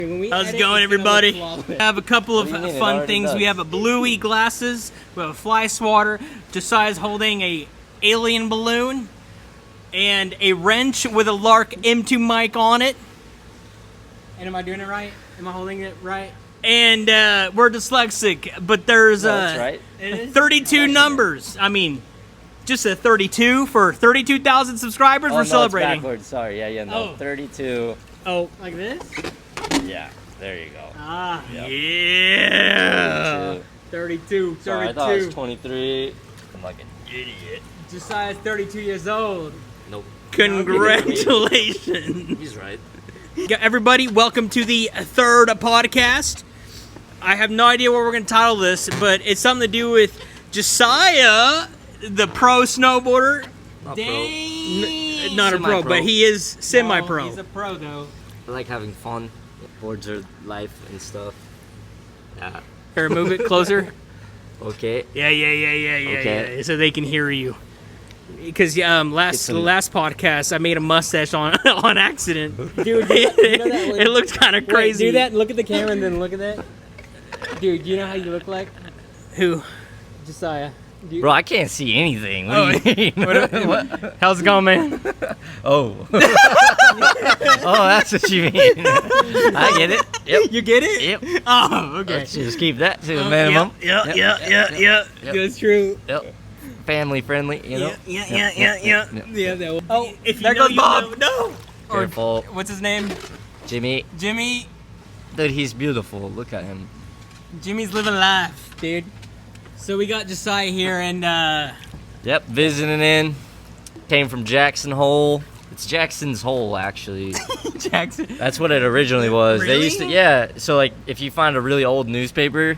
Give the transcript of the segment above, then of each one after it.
How's it going, everybody? We have a couple of fun things. We have a bluey glasses, we have a fly swatter, Josiah's holding a alien balloon, and a wrench with a Lark M2 mic on it. And am I doing it right? Am I holding it right? And we're dyslexic, but there's that's right. 32 numbers. I mean, just a 32 for 32,000 subscribers. We're celebrating. It's backwards. Sorry, no. 32. Oh, like this? Yeah, there you go. Ah, yep. Yeah. 32. Sorry, I thought it was 23. I'm like an idiot. Josiah's 32 years old. Nope. Congratulations. He's right. Everybody, welcome to the third podcast. I have no idea what we're going to title this, but it's something to do with Josiah, the pro snowboarder. Not Not a pro, but he is semi-pro. He's a pro, though. I like having fun. Boards are life and stuff. Yeah. Here, move it closer. Okay. Yeah, Okay. so they can hear you. Because last podcast, I made a mustache on on accident. Dude, it looked kind of crazy. Do that and look at the camera and then look at that. Dude, you know how you look like? Who? Josiah. Bro, I can't see anything. What do you mean? What? How's it going, man? Oh. Oh, that's what you mean. I get it. Yep. You get it? Yep. Oh, okay. Let's just keep that to a minimum. Yeah. That's true. Yep. Family friendly, you know? Yeah. Oh, If you there know, goes you Bob. know. No. Careful. What's his name? Jimmy. Jimmy. Dude, he's beautiful. Look at him. Jimmy's living life, dude. So we got Josiah here and Yep, visiting in. Came from Jackson Hole. It's Jackson's Hole, actually. Jackson. That's what it originally was. Really? They used to, yeah. So like, if you find a really old newspaper,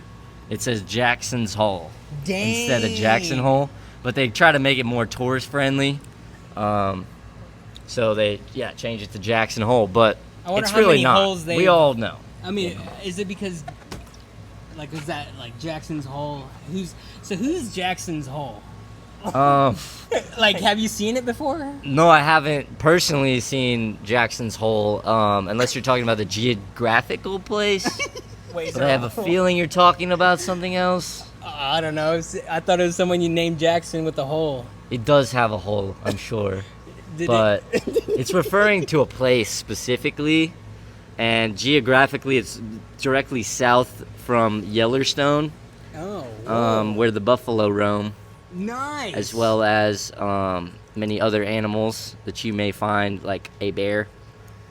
it says Jackson's Hole instead of Jackson Hole. But they try to make it more tourist friendly. So they change it to Jackson Hole. But I wonder it's how really many not. holes they- We all know. I mean, is it because is that like Jackson's Hole? Who's Jackson's Hole? Like, have you seen it before? No, I haven't personally seen Jackson's Hole, unless you're talking about the geographical place. Wait, But I have a feeling you're talking about something else. I don't know. I thought it was someone you named Jackson with a hole. It does have a hole, I'm sure. Did But it's referring to a place specifically, and geographically it's directly south from Yellowstone, where the buffalo roam, Nice. as well as many other animals that you may find, like a bear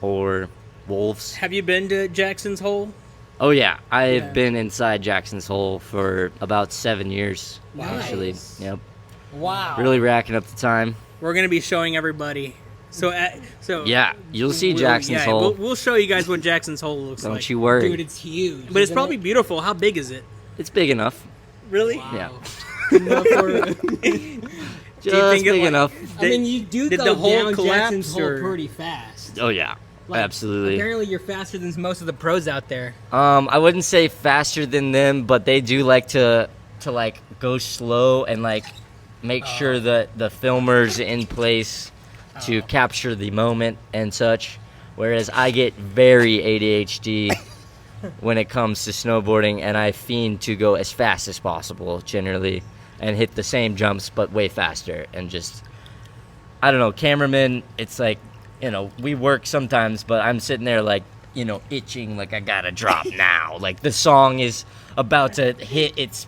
or wolves. Have you been to Jackson's Hole? Oh yeah, I've Yeah. been inside Jackson's Hole for about 7 years, Nice. actually. Yep, Wow. really racking up the time. We're gonna be showing everybody. So Yeah, you'll see Jackson's We'll, Hole. we'll show you guys what Jackson's Hole looks Don't like. you worry. Dude, it's huge. But it's isn't probably it? beautiful. How big is it? It's big enough. Really? Wow. Yeah. Enough for- Just think it, big like- enough. I mean, you do Did go the hole down Jackson's collapse, Hole or- pretty fast. Oh yeah, Like, absolutely. Apparently, you're faster than most of the pros out there. I wouldn't say faster than them, but they do like to like go slow and like make sure that the filmer's in place to capture the moment and such. Whereas I get very ADHD when it comes to snowboarding, and I fiend to go as fast as possible generally and hit the same jumps but way faster. And just, I don't know, cameramen, it's like, you know, we work sometimes, but I'm sitting there like, you know, itching, like I gotta drop now. Like the song is about to hit its,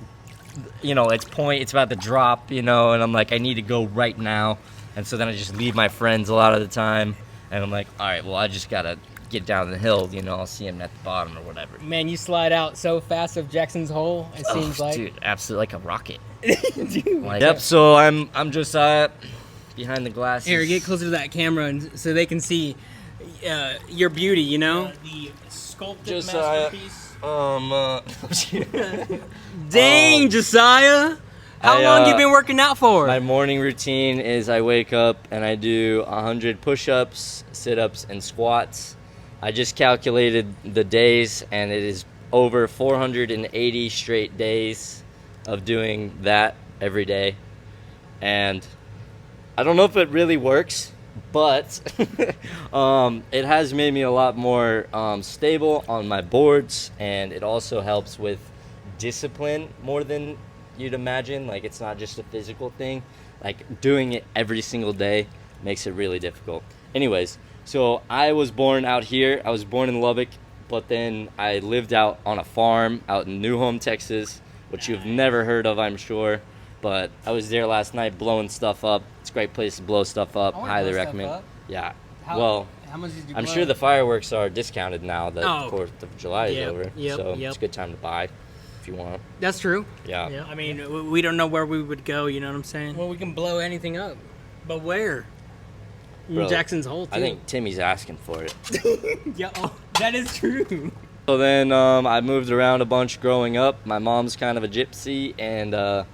you know, its point, it's about to drop, you know, and I'm like, I need to go right now. And so then I just leave my friends a lot of the time, and I'm like, all right, well, I just gotta get down the hill, you know, I'll see him at the bottom or whatever. Man, you slide out so fast of Jackson's Hole. It seems like. Dude, absolutely like a rocket. Dude. Like, yep, so I'm Josiah, behind the glasses. Here, get closer to that camera, and so they can see your beauty. You know. The sculpted Josiah. masterpiece. Dang, Josiah! How long you been working out for? My morning routine is I wake up and I do 100 push-ups, sit-ups, and squats. I just calculated the days, and it is over 480 straight days of doing that every day. And I don't know if it really works, but it has made me a lot more stable on my boards, and it also helps with discipline more than you'd imagine. Like, it's not just a physical thing. Like, doing it every single day makes it really difficult. Anyways, so I was born out here. I was born in Lubbock, but then I lived out on a farm out in New Home, Texas, which you've never heard of, I'm sure. But I was there last night blowing stuff up. It's a great place to blow stuff up. I wanna Highly blow stuff recommend. up. Yeah. How much did you I'm blow? sure the fireworks are discounted now that Oh. 4th of July is Yep, over. yep, So yep. it's a good time to buy if you want. That's true. Yeah. Yeah. I mean, we don't know where we would go. You know what I'm saying? Well, we can blow anything up. But where? Bro, Jackson's Hole, too. I think Timmy's asking for it. Yeah, oh, that is true. So then I moved around a bunch growing up. My mom's kind of a gypsy, and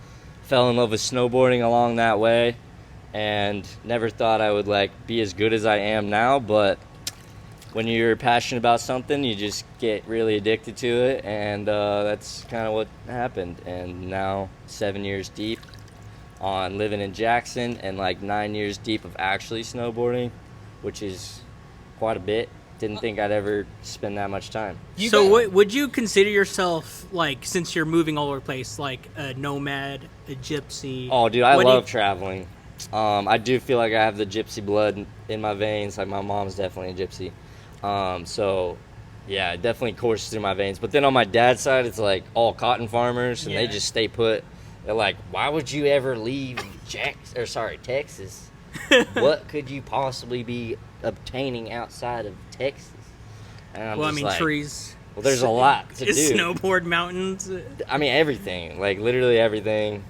fell in love with snowboarding along that way, and never thought I would like be as good as I am now. But when you're passionate about something, you just get really addicted to it, and that's kind of what happened. And now 7 years deep on living in Jackson, and like 9 years deep of actually snowboarding, which is quite a bit. Didn't think I'd ever spend that much time. So would you consider yourself, like, since you're moving all over the place, like a nomad, a gypsy? Oh, dude, I What do love you- traveling. I do feel like I have the gypsy blood in my veins. Like, my mom's definitely a gypsy. So, yeah, it definitely courses through my veins. But then on my dad's side, it's like all cotton farmers, and they Yeah. just stay put. They're like, why would you ever leave Texas? What could you possibly be obtaining outside of Texas? And I'm Well, I just mean, like, trees. well, there's a lot to do. Snowboard mountains. I mean, everything. Like, literally everything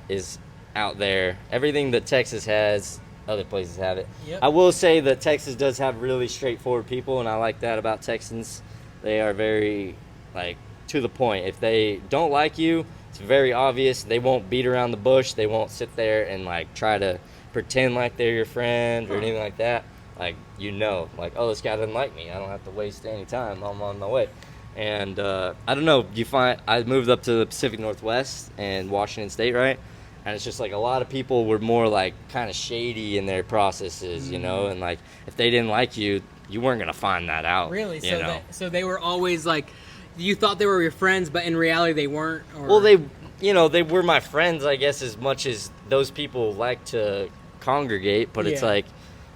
is out there. Everything that Texas has, other places have it. Yep. I will say that Texas does have really straightforward people, and I like that about Texans. They are very, like, to the point. If they don't like you, it's very obvious. They won't beat around the bush. They won't sit there and, like, try to pretend like they're your friend or anything like that. Like, you know, like, oh, this guy doesn't like me. I don't have to waste any time. I'm on my way. And I don't know, I moved up to the Pacific Northwest and Washington State, right? And it's just like a lot of people were more like kind of shady in their processes, you know? And like, if they didn't like you, you weren't going to find that out. Really? You know? So they were always like, you thought they were your friends, but in reality they weren't? Or... Well, they were my friends, I guess, as much as those people like to congregate. But it's Yeah. like,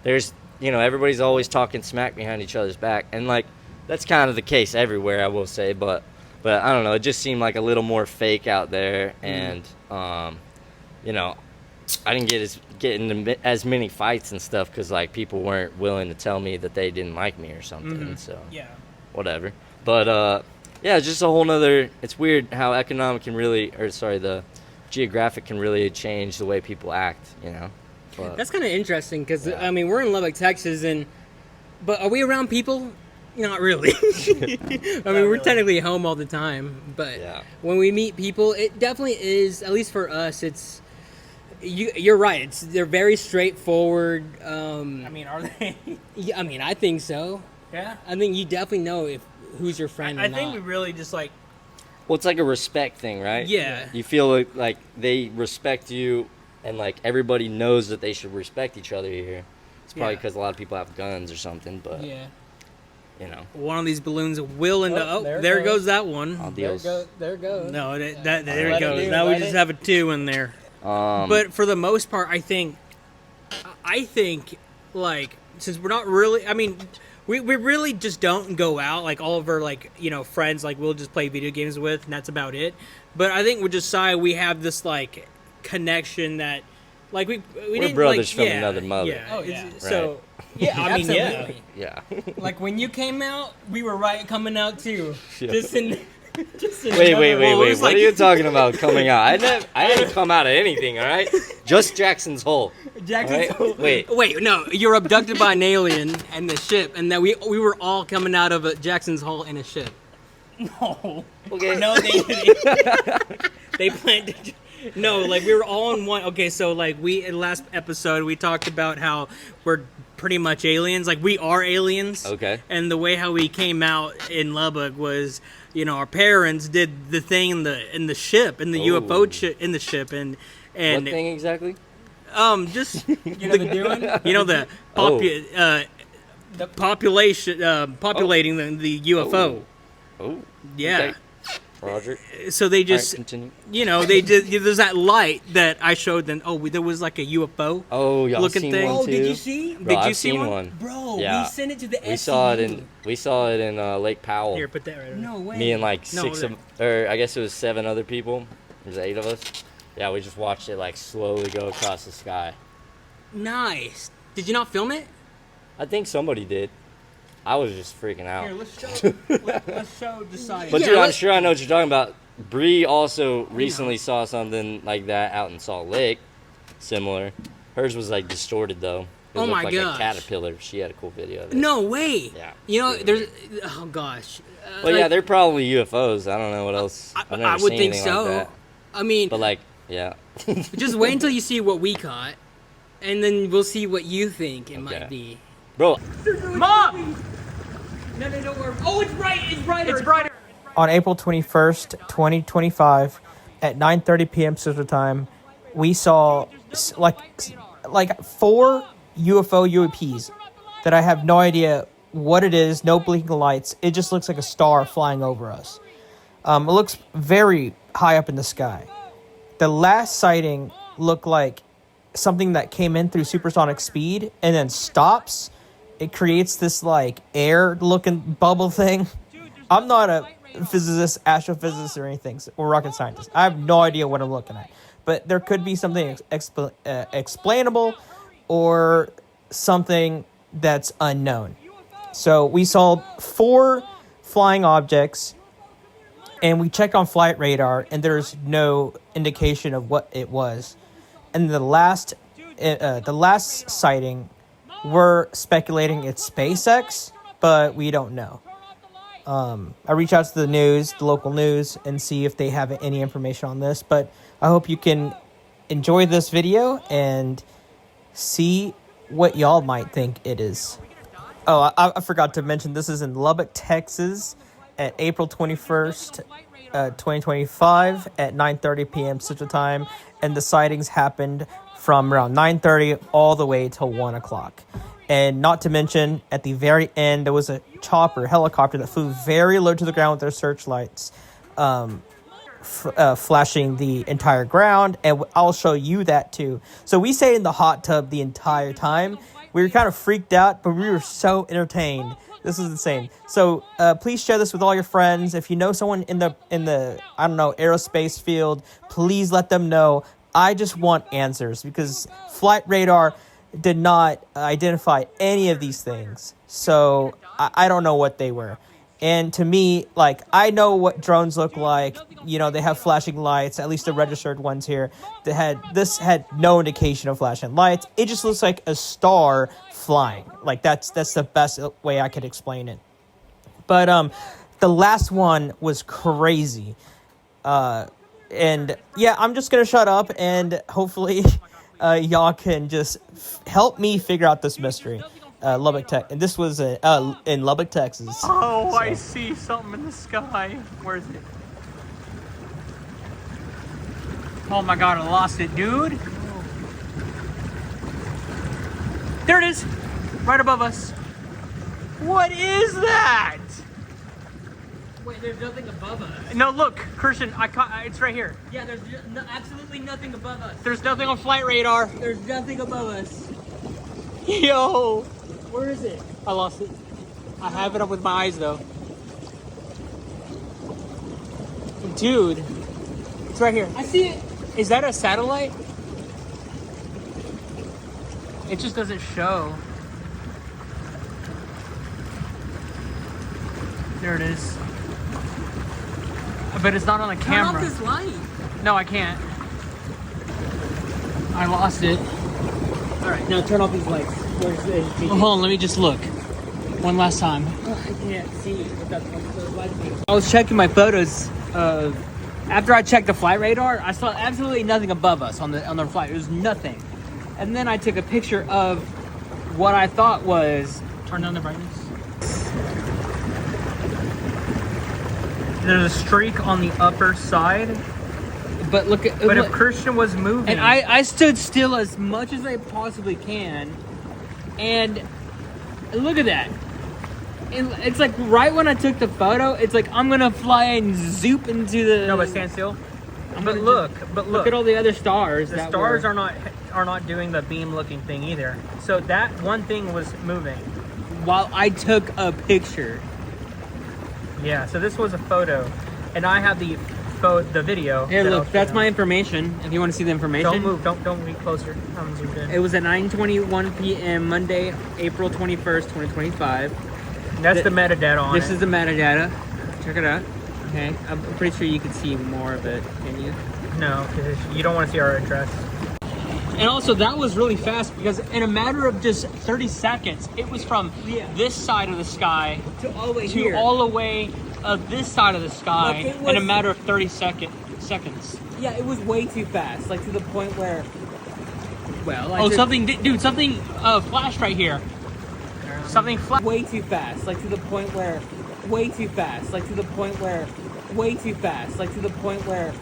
there's, everybody's always talking smack behind each other's back. And like, that's kind of the case everywhere, I will say. But I don't know, it just seemed like a little more fake out there. And, I didn't get into as many fights and stuff because like people weren't willing to tell me that they didn't like me or something. So Yeah. whatever. But yeah, it's just a whole nother. It's weird how the geographic can really change the way people act. But, That's kind of interesting because, Yeah. I mean, we're in Lubbock, Texas, but are we around people? Not really. I mean, we're technically home all the time, but Yeah. when we meet people, it definitely is, at least for us, you're right. They're very straightforward. I mean, are they? Yeah, I mean, I think so. Yeah. I think you definitely know who's your friend or I think not. we really just like. well, it's like a respect thing, right? Yeah. You feel like they respect you, and like everybody knows that they should respect each other here. It's probably Yeah. because a lot of people have guns or something, but Yeah. One of these balloons will into. Oh, Oh, there it there goes. goes that one. Adios. There it goes. No, there it Let it goes. do, Now we let just it. have a 2 in there. But for the most part, I think, like, since we're not really, I mean, we really just don't go out, like, all of our, like, friends, like, we'll just play video games with, and that's about it. But I think with Josiah, we have this, like, connection that, like, we're didn't, brothers like, from another mother. Yeah. Oh, yeah. So, yeah, I mean, yeah. Absolutely. Yeah. Like, when you came out, we were coming out, too. Yeah. Just in Wait. Well, it was What like- are you talking about coming out? I didn't come out of anything, all right? Just Jackson's Hole. Jackson's All right? Wait. Wait, no, you're abducted by an alien and the ship, and that we were all coming out of Jackson's Hole in a ship. No. Okay. No, they planted. No, like we were all in one. Okay, so like in last episode we talked about how we're pretty much aliens. Like we are aliens. Okay. And the way how we came out in Lubbock was, our parents did the thing in the ship, in the Oh. UFO in the ship, and What thing exactly? Just You know the doing? you know the population populating the UFO. Oh. Yeah. Okay. Roger. So they All right, just, continue. you know, they did. There's that light that I showed them. Oh, there was like a UFO. Oh, y'all looking seen thing. one Oh, too? did you see? Bro, Did you I've see seen one? Bro, Yeah. we sent it to the We saw it SCU. in Lake Powell. Here, put that right. No way. Me and like No, six of, or I guess it was 7 other people. There's 8 of us. Yeah, we just watched it like slowly go across the sky. Nice. Did you not film it? I think somebody did. I was just freaking out. Here, let's show. let's show Josiah. But Yeah, dude, I'm let's- sure I know what you're talking about. Bree also recently saw something like that out in Salt Lake, similar. Hers was like distorted though. It Oh looked my like gosh. a caterpillar. She had a cool video of it. No way. Yeah. You know, Pretty there's. Oh gosh. Well, yeah, they're probably UFOs. I don't know what else. I've never I would seen think anything so. like that. I mean, But like, yeah. just wait until you see what we caught, and then we'll see what you think it might be. Bro, Mom. No, don't worry. Oh, it's bright. It's brighter. It's brighter. On April 21st, 2025, at 9:30 p.m. Central Time, we saw like 4 UFO UAPs that I have no idea what it is. No blinking lights. It just looks like a star flying over us. It looks very high up in the sky. The last sighting looked like something that came in through supersonic speed and then stops. It creates this like air-looking bubble thing. I'm not a physicist, astrophysicist, or anything, or rocket scientist. I have no idea what I'm looking at. But there could be something explainable or something that's unknown. So we saw 4 flying objects, and we checked on flight radar, and there's no indication of what it was. And the last sighting, we're speculating it's SpaceX, but we don't know. I reach out to the local news, and see if they have any information on this. But I hope you can enjoy this video and see what y'all might think it is. Oh, I forgot to mention, this is in Lubbock, Texas, at April 21st, 2025, at 9:30 p.m. Central Time. And the sightings happened from around 9:30 all the way till 1 o'clock. And not to mention, at the very end, there was a helicopter that flew very low to the ground with their searchlights, flashing the entire ground. And I'll show you that too. So we stayed in the hot tub the entire time. We were kind of freaked out, but we were so entertained. This is insane. So please share this with all your friends. If you know someone in the I don't know, aerospace field, please let them know. I just want answers, because flight radar did not identify any of these things. So I don't know what they were. And to me, like, I know what drones look like. You know, they have flashing lights, at least the registered ones here. This had no indication of flashing lights. It just looks like a star flying. Like, that's the best way I could explain it. But the last one was crazy. And yeah, I'm just gonna shut up, and hopefully y'all can just help me figure out this mystery. Lubbock, Texas. And this was in Lubbock, Texas. Oh, so. I see something in the sky. Where is it? Oh my god, I lost it, dude. There it is. Right above us. What is that? Wait, there's nothing above us. No, look, Christian, it's right here. Yeah, there's absolutely nothing above us. There's nothing on flight radar. There's nothing above us. Yo. Where is it? I lost it. I have it up with my eyes, though. Dude. It's right here. I see it. Is that a satellite? It just doesn't show. There it is. But it's not on the camera. Turn off this light. No, I can't. I lost it. Alright, now turn off these lights. Where's the Hold on, let me just look. One last time. Oh, I can't see without the lights. I was checking my photos. After I checked the flight radar, I saw absolutely nothing above us on the flight. There was nothing. And then I took a picture of what I thought was... Turn down the brightness. There's a streak on the upper side, But look at. But if Christian was moving, and I stood still as much as I possibly can, and look at that. And it's like right when I took the photo, it's like I'm gonna fly and zoop into the. no, but stand still. But look look at all the other stars. The stars are not doing the beam looking thing either. So that one thing was moving. While I took a picture. Yeah. So this was a photo, and I have the video. Here, that look. I'll- That's my information. If you want to see the information. Don't move. Don't move closer. I'm zoomed in. It was at 9:21 p.m. Monday, April 21st, 2025. That's the metadata on it. This is the metadata. Check it out. Okay, I'm pretty sure you can see more of it. Can you? No, because you don't want to see our address. And also, that was really fast because in a matter of just 30 seconds, it was from this side of the sky To all the way to all the way of this side of the sky Look, it in a was- matter of 30 seconds. Yeah, it was way too fast. Like to the point where. Well, like Oh, something flashed right here. Something flashed. way too fast. Like to the point where. Way too fast. Like to the point where. Way too fast. Like to the point where.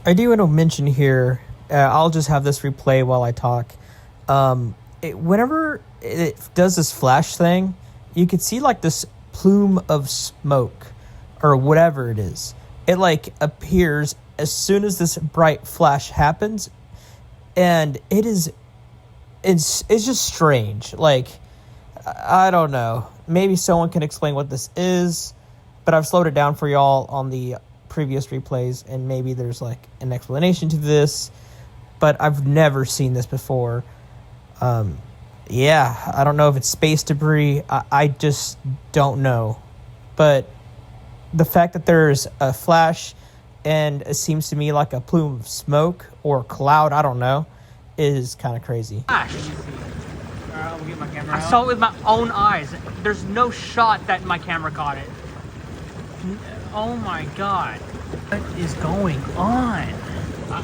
I do want to mention here, I'll just have this replay while I talk. Whenever it does this flash thing, you can see like this plume of smoke or whatever it is. It like appears as soon as this bright flash happens, and it's just strange. Like, I don't know. Maybe someone can explain what this is, but I've slowed it down for y'all on the previous replays, and maybe there's like an explanation to this, but I've never seen this before. Yeah, I don't know if it's space debris. I just don't know. But the fact that there's a flash and it seems to me like a plume of smoke or cloud, I don't know, is kind of crazy. Flash. I'll get my camera I out. saw it with my own eyes. There's no shot that my camera caught it. Oh my god. What is going on?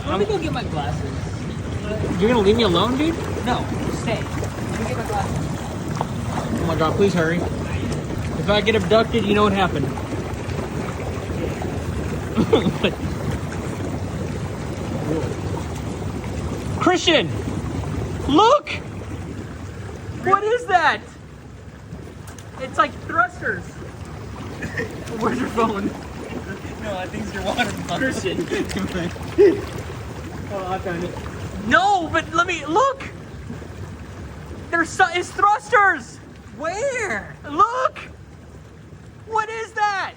Let me go get my glasses. You're gonna leave me alone, dude? No, stay. Let me get my glasses. Oh my god, please hurry. If I get abducted, you know what happened. Christian! Look! What is that? It's like thrusters. Where's your phone? No, I think it's your water bottle. Christian. Oh, I found it. No, but let me look. It's thrusters. Where? Look. What is that?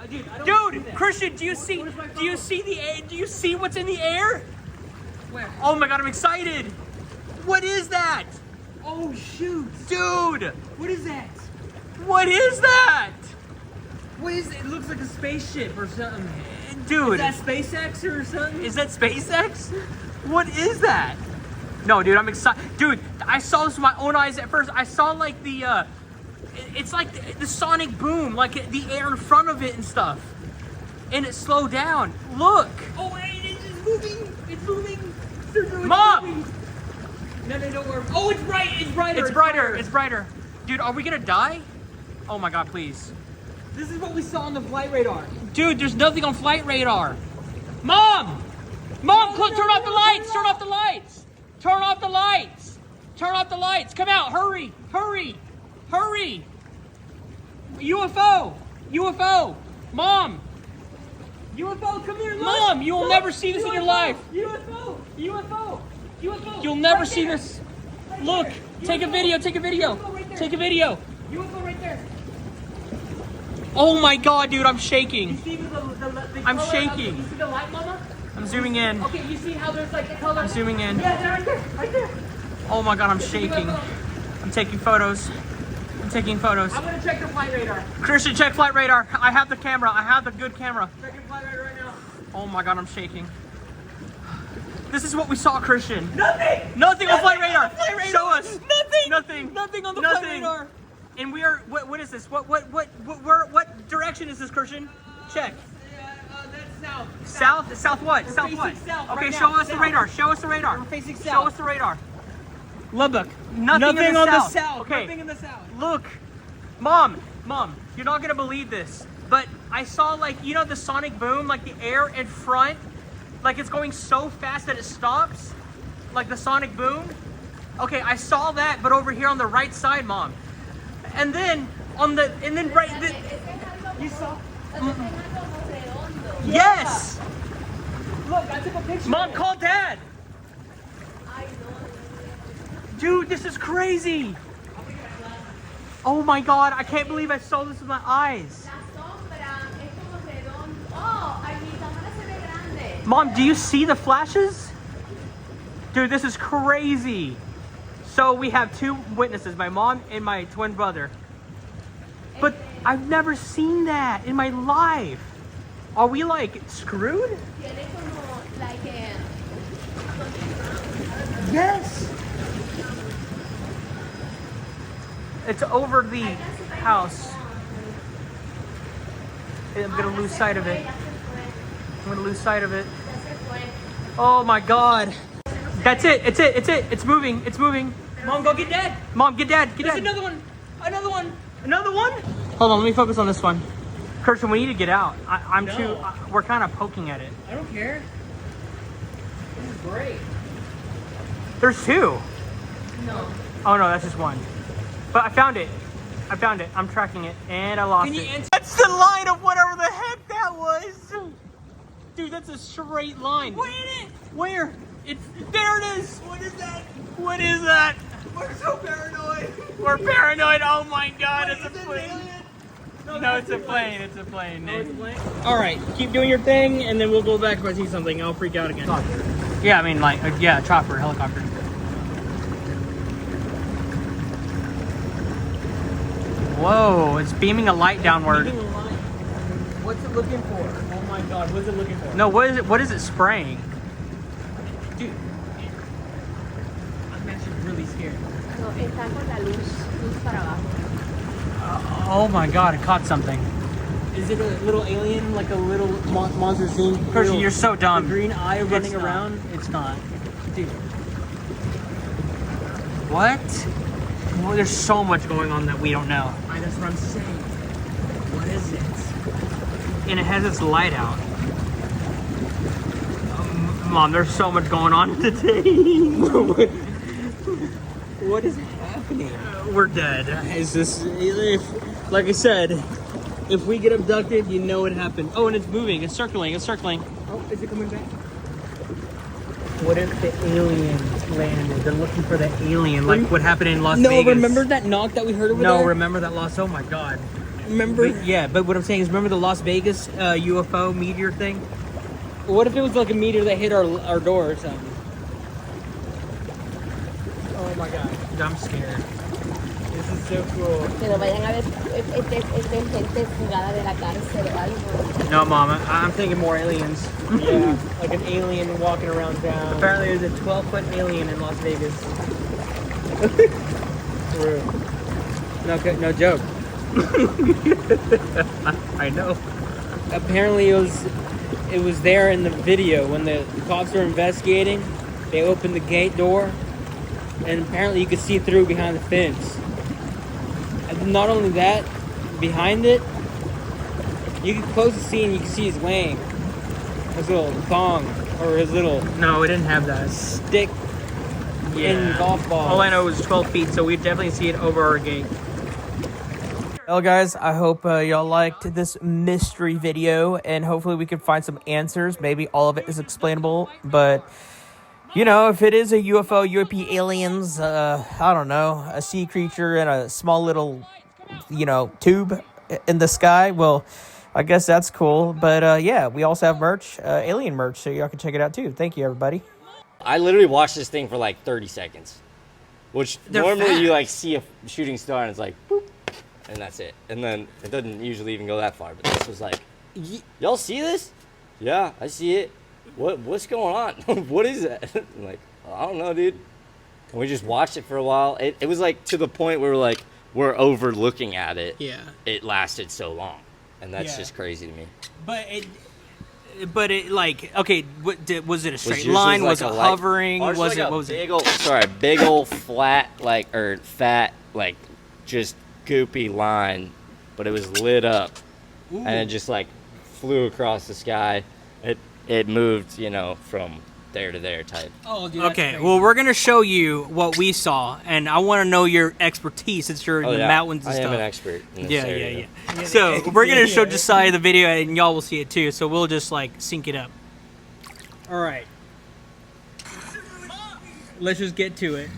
Dude, I don't see Dude, that. Christian, do you see the air? Do you see what's in the air? Where? Oh my god, I'm excited. What is that? Oh, shoot. Dude, What is that? what is that? What is it? It looks like a spaceship or something. Dude, Is that SpaceX or something? is that SpaceX? What is that? No, dude, I'm excited. Dude, I saw this with my own eyes at first. I saw like it's like the sonic boom, like the air in front of it and stuff. And it slowed down. Look. Oh, wait, it's moving. It's moving. It's Mom! moving. No, don't worry. Oh, it's bright. It's brighter. It's brighter. It's brighter. Dude, are we gonna die? Oh my god, please. This is what we saw on the flight radar. Dude, there's nothing on flight radar. Mom! Mom, turn off the lights! Turn off the lights! Turn off the lights! Turn off the lights! Come out! Hurry! Hurry! Hurry! UFO! UFO! Mom! UFO, come here. Look. Mom, you will never see this in your life. UFO. UFO. UFO. You'll never Right see there. this. Right Look, there. take a video, take a video. UFO right there. Take a video. UFO right there. Oh my god, dude, I'm You shaking. see the I'm color shaking. You see the light, Mama? I'm zooming in. Okay, you see how there's like a color? I'm zooming in. Yeah, they're right there. Right there. Oh my god, I'm shaking. I'm taking photos. I'm taking photos. I'm gonna check the flight radar. Christian, check flight radar. I have the camera. I have the good camera. Check your flight radar right now. Oh my god, I'm shaking. This is what we saw, Christian. Nothing. Nothing on flight radar. flight radar. Show us. Nothing. Nothing. Nothing on the Nothing. flight radar. And we are. What is this? What direction is this, Christian? Check. That's south. South what? South facing what? south Okay, right show now. us the South. radar. Show us the radar. We're facing Show south. us the radar. Lubbock. Nothing in the on south. the south. Okay. Nothing in the south. Look, Mom, Mom, you're not gonna believe this, but I saw like, you know the sonic boom, like the air in front, like it's going so fast that it stops, like the sonic boom. Okay, I saw that, but over here on the right side, Mom. And then you saw? Yes! Look, I took a picture. Mom, call Dad. Dude, this is crazy. Oh my God, I can't believe I saw this with my eyes. Mom, do you see the flashes? Dude, this is crazy. So we have two witnesses, my mom and my twin brother. But I've never seen that in my life. Are we like screwed? Yes. It's over the house. I'm gonna lose sight of it. I'm gonna lose sight of it. Oh my God. That's it. It's it. It's it. It's moving. It's moving. Mom, go get Dad. Mom, get Dad. Get Dad. There's another one. Another one. Another one? Hold on. Let me focus on this one. Kirsten, we need to get out. I'm too. We're kind of poking at it. I don't care. This is great. There's two. No. Oh no, that's just one. But I found it. I found it. I'm tracking it, and I lost it. Answer? That's the line of whatever the heck that was. Dude, that's a straight line. Wait it. Where? It's there. It is. What is that? What is that? We're so paranoid. We're paranoid. Oh my God! Wait, It's a is it an plane. alien? No, it's a plane. It's a plane. No, it's a plane? All right, keep doing your thing, and then we'll go back if I see something. I'll freak out again. Yeah, I mean, like, yeah, chopper, helicopter. Whoa, it's beaming a light downward. What's it looking for? Oh my God, what's it looking for? No, what is it? What is it spraying? Dude, I'm actually really scared. No, está con la luz para abajo. Oh my God, it caught something. Is it a little alien, like a little monster scene? Hershey, you're so dumb. The green eye running not. around? It's not. Dude. What? Well, there's so much going on that we don't know. That's what I'm saying. What is it? And it has its light out. Mom, there's so much going on today. What is happening? We're dead. Is this, like I said, if we get abducted, you know what happened. Oh, and it's moving. It's circling. It's circling. Oh, is it coming back? What if the alien landed? They're looking for the alien, like what happened in Las No, Vegas. remember that knock that we heard over there? No, remember that loss? Oh my God. Remember? But, yeah, but what I'm saying is, remember the Las Vegas UFO meteor thing? What if it was like a meteor that hit our door or something? Oh my God. I'm scared. This is so cool. Pero vayan a ver gente fugada de la cárcel o algo. No, Mom, I'm thinking more aliens. Yeah, like an alien walking around town. Apparently there's a 12-foot alien in Las Vegas. True. No joke. I know. Apparently it was there in the video when the cops were investigating. They opened the gate door, and apparently you could see through behind the fence. And not only that, behind it, you could close the scene. You could see his wang, his little thong, or his little No, we didn't have that. stick in golf balls. All I know is 12 feet, so we definitely see it over our gate. Well, guys, I hope y'all liked this mystery video, and hopefully we can find some answers. Maybe all of it is explainable, but, you know, if it is a UFO, UAP aliens, I don't know, a sea creature in a small little, you know, tube in the sky, well, I guess that's cool. But, yeah, we also have merch, alien merch, so y'all can check it out, too. Thank you, everybody. I literally watched this thing for like 30 seconds, which normally you like see a shooting star and it's like, boop, and that's it. And then it doesn't usually even go that far. But this was like, y'all see this? Yeah, I see it. What's going on? What is that? I'm like, I don't know, dude. And we just watched it for a while. It was like to the point where we're overlooking at it. Yeah. It lasted so long, and that's Yeah. just crazy to me. But it like, okay, was it a straight yours line? like Was it a light- hovering? ours Was like it, a what was it? big ol' flat, like, or fat, like, just goopy line but it was lit up, and it just like flew across the sky. It moved, you know, from there to there type. Oh, dude, that's Okay, crazy. well, we're gonna show you what we saw, and I want to know your expertise since you're in the mountains and I stuff. am an expert in this Yeah. area. So we're gonna show Josiah the video, and y'all will see it too. So we'll just like sync it up. All right, let's just get to it.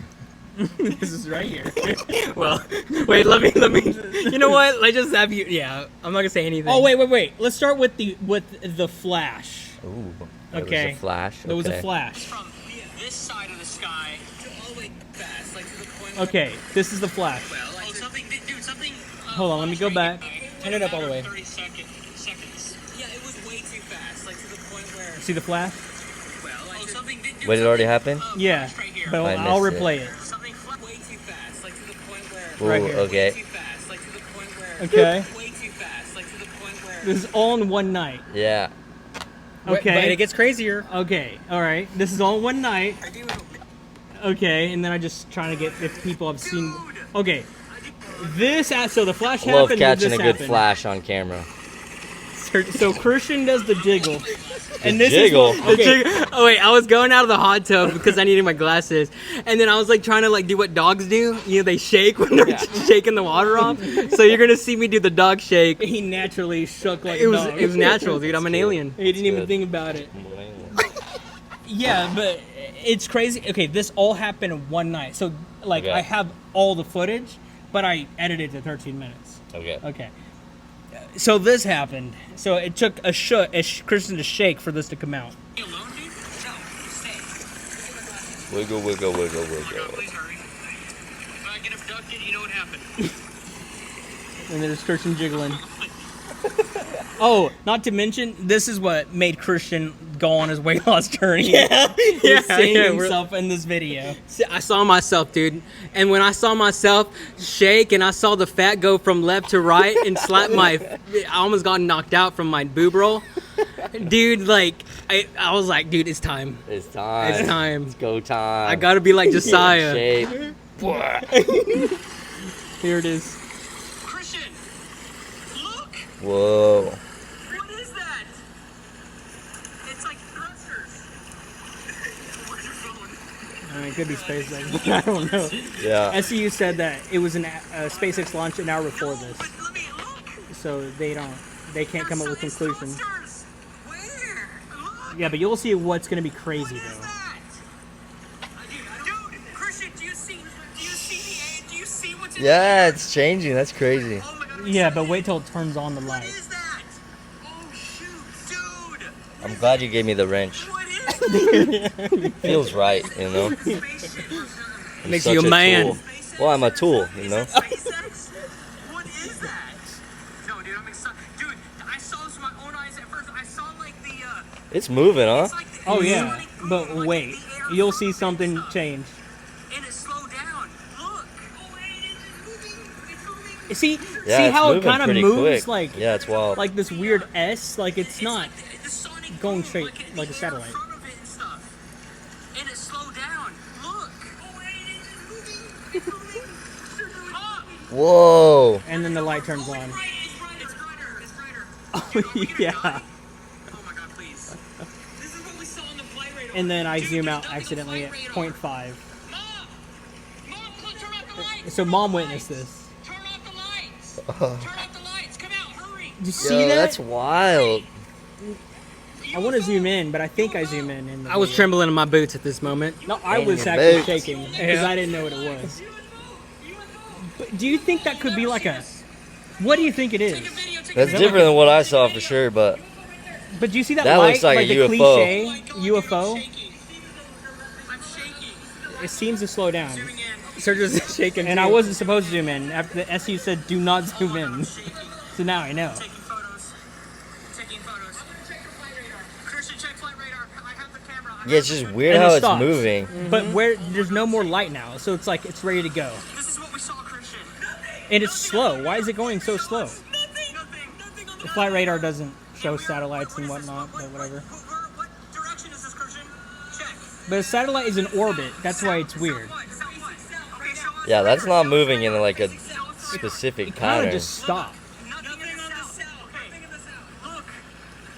This is right here. Well, wait, let me. You know what? Let's just have you. Yeah, I'm not gonna say anything. Oh, wait. Let's start with the flash. Ooh. Okay. There was a flash. There was a Okay. flash. From this side of the sky to all the way fast, like to the point. Okay, this is the flash. Well, something. Hold on, let me go back. Turn it up all the way. 30 seconds. Yeah, it was way too fast, like to the point where. See the flash? Well, something did do. Wait, it already happened? Yeah, but I I'll missed replay it. it. Way too fast, like to the point where. Ooh, Right here. okay. Way too fast, like to the point where. Okay. Way too fast, like to the point where. This is all in one night. Yeah. Okay. But it gets crazier. Okay. All right. This is all in one night. Okay, and then I just trying to get if people have seen. Okay. This so the flash Love happened. catching this a good happened. flash on camera. So Christian does the jiggle. And this jiggle? is okay. Oh wait, I was going out of the hot tub because I needed my glasses, and then I was like trying to like do what dogs do. You know, they shake when they're shaking the water off. So you're gonna see me do the dog shake. He naturally shook like it was natural, dude. I'm an alien. He didn't even think about it. Yeah, but it's crazy. Okay, this all happened in one night. So like Okay. I have all the footage, but I edited it to 13 minutes. Okay. Okay. So this happened. So it took a Christian to shake for this to come out. Wiggle, wiggle, wiggle, wiggle. Please hurry. If I get abducted, you know what happened. And there's Christian jiggling. Oh, not to mention, this is what made Christian go on his weight loss journey. Yeah, seeing himself in this video. I saw myself, dude, and when I saw myself shake, and I saw the fat go from left to right and slap I almost got knocked out from my boob roll, dude. Like, I was like, dude, it's time. It's time. It's time. It's go time. I gotta be like Josiah. Shape. Here it is. Whoa. What is that? It's like thrusters. Where's your phone? It could be SpaceX. I don't know. Yeah. SCU said that it was a SpaceX launch an hour before this. But let me look. So they can't come up with conclusions. Thrusters. Where? Look. Yeah, but you'll see what's gonna be crazy What is though. that? Dude, Christian, do you see what's in Yeah, it's changing. That's crazy. Oh my God. Yeah, but wait till it turns on the What light. is that? Oh shoot, dude. I'm glad you gave me the wrench. What is that? Feels right, you know? I'm Makes such you a man. tool. Well, I'm a tool, you know? SpaceX? What is that? No, dude, I'm excited. Dude, I saw this with my own eyes at first. I saw like the It's moving, huh? it's like the Oh yeah, sonic boom, but like, wait, the air you'll flows see and something stuff. change. And it slowed down. Look. Oh, and it's moving. It's moving. See Yeah, see it's how it moving kind of pretty moves quick. like Yeah, it's wild. like this weird S, like it's not. The sonic Going boom, straight like, like a the air satellite. in front of it and stuff. And it slowed down. Look. Oh, and it's moving. It's moving. Huh. Whoa. And then the light turns Oh, on. it's bright. It's brighter. It's brighter. Oh Dude, are we gonna yeah. die? Oh my God, please. This is what we saw on the flight radar. And then I Dude, zoom there's out nothing on accidentally at flight 0.5. radar. Mom, turn off the lights. So mom witnessed this. Turn off the lights. Turn off the lights. Come out, hurry. Did you see Yo, that? that's wild. I want to zoom in, but I think I zoom in the I was video. trembling in my boots at this moment. No, I In was your actually boots. shaking because I didn't know what it was. But do you think that could be like a? What do you think it is? That's different than what I saw for sure, but But do you see that, That light, looks like a the UFO. cliche UFO? I'm shaking. It seems to slow down. Zooming in. Sergio's shaking. And too. I wasn't supposed to zoom in. After the SU said, "Do not zoom in." So now I know. Taking photos. Taking photos. Christian, check flight radar. I have the camera. yeah, it's just weird And how it it's stops. moving. But where there's no more light now, so it's like it's ready to go. This is what we saw, Christian. And it's slow. Why is it going so slow? Nothing on The flight radar doesn't show satellites and whatnot, but whatever. What direction is this, Christian? Check. But a satellite is in orbit. That's why it's weird. What? Okay, show us. Yeah, that's not moving in like a specific It kind pattern. of just stopped. No,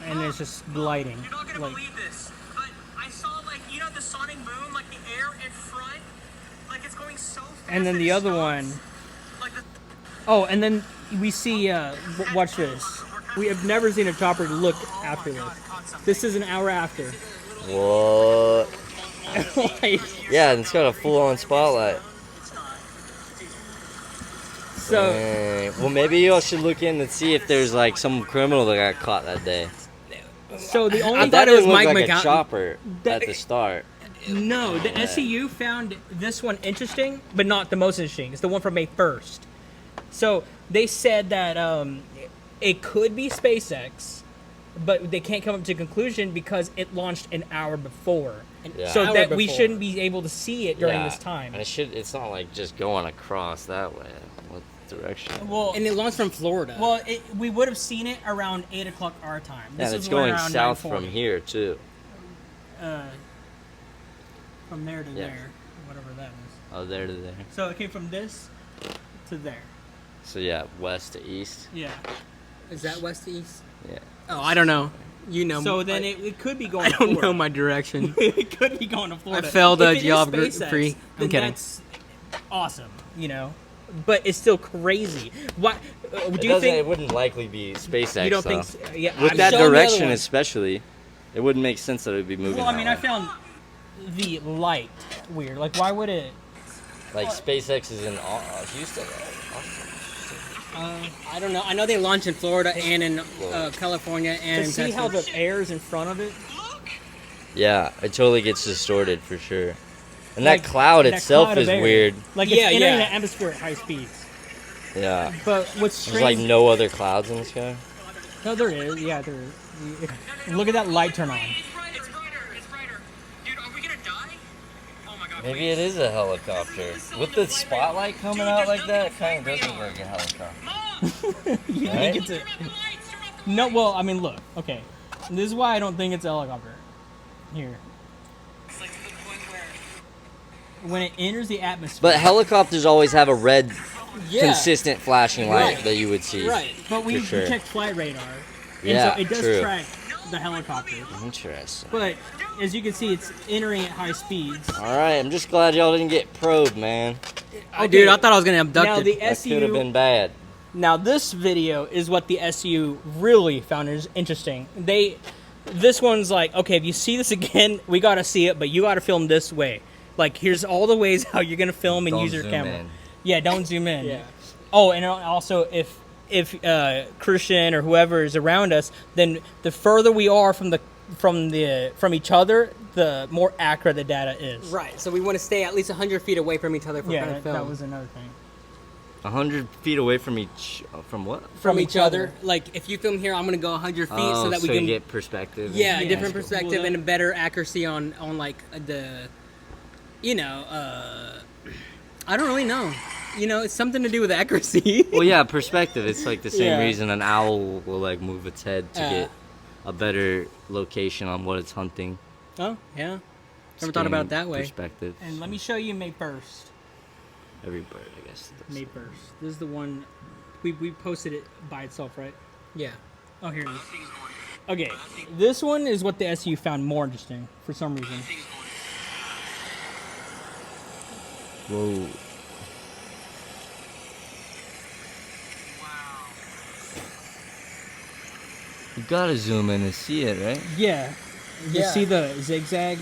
and it's just gliding. You're not gonna Like, believe this, but I saw like the sonic boom, like the air in front, like it's going so fast. and then that the it other stops. one. Like the Oh, and then we see. Watch this. We have never seen a chopper look after this. This is an hour after. What? Like, Yeah, and it's got a full-on spotlight. so Dang. Well, maybe y'all should look in and see if there's like some criminal that got caught that day. the only That thought it was didn't look Mike like a McCown- chopper That- at the start. no, the SEU found this one interesting, but not the most interesting. It's the one from May 1st. So they said that it could be SpaceX, but they can't come up to a conclusion because it launched an hour before. Yeah. So Hour that we before. shouldn't be able to see it during Yeah. this time. And it's not like just going across that way. What direction? Well, And it launched from Florida. well, we would have seen it around 8 o'clock our time. Yeah, This and it's is going around south 9:40. from here too. From there to Yeah. there, whatever that is. Oh, there to there. So it came from this to there. So yeah, west to east. Yeah. is that west to east? Yeah. Oh, I don't know. You know. So then I, it could be going. I to don't Florida. know my direction. It could be going to Florida. failed If a it is geography. SpaceX, I'm then kidding. That's awesome, but it's still crazy. What do you It think? wouldn't likely be SpaceX. You don't though. think? So? Yeah. With I'm that Show me the other direction, one. especially, it wouldn't make sense that it would be moving. Well, I that mean, I way. found the light weird. Like, why would it? like SpaceX is in Houston. I don't know. I know they launch in Florida and in California and To in see Texas. how the air is in front of it. Yeah, it totally gets distorted for sure. And Like, that cloud that itself cloud of is air. weird. Like, Yeah, it's entering yeah. the atmosphere at high speeds. Yeah. But what's There's like strange? no other clouds in the sky. No, there is. Yeah, there is. Look at that light turn on. It's brighter. It's brighter. Dude, are we gonna die? Oh my god. Maybe it is a helicopter. With the spotlight coming out like that, it kind of does look like a helicopter. You Right? think it's a... No, well, I mean, look. Okay, this is why I don't think it's a helicopter. Here, It's like to the point where when it enters the atmosphere. But helicopters always have a red, Yeah. consistent flashing light Right. that you would see. Right. But we for sure. checked flight radar. And Yeah, so it does true. track the helicopter. Interesting. But as you can see, it's entering at high speeds. All right, I'm just glad y'all didn't get probed, man. Oh, dude, I thought I was gonna Now abduct the it. That could have SU. been bad. Now this video is what the SU really found is interesting. This one's like, okay, if you see this again, we gotta see it, but you gotta film this way. Like, here's all the ways how you're gonna film and Don't use your zoom camera. in. Yeah, don't zoom in. Yeah. Oh, and also if Christian or whoever is around us, then the further we are from each other, the more accurate the data is. Right. So we want to stay at least 100 feet away from each other for Yeah, trying to that, film. that was another thing. 100 feet away from from what? from each other. Like, if you film here, I'm gonna go 100 feet so that we you can get perspective. yeah, a Yeah. different Well, perspective that- and a better accuracy on like the, I don't really know. It's something to do with accuracy. Well, yeah, perspective. It's like the same Yeah. reason an owl will like move its head to Uh. get a better location on what it's hunting. Oh yeah. Never Just thought about getting it that way. Perspective. And let me show you May 1st. Every bird, I guess. does. May 1st. This is the one we posted it by itself, right? Yeah. Oh, here it is. Okay, this one is what the SU found more interesting for some reason. Whoa. You gotta zoom in and see it, right? Yeah. You Yeah. see the zigzag?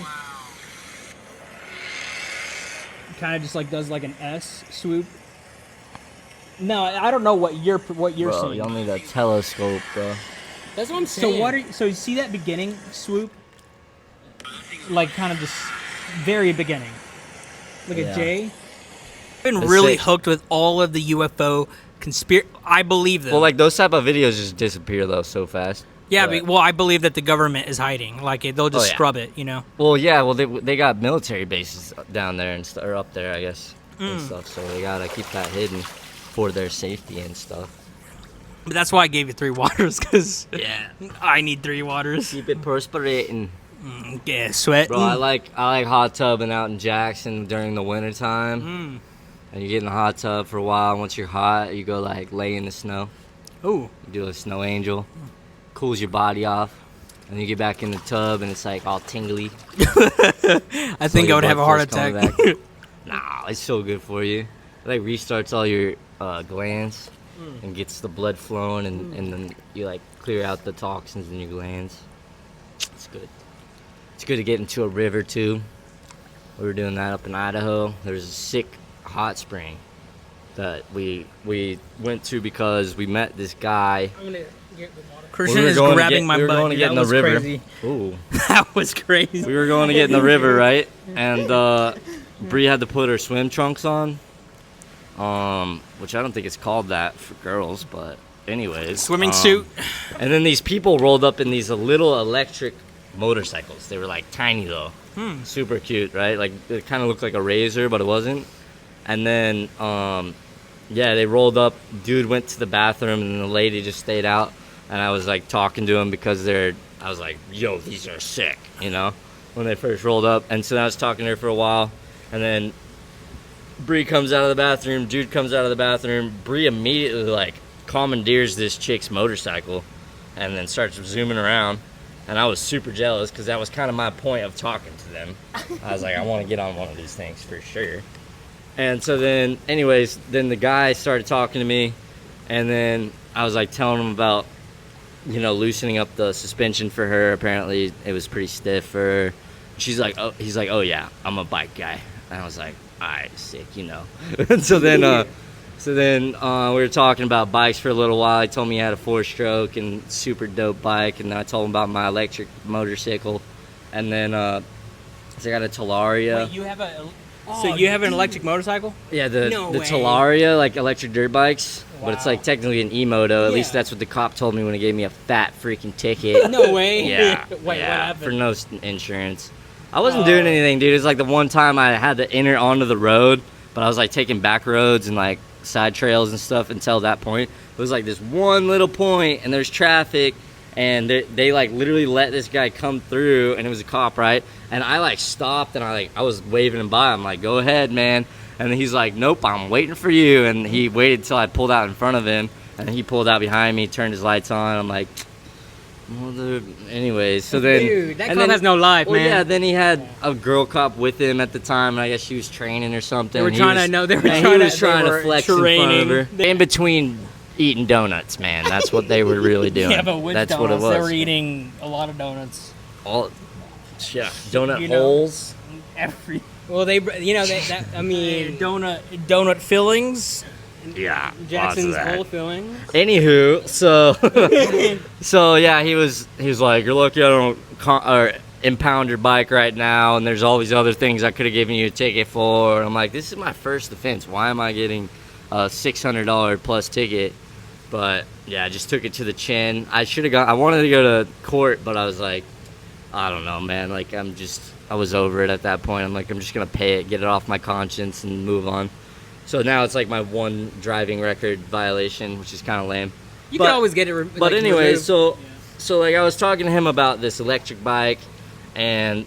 Kind of just like does like an S swoop. No, I don't know what you're Bro, seeing. y'all need a telescope, bro. That's what I'm saying. So what are so you see that beginning swoop? Like kind of just very beginning. Look Yeah. at Jay. I've been That's really it. hooked with all of the UFO conspiracy. I believe them. Well, like those type of videos just disappear though so fast. yeah, but- well, I believe that the government is hiding. Like they'll just Oh, yeah. scrub it, you know. Well, yeah. Well, they got military bases down there and or up there, I guess, and Mm. stuff. So they gotta keep that hidden for their safety and stuff. But that's why I gave you 3 waters, because I need 3 waters. Keep it perspirating, Yeah, sweat. bro. I like hot tubbing out in Jackson during the winter time. And you get in the hot tub for a while. Once you're hot, you go like lay in the snow. Ooh, You do a snow angel. Cools your body off. And you get back in the tub and it's like all tingly. I think I would have a heart attack. Nah, it's so good for you. It like restarts all your glands and gets the blood flowing, and then you like clear out the toxins in your glands. It's good. It's good to get into a river too. We were doing that up in Idaho. There's a sick hot spring that we went to because we met this guy. I'm gonna get the water. Christian is grabbing my butt. We were going to get in the river. Crazy. Ooh. That was crazy. We were going to get in the river, right? And Bree had to put her swim trunks on, which I don't think it's called that for girls, but anyways. Swimming suit. And then these people rolled up in these little electric motorcycles. They were like tiny though. Super cute, right? Like it kind of looked like a Razor, but it wasn't. And then, yeah, they rolled up. Dude went to the bathroom, and the lady just stayed out. And I was like talking to him because I was like, yo, these are sick, you know, when they first rolled up. And so I was talking to her for a while, and then Bree comes out of the bathroom, dude comes out of the bathroom. Bree immediately like commandeers this chick's motorcycle and then starts zooming around. And I was super jealous because that was kind of my point of talking to them. I was like, I want to get on one of these things for sure. And so then, anyways, then the guy started talking to me, and then I was like telling him about, you know, loosening up the suspension for her. Apparently it was pretty stiff for her. He's like, oh yeah, I'm a bike guy. And I was like, all right, sick, you know. And so then we were talking about bikes for a little while. He told me he had a 4-stroke and super dope bike, and then I told him about my electric motorcycle. And then so I got a Talaria. Wait, you have a... So you have an electric motorcycle? Yeah, the way. Talaria, like electric dirt bikes, but it's Wow. like technically an e-moto. At least that's what the cop told me when he gave me a fat freaking ticket. No way. Yeah, Wait, what yeah, happened? for no insurance. I wasn't doing anything, dude. It was like the one time I had to enter onto the road, but I was like taking back roads and like side trails and stuff until that point. It was like this one little point, and there's traffic, and they like literally let this guy come through, and it was a cop, right? And I like stopped, and I was waving him by. I'm like, go ahead, man. And he's like, nope, I'm waiting for you. And he waited till I pulled out in front of him, and he pulled out behind me, turned his lights on. I'm like, well, anyways, so then... Dude, that cop has no life, well, man. yeah, then he had a girl cop with him at the time, and I guess she was training or something. They were and trying he was trying to flex in front of training. her. In between eating donuts, man. That's what they were really doing. Yeah, but with That's donuts, what it was. they were eating a lot of donuts. All, yeah, donut You know, holes. Every. Well, I mean, donut fillings. Yeah, Jackson's lots of that. whole filling. Anywho, so yeah, he was like, you're lucky I don't impound your bike right now, and there's all these other things I could have given you a ticket for. And I'm like, this is my first offense. Why am I getting a $600 plus ticket? But yeah, I just took it to the chin. I wanted to go to court, but I was like, I don't know, man. Like I was over it at that point. I'm like, I'm just gonna pay it, get it off my conscience, and move on. So now it's like my one driving record violation, which is kind of lame. You can always get it. But anyway, removed. so like I was talking to him about this electric bike, and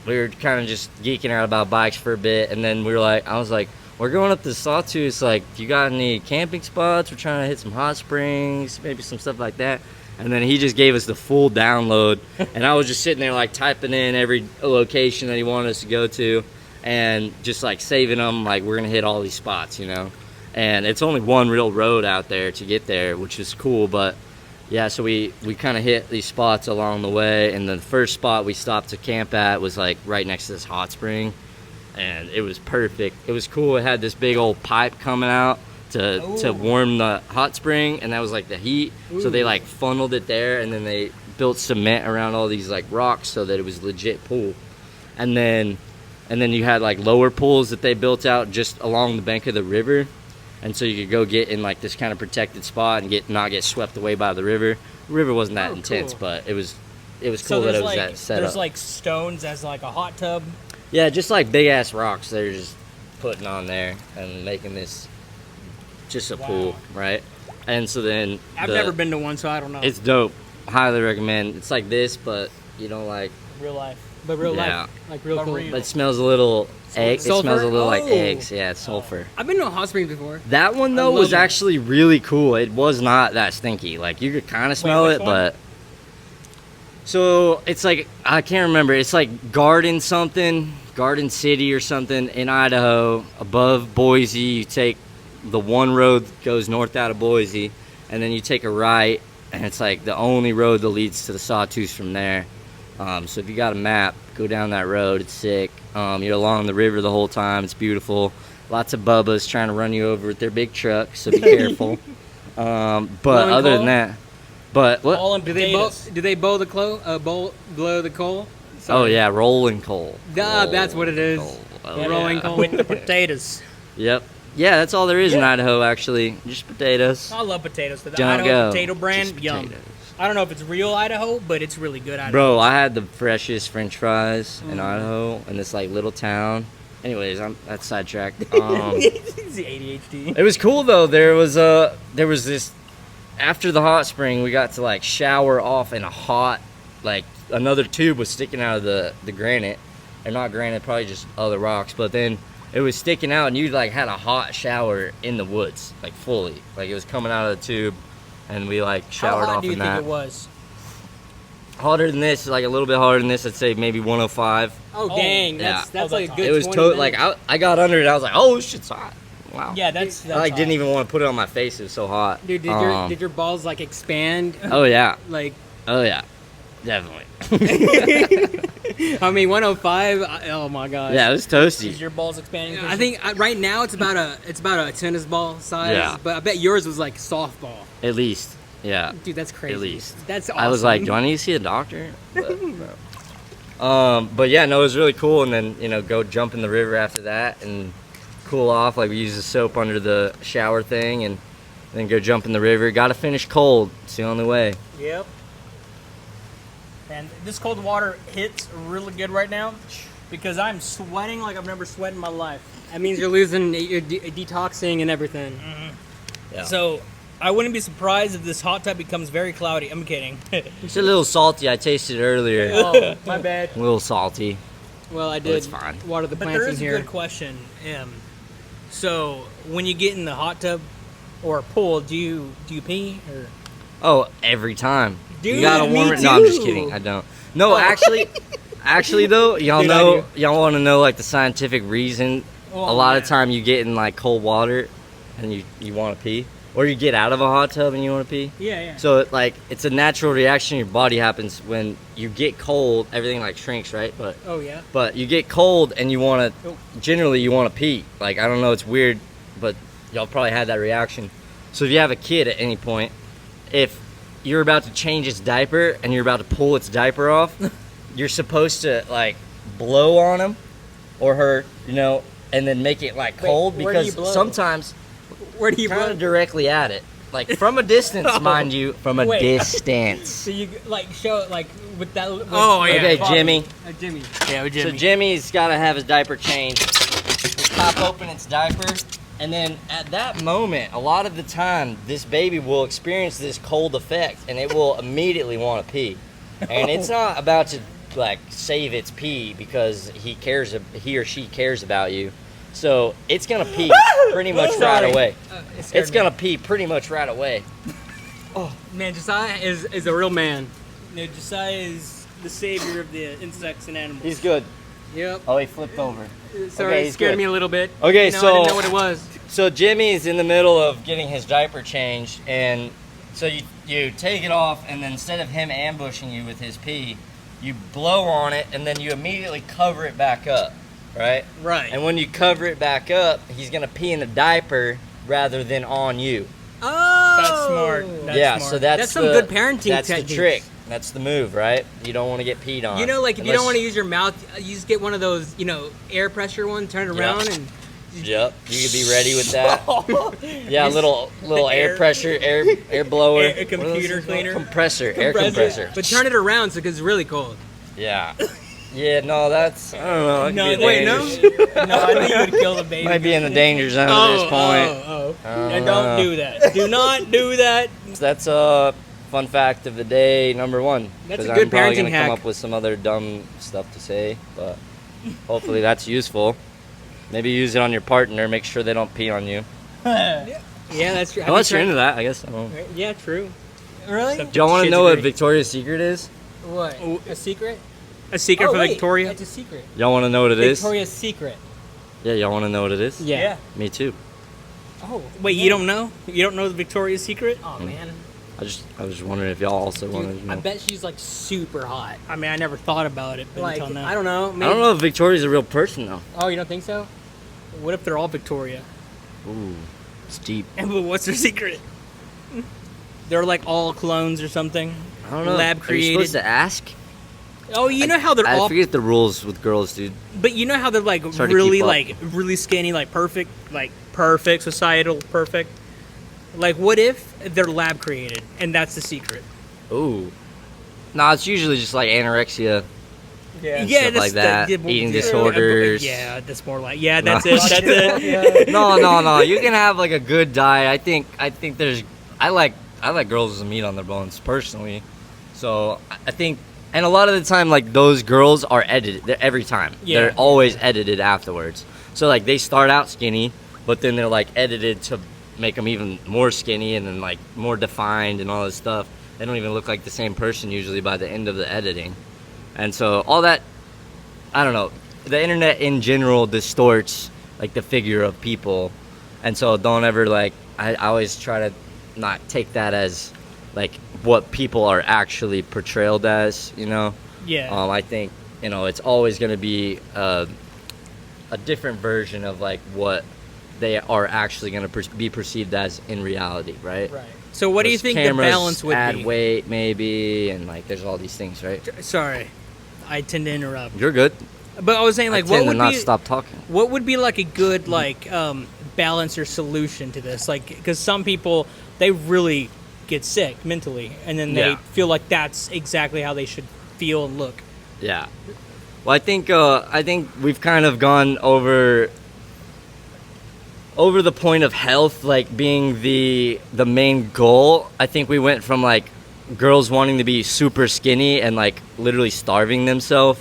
we were kind of just geeking out about bikes for a bit, and then I was like, we're going up to Sawtooth. Like, do you got any camping spots? We're trying to hit some hot springs, maybe some stuff like that. And then he just gave us the full download, and I was just sitting there like typing in every location that he wanted us to go to, and just like saving them, like we're gonna hit all these spots, you know. And it's only one real road out there to get there, which is cool. But yeah, so we kind of hit these spots along the way, and the first spot we stopped to camp at was like right next to this hot spring, and it was perfect. It was cool. It had this big old pipe coming out to warm the hot spring, and that was like the heat. So they like funneled it there, and then they built cement around all these like rocks so that it was legit pool. And then you had like lower pools that they built out just along the bank of the river, and so you could go get in like this kind of protected spot and not get swept away by the river. The river wasn't that intense, cool. but it was cool that it was that set There's up. like stones as like a hot tub. Yeah, just like big ass rocks they're just putting on there and making this just a pool, right? And so then I've never been to one, so I don't know. It's dope. Highly recommend. It's like this, but you don't like real life, but real Yeah. life, like real cool. But it smells a little egg. It Sulfur? smells a little like Oh. eggs. Yeah, it's sulfur. I've been to a hot springs before. That one though love was it. actually really cool. It was not that stinky. Like you could kind of smell which it, one? but So it's like, I can't remember. It's like Garden City or something in Idaho, above Boise. You take the one road that goes north out of Boise, and then you take a right, and it's like the only road that leads to the Sawtooth from there. So if you got a map, go down that road. It's sick. You're along the river the whole time. It's beautiful. Lots of bubbas trying to run you over with their big trucks, so be careful. But other than that, but what? All in Do potatoes. they blow the blow the coal? Oh Sorry. yeah, rolling coal. That's what it is. Oh, Rolling yeah. coal. With the potatoes. Yep. Yeah, that's all there is in Idaho, actually. Just potatoes. I love potatoes. The Don't Idaho go. potato brand, Just yum. potatoes. I don't know if it's real Idaho, but it's really good Idaho. Bro, I had the freshest French fries in Idaho in this like little town. Anyways, that's sidetracked. It's the ADHD. It was cool though. There was this, after the hot spring, we got to like shower off in a hot, like another tube was sticking out of the granite, or not granite, probably just other rocks. But then it was sticking out, and you like had a hot shower in the woods, like fully, like it was coming out of the tube, and we like showered How hot off do you in think that. it was? Hotter than this, like a little bit hotter than this. I'd say maybe 105. Oh dang, yeah. that's like a good. It was 20 like minutes. I got under it. I was like, oh, this shit's hot. Wow. Yeah, that's I like hot. didn't even want to put it on my face. It was so hot. Dude, did your balls like expand? Oh yeah. Like, Oh yeah. Definitely. I mean, 105. Oh my god. Yeah, it was toasty. Is your balls expanding? I think right now it's about a tennis ball size. Yeah. But I bet yours was like softball. At least. Yeah. Dude, that's crazy. At least. That's awesome. I was like, do I need to see a doctor? But, no. But yeah, no, it was really cool. And then, go jump in the river after that and cool off. Like we used the soap under the shower thing and then go jump in the river. Got to finish cold. It's the only way. Yep. And this cold water hits really good right now because I'm sweating like I've never sweated in my life. That means you're losing, you're detoxing and everything. Yeah. So I wouldn't be surprised if this hot tub becomes very cloudy. I'm kidding. It's a little salty. I tasted it earlier. Oh, my bad. A little salty. Well, I did it's fine. water the But plants there in is a here. good question. So when you get in the hot tub or pool, do you pee or? Oh, every time. Dude, you gotta me warm it. No, I'm just too. kidding. I don't. No, actually though, y'all Dude, I know, do. y'all want to know like the scientific reason. Oh, a lot yeah. of time you get in like cold water, and you want to pee, or you get out of a hot tub and you want to pee. Yeah. So it's a natural reaction in your body happens when you get cold. Everything like shrinks, right? Oh yeah. But you get cold and you want Oh. to. Generally, you want to pee. Like I don't know, it's weird, but y'all probably had that reaction. So if you have a kid at any point, if you're about to change its diaper and you're about to pull its diaper off, you're supposed to like blow on him or her, and then make it like cold where do you because blow? sometimes Where do you kind blow? of directly at it, like from a distance, mind you, from a Wait. distance. So you like show it like with that. With Oh, yeah. Okay, Jimmy. Jimmy. Yeah, with So Jimmy. Jimmy's got to have his diaper changed. We pop open its diaper, and then at that moment, a lot of the time, this baby will experience this cold effect, and it will immediately want to pee. And it's not about to like save its pee because he or she cares about you. So it's gonna pee pretty much right away. It's gonna pee pretty much right away. Man, Josiah is a real man. No, Josiah is the savior of the insects and animals. He's good. Yep. Oh, he flipped over. Sorry, Okay, it he's scared good. me a little bit. Okay, I so- didn't know what it was. So Jimmy's in the middle of getting his diaper changed, and so you take it off, and then instead of him ambushing you with his pee, you blow on it, and then you immediately cover it back up, right? Right. And when you cover it back up, he's gonna pee in the diaper rather than on you. Oh, That's smart. That's yeah, smart. so that's That's some the- good parenting That's techniques. the trick. That's the move, right? You don't want to get peed on. You know, like if you Unless- don't want to use your mouth, you just get one of those, air pressure ones, turn it Yeah. around, and Yep, you could be ready with that. Yeah, little air pressure, air blower, A computer cleaner. compressor, air compressor. but turn it around so it gets really cold. Yeah. Yeah, no, that's, I don't know. It No, could be wait, no. dangerous. No, I think you would kill the baby. Might be in the danger zone at this point. Oh. know. And don't do that. Do not do that. That's a fun fact of the day, number one. That's a 'Cause good I'm probably parenting gonna hack. come up with some other dumb stuff to say, but hopefully that's useful. Maybe use it on your partner. Make sure they don't pee on you. Yeah, that's true. Unless you're into that, I guess. I don't know. Yeah, true. Really? Do y'all want to Shit's know what great. Victoria's Secret is? What? A secret? A secret Oh, for wait, Victoria? It's a secret. Y'all want to know what it is? Victoria's Secret. Yeah, y'all want to know what it is? Yeah. Me too. Oh. Wait, you don't know? You don't know the Victoria's Secret? Oh man. I was just wondering if y'all also wanted Dude, to know. I bet she's like super hot. I mean, I never thought about it Like, until now. I don't know. Maybe, I don't know if Victoria's a real person though. Oh, you don't think so? What if they're all Victoria? Ooh, it's deep. And what's their secret? They're like all clones or something. I don't know. Lab Are you created. supposed to ask? Oh, you know how they're I all, forget the rules with girls, dude. but you know how they're like It's hard to really keep up. like really skinny, like perfect, societal perfect. Like, what if they're lab created and that's the secret? Ooh. Nah, it's usually just like anorexia. Yeah, stuff like that, eating disorders. Yeah, that's more like that's No. it. That's it. No. You can have like a good diet. I think there's. I like girls with meat on their bones personally. So I think, and a lot of the time, like those girls are edited every time. Yeah. They're always edited afterwards. So like they start out skinny, but then they're like edited to make them even more skinny and then like more defined and all this stuff. They don't even look like the same person usually by the end of the editing. And so all that, I don't know, the internet in general distorts like the figure of people. And so don't ever like, I always try to not take that as like what people are actually portrayed as, you know? Yeah. I think, you know, it's always going to be a different version of like what they are actually going to be perceived as in reality, right? Right. So what do you Those think the cameras balance would add be? weight maybe, and like there's all these things, right? Sorry, I tend to interrupt. You're good. But I was saying, like, I what tend to would not be stop talking. what would be like a good like balance or solution to this? Like, because some people they really get sick mentally, and then they Yeah. feel like that's exactly how they should feel and look. Yeah. Well, I think we've kind of gone over the point of health like being the main goal. I think we went from like girls wanting to be super skinny and like literally starving themselves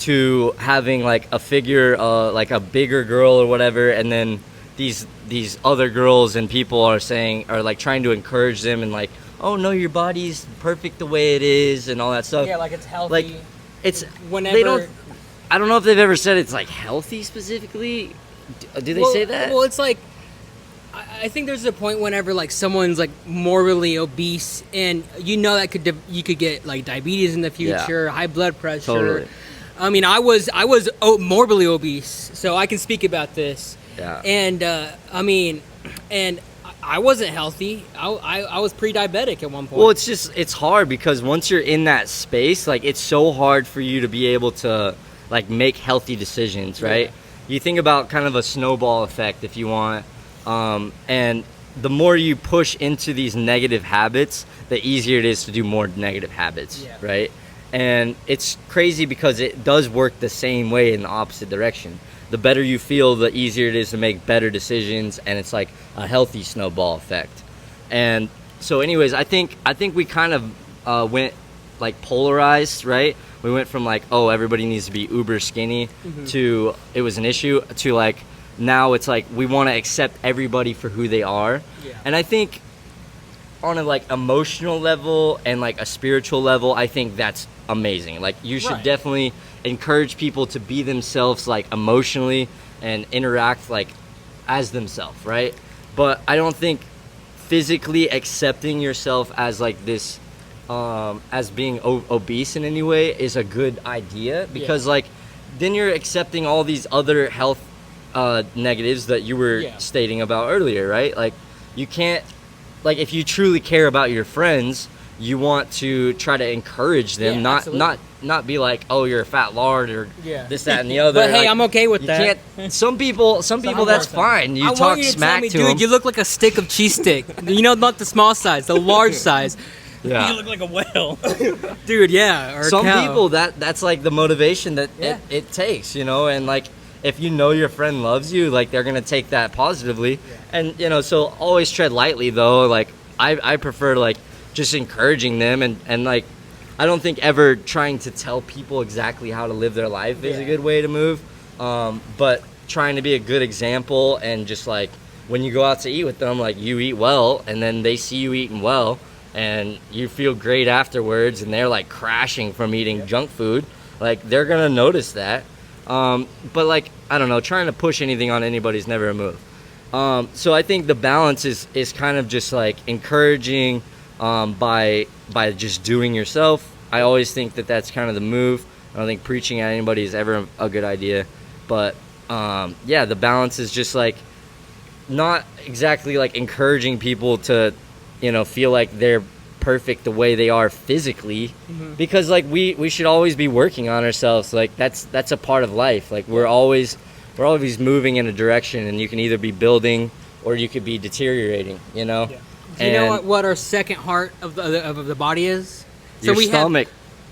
to having like a figure like a bigger girl or whatever, and then these other girls and people are like trying to encourage them and like, oh no, your body's perfect the way it is and all that stuff. Yeah, like it's healthy. Like it's Whenever they don't. I don't know if they've ever said it's like healthy specifically. Do they say that? Well, it's like I think there's a point whenever like someone's like morbidly obese, and you know that you could get like diabetes in the future, high blood pressure. Totally. I mean, I was morbidly obese, so I can speak about this. Yeah. And I mean, and I wasn't healthy. I was pre-diabetic at one point. Well, it's hard because once you're in that space, like it's so hard for you to be able to like make healthy decisions, right? Yeah. You think about kind of a snowball effect if you want, and the more you push into these negative habits, the easier it is to do more negative habits, right? And it's crazy because it does work the same way in the opposite direction. The better you feel, the easier it is to make better decisions, and it's like a healthy snowball effect. And so anyways, I think we kind of went like polarized, right? We went from like, oh, everybody needs to be uber skinny to it was an issue to like now it's like we want to accept everybody for who they are. And I think on a like emotional level and like a spiritual level, I think that's amazing. Like you should definitely encourage people to be themselves like emotionally and interact like as themselves, right? But I don't think physically accepting yourself as like this as being obese in any way is a good idea, because like then you're accepting all these other health negatives that you were stating about earlier, right? Like you can't, like if you truly care about your friends, you want to try to encourage them, not be like, oh, you're a fat lard or this, that, and the other. But hey, like, I'm okay with you that. can't. Some people that's fine. You I talk want you to smack tell me, to dude, them. you look like a stick of cheese stick. You know, not the small size, the large size. Yeah. You look like a whale. Dude, yeah. Or Some cow. people that's like the motivation that it takes, you know, and like if you know your friend loves you, like they're gonna take that positively. And you know, so always tread lightly though. Like I prefer like just encouraging them and like I don't think ever trying to tell people exactly how to live their life is a good way to move. But trying to be a good example, and just like when you go out to eat with them, like you eat well and then they see you eating well, and you feel great afterwards, and they're like crashing from eating junk food, like they're gonna notice that. But like, I don't know, trying to push anything on anybody's never a move. So I think the balance is kind of just like encouraging by just doing yourself. I always think that that's kind of the move. I don't think preaching at anybody is ever a good idea. But yeah, the balance is just like not exactly like encouraging people to, you know, feel like they're perfect the way they are physically, because like we should always be working on ourselves. Like that's a part of life. Like we're always moving in a direction, and you can either be building or you could be deteriorating, you know. Do you know what our second heart of the body is? So your stomach.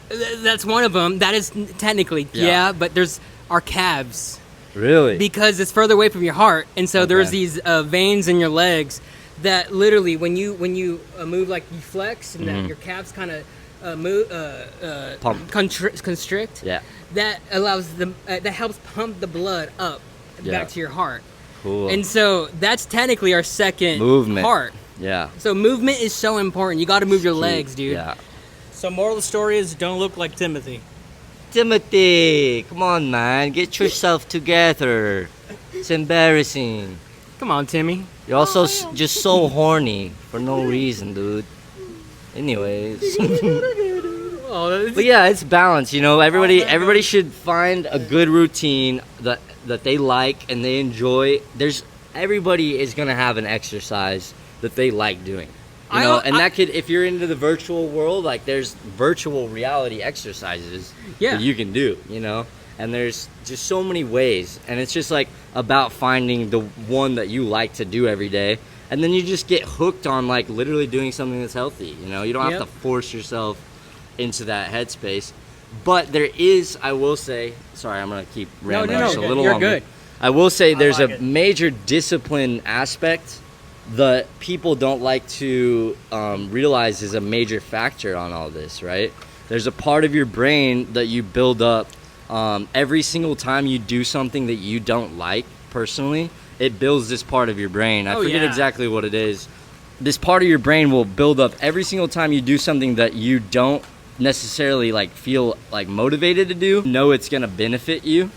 That's one of them. That is technically, yeah, but there's our calves. Really? Because it's further away from your heart, and so there's these veins in your legs that literally, when you move, like you flex, and that your calves kind of move, constrict. Yeah. That allows them. That helps pump the blood up back to your heart. Cool. And so that's technically our second movement. heart. Yeah. So movement is so important. You got to move your legs, dude. Yeah. So moral of the story is don't look like Timothy. Timothy, come on, man, get yourself together. It's embarrassing. Come on, Timmy. You're also just so horny for no reason, dude. Anyways. But yeah, it's balance, you know. Everybody should find a good routine that they like and they enjoy. Everybody is gonna have an exercise that they like doing. You know, and that could, if you're into the virtual world, like there's virtual reality exercises that you can do, you know, and there's just so many ways, and it's just like about finding the one that you like to do every day, and then you just get hooked on like literally doing something that's healthy, you know. You don't have to force yourself into that headspace. But there is, I will say, sorry, I'm gonna keep rambling just a little longer. You're good. I will say there's a major discipline aspect that people don't like to realize is a major factor on all this, right? There's a part of your brain that you build up every single time you do something that you don't like personally. It builds this part of your brain. I forget exactly what it is. This part of your brain will build up every single time you do something that you don't necessarily like feel like motivated to do, know it's gonna benefit you.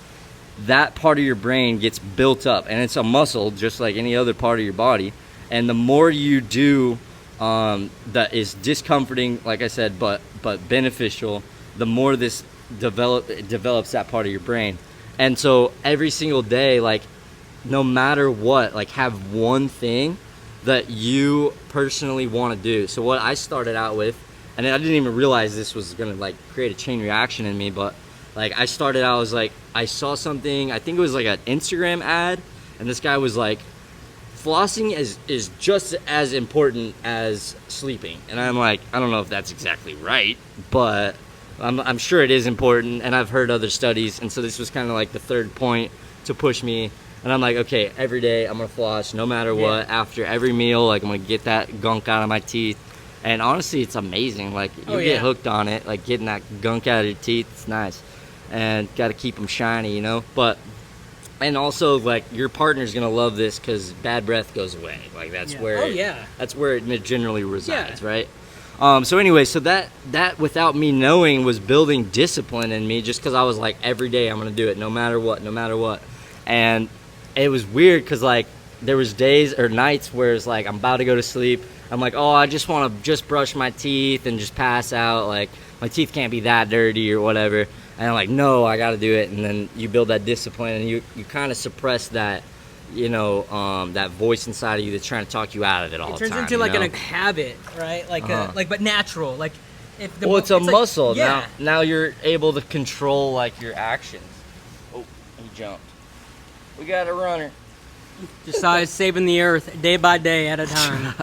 That part of your brain gets built up, and it's a muscle just like any other part of your body. And the more you do that is discomforting, like I said, but beneficial, the more this develops that part of your brain. And so every single day, like no matter what, like have one thing that you personally want to do. So what I started out with, and I didn't even realize this was gonna like create a chain reaction in me, but like I started out, I was like, I saw something, I think it was like an Instagram ad, and this guy was like, flossing is just as important as sleeping. And I'm like, I don't know if that's exactly right, but I'm sure it is important, and I've heard other studies, and so this was kind of like the third point to push me. And I'm like, okay, every day I'm gonna floss no matter what. After every meal, like I'm gonna get that gunk out of my teeth. And honestly, it's amazing. Like you get hooked on it, like getting that gunk out of your teeth. It's nice, and got to keep them shiny, you know. But and also, like, your partner's gonna love this because bad breath goes away. Like that's where that's where it generally resides, right? So anyway, so that without me knowing was building discipline in me, just because I was like, every day I'm gonna do it, no matter what. And it was weird because like there was days or nights where it's like I'm about to go to sleep. I'm like, oh, I just want to just brush my teeth and just pass out. Like my teeth can't be that dirty or whatever. And I'm like, no, I got to do it. And then you build that discipline, and you kind of suppress that, you know, that voice inside of you that's trying to talk you out of it all the time. It turns into like a habit, right? Like but natural. Like if the it's a muscle. Like, Now you're able to control like your actions. Oh, he jumped. We got a runner. Josiah's saving the earth day by day at a time.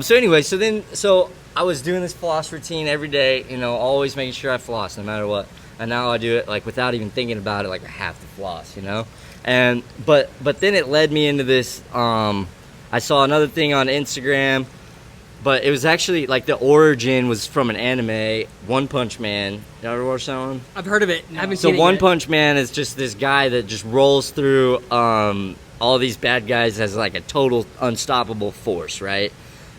So anyway, so I was doing this floss routine every day, you know, always making sure I floss no matter what. And now I do it like without even thinking about it, like I have to floss, you know. And but then it led me into this. I saw another thing on Instagram, but it was actually like the origin was from an anime, One Punch Man. You ever watch that one? I've heard of it. I haven't seen it One yet. Punch Man is just this guy that just rolls through all these bad guys as like a total unstoppable force, right?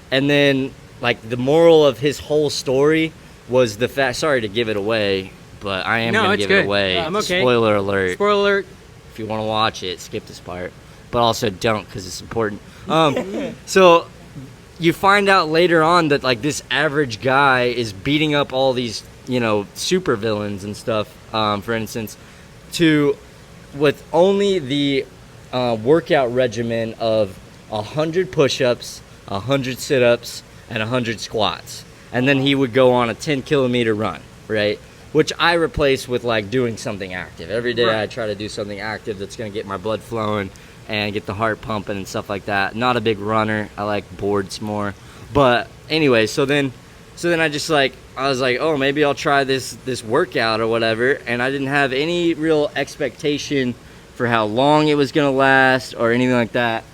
And then like the moral of his whole story was the fact. Sorry to give it away, but I am gonna it's give good. it away. I'm okay. Spoiler alert. Spoiler alert. If you want to watch it, skip this part, but also don't because it's important. So you find out later on that like this average guy is beating up all these, you know, super villains and stuff. For instance, with only the workout regimen of 100 push-ups, 100 sit-ups, and 100 squats, and then he would go on a 10-kilometer run, right? Which I replace with like doing something active. Every day I try to do something active that's gonna get my blood flowing and get the heart pumping and stuff like that. Not a big runner. I like boards more. But anyway, so then I just like, I was like, oh, maybe I'll try this workout or whatever. And I didn't have any real expectation for how long it was gonna last or anything like that.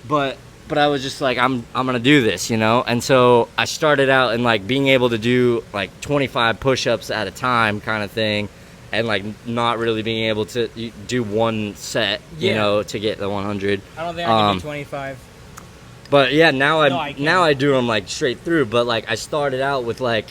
But I was just like, I'm gonna do this, you know? And so I started out in like being able to do like 25 push-ups at a time kind of thing, and like not really being able to do one set, you know, to get the 100. I don't think I can do 25. But yeah, now I do them like straight through. But like I started out with like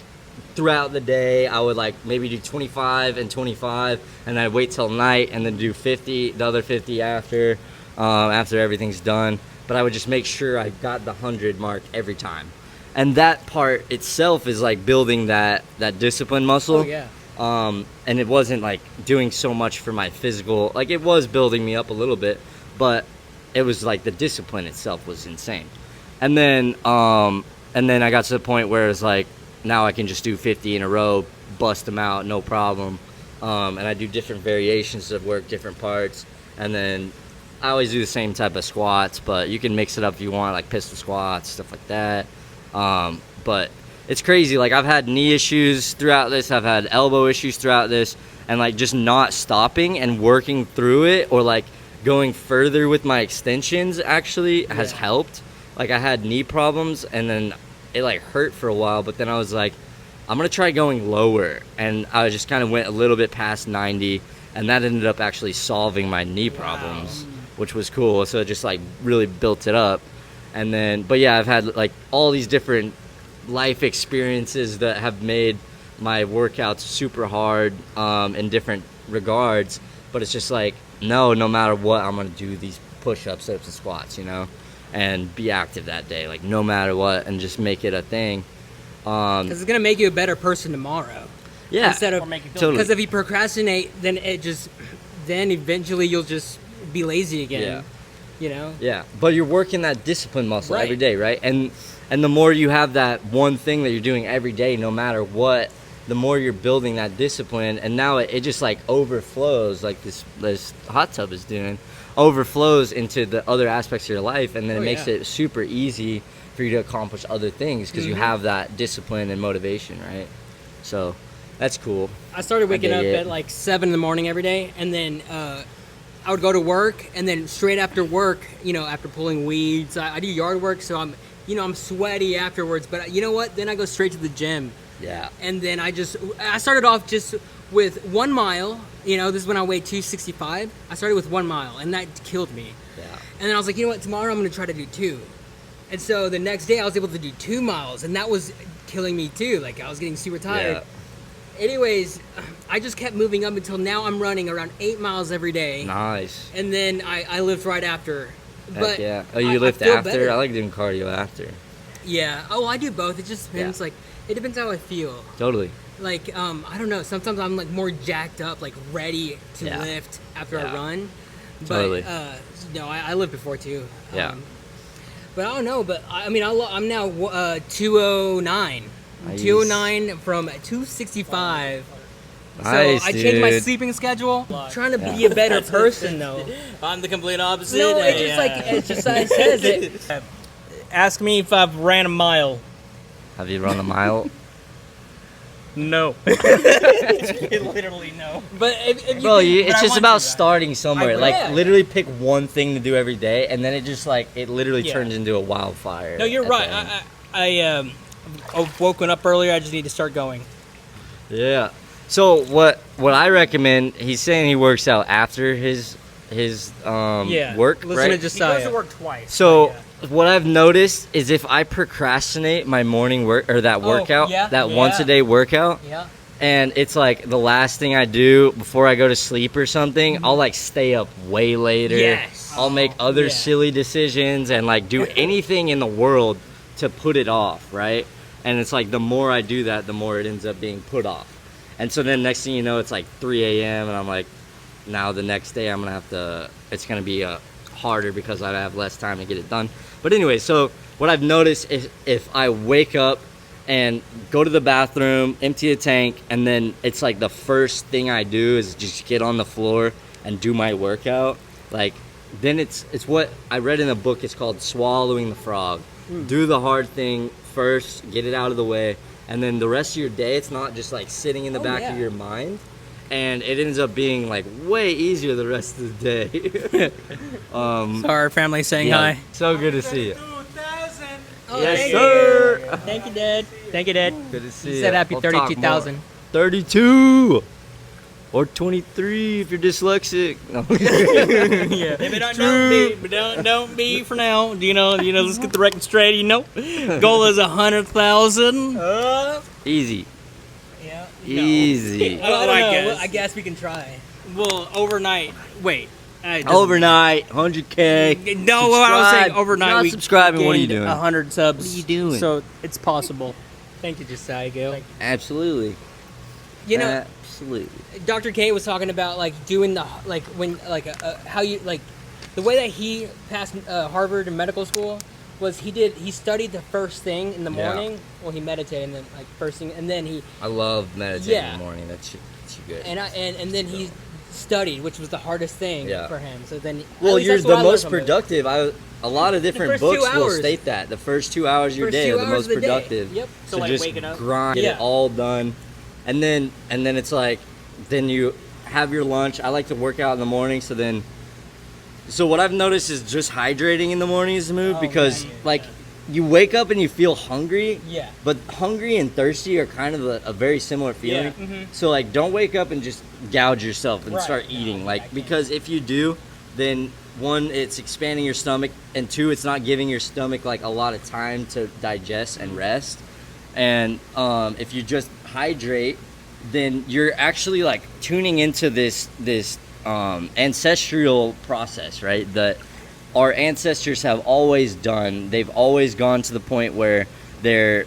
throughout the day, I would like maybe do 25 and 25, and I'd wait till night and then do 50, the other 50 after everything's done. But I would just make sure I got the 100 mark every time. And that part itself is like building that discipline muscle. Oh, yeah. And it wasn't like doing so much for my physical, like it was building me up a little bit, but it was like the discipline itself was insane. And then I got to the point where it's like, now I can just do 50 in a row, bust them out, no problem. And I do different variations of work, different parts. And then I always do the same type of squats, but you can mix it up if you want, like pistol squats, stuff like that. But it's crazy. Like I've had knee issues throughout this. I've had elbow issues throughout this, and like just not stopping and working through it, or like going further with my extensions actually has helped. Like I had knee problems, and then it like hurt for a while, but then I was like, I'm gonna try going lower, and I just kind of went a little bit past 90, and that ended up actually solving my knee problems, which was cool. So it just like really built it up. And then, but yeah, I've had like all these different life experiences that have made my workouts super hard in different regards. But it's just like, no matter what, I'm gonna do these push-ups, sit-ups, and squats, you know, and be active that day, like no matter what, and just make it a thing. Because it's gonna make you a better person tomorrow. Yeah, Instead of, totally. because if you procrastinate, then then eventually you'll just be lazy again. Yeah. You know. Yeah, but you're working that discipline muscle Right. every day, right? And the more you have that one thing that you're doing every day, no matter what, the more you're building that discipline. And now it just like overflows, like this hot tub is doing, overflows into the other aspects of your life, and then it makes it super easy for you to accomplish other things because you have that discipline and motivation, right? So that's cool. I started waking up dig it. at like 7 in the morning every day, and then I would go to work, and then straight after work, you know, after pulling weeds, I do yard work, so I'm sweaty afterwards. But you know what? Then I go straight to the gym. Yeah. And then I started off just with 1 mile. You know, this is when I weighed 265. I started with 1 mile, and that killed me. Yeah. And then I was like, you know what? Tomorrow I'm gonna try to do 2. And so the next day I was able to do 2 miles, and that was killing me too. Like I was getting super tired. Yeah. Anyways, I just kept moving up until now I'm running around 8 miles every day. Nice. And then I lift right after. Heck But yeah. Oh, you lift feel after? better. I like doing cardio after. Yeah. Oh, I do both. It just depends. Yeah. Like, it depends how I feel. Totally. Like, I don't know. Sometimes I'm like more jacked up, like ready to lift after I run. But, Totally. no, I lived before too. Yeah. But I don't know. But I mean, I'm now 209. Nice. 209 from 265. Nice, so I changed my dude. sleeping schedule. I'm trying to be a better person, though. I'm the complete opposite. No, it's just like it's just how it says it. Ask me if I've ran a mile. Have you run a mile? No. Literally no. But if you Bro, think- it's I just want about to, starting somewhere. will. Like, Yeah. literally pick one thing to do every day, and then it just, like, it literally Yeah. turns into a wildfire. No, you're at right. the end. I've woken up earlier. I just need to start going. Yeah. So, what I recommend, he's saying he works out after his Yeah. work, Listen right? to Josiah. He goes to work twice. So, what I've noticed is if I procrastinate my morning work or that workout, yeah, that yeah. once a day workout, Yeah. and it's like the last thing I do before I go to sleep or something, I'll like stay up way later. Yes. I'll make other yeah. silly decisions and like do anything in the world to put it off, right? And it's like the more I do that, the more it ends up being put off. And so then next thing you know, it's like 3 a.m. and I'm like, now the next day I'm gonna have to, it's gonna be harder because I have less time to get it done. But anyway, so what I've noticed is if I wake up and go to the bathroom, empty a tank, and then it's like the first thing I do is just get on the floor and do my workout, like then it's what I read in a book. It's called Swallowing the Frog. Do the hard thing first, get it out of the way, and then the rest of your day, it's not just like sitting in the back of your mind, and it ends up being like way easier the rest of the day. Our family saying hi. So good to see you. Oh, Yes, thank sir. you. Thank you, Dad. Thank you, Dad. Good to see He you. said happy We'll talk 32,000. more. 32 or 23 if you're dyslexic. No. Yeah. Maybe don't be, but don't be for now. You know. Let's get the record straight. You know, goal is 100,000. Easy. Yeah. Easy. Well, I guess. I guess we can try. Well, overnight. Wait. Overnight, 100K. No, what I was saying Subscribe. overnight. Not we subscribing, what are you gained doing? 100 subs. What are you doing? So it's possible. Thank you, Josiah Gill. Absolutely. You know, Absolutely. Dr. K was talking about like doing the like when like how you like the way that he passed Harvard and medical school was he studied the first thing in the Yeah. morning. Well, he meditated and then like first thing, and then he I love meditating Yeah. in the morning. That's good. and then he studied, which was the hardest thing Yeah. for him. So then, Well, at least you're that's what the I learned most from it. productive. A lot of different first books 2 will hours. state that. The first 2 hours of your First day 2 are the hours most of the day. productive. Yep. So, So like, just waking up? grind, get Yeah. it all done. And then it's like, then you have your lunch. I like to work out in the morning, so what I've noticed is just hydrating in the morning is the move, because like you wake up and you feel hungry. Yeah. But hungry and thirsty are kind of a very similar feeling. So like, don't wake up and just gouge yourself and Right. start eating. Like, because if you do, then one, it's expanding your stomach, and two, it's not giving your stomach like a lot of time to digest and rest. And if you just hydrate, then you're actually like tuning into this ancestral process, right? That our ancestors have always done. They've always gone to the point where they're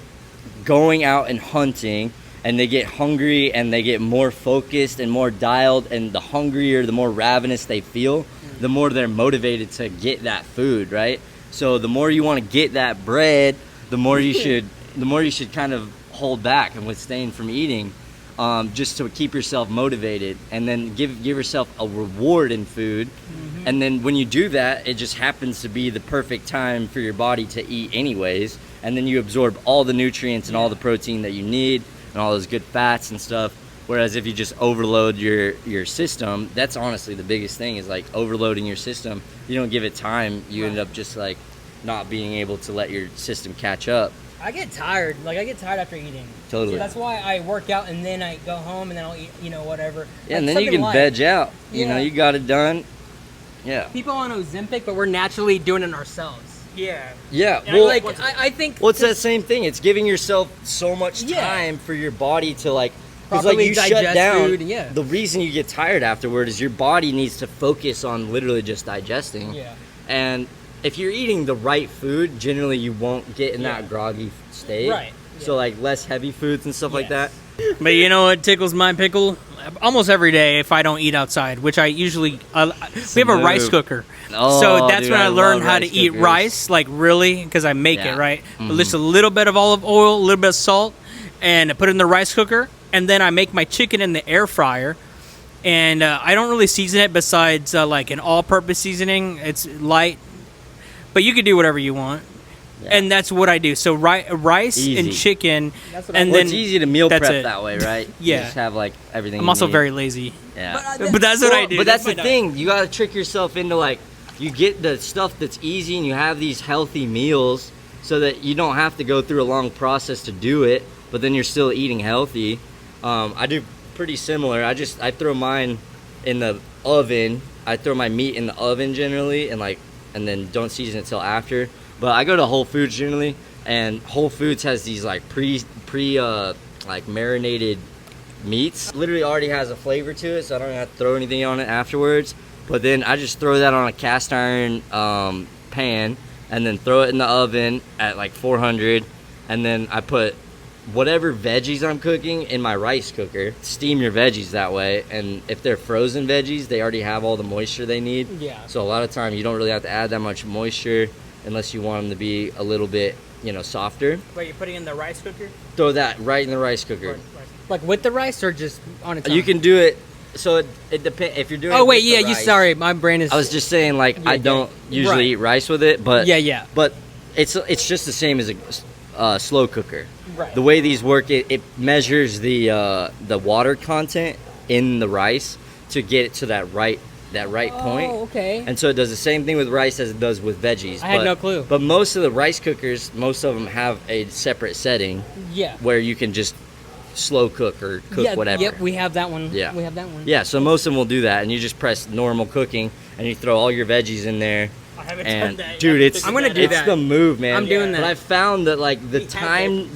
going out and hunting, and they get hungry and they get more focused and more dialed, and the hungrier, the more ravenous they feel, the more they're motivated to get that food, right? So the more you want to get that bread, the more you should kind of hold back and abstain from eating, just to keep yourself motivated, and then give yourself a reward in food. And then when you do that, it just happens to be the perfect time for your body to eat anyways, and then you absorb all the nutrients and all the protein that you need and all those good fats and stuff. Whereas if you just overload your system, that's honestly the biggest thing, is like overloading your system. You don't give it time, you end up just like not being able to let your system catch up. I get tired. Like, I get tired after eating. Totally. So that's why I work out and then I go home and then I'll eat, whatever. Yeah, Like, and then you something can light. veg out. You know, Yeah. you got it done. Yeah. People on Ozempic, but we're naturally doing it ourselves. Yeah. Yeah. And Well, I think. well, it's that same thing. It's giving yourself so much Yeah. time for your body to like, because like Properly you shut digest down. food, yeah. The reason you get tired afterward is your body needs to focus on literally just digesting. Yeah. And if you're eating the right food, generally you won't get in that groggy state. Right. So like less heavy foods and stuff like that. But you know what tickles my pickle? Almost every day if I don't eat outside, which I usually... we have a rice cooker. Oh, so that's dude, when I I learned love how to rice eat cookers. rice, like really, because I make Yeah. it, right? But just a little bit of olive oil, a little bit of salt, and I put it in the rice cooker. And then I make my chicken in the air fryer. And I don't really season it besides like an all-purpose seasoning. It's light. But you can do whatever you want. Yeah. And that's what I do. So rice Easy. and chicken, That's what and Well, then it's easy to meal that's prep it. that way, right? Yeah. You just have like everything. I'm you also need. very lazy. Yeah. But that's what I do. But that's the my thing. You got to trick yourself into like, you get the stuff that's easy and you have these healthy meals so that you don't have to go through a long process to do it, but then you're still eating healthy. I do pretty similar. I throw mine in the oven. I throw my meat in the oven generally, and then don't season it till after. But I go to Whole Foods generally, and Whole Foods has these like like marinated meats. Literally already has a flavor to it, so I don't have to throw anything on it afterwards. But then I just throw that on a cast iron pan, and then throw it in the oven at like 400, and then I put whatever veggies I'm cooking in my rice cooker. Steam your veggies that way, and if they're frozen veggies, they already have all the moisture they need. Yeah. So a lot of time you don't really have to add that much moisture unless you want them to be a little bit, you know, softer. Wait, you're putting in the rice cooker? Throw that right in the rice cooker. Like with the rice or just on its own? You can do it. So it depends if you're doing. Oh it wait, with yeah. the You rice. sorry, my brain is. I was just saying, like, Yeah, I don't usually right. eat rice with it, but Yeah. But it's just the same as a slow cooker. Right. The way these work, it measures the water content in the rice to get it to that right point. Oh, okay. And so it does the same thing with rice as it does with veggies. I had no clue. But most of the rice cookers, most of them have a separate setting Yeah. where you can just slow cook or cook Yeah, whatever. Yep, we have that one. Yeah. We have that one. Yeah, so most of them will do that, and you just press normal cooking, and you throw all your veggies in there. I haven't And done that. dude, it's I'm gonna do it's that. the move, man. I'm doing that. But I found that like the time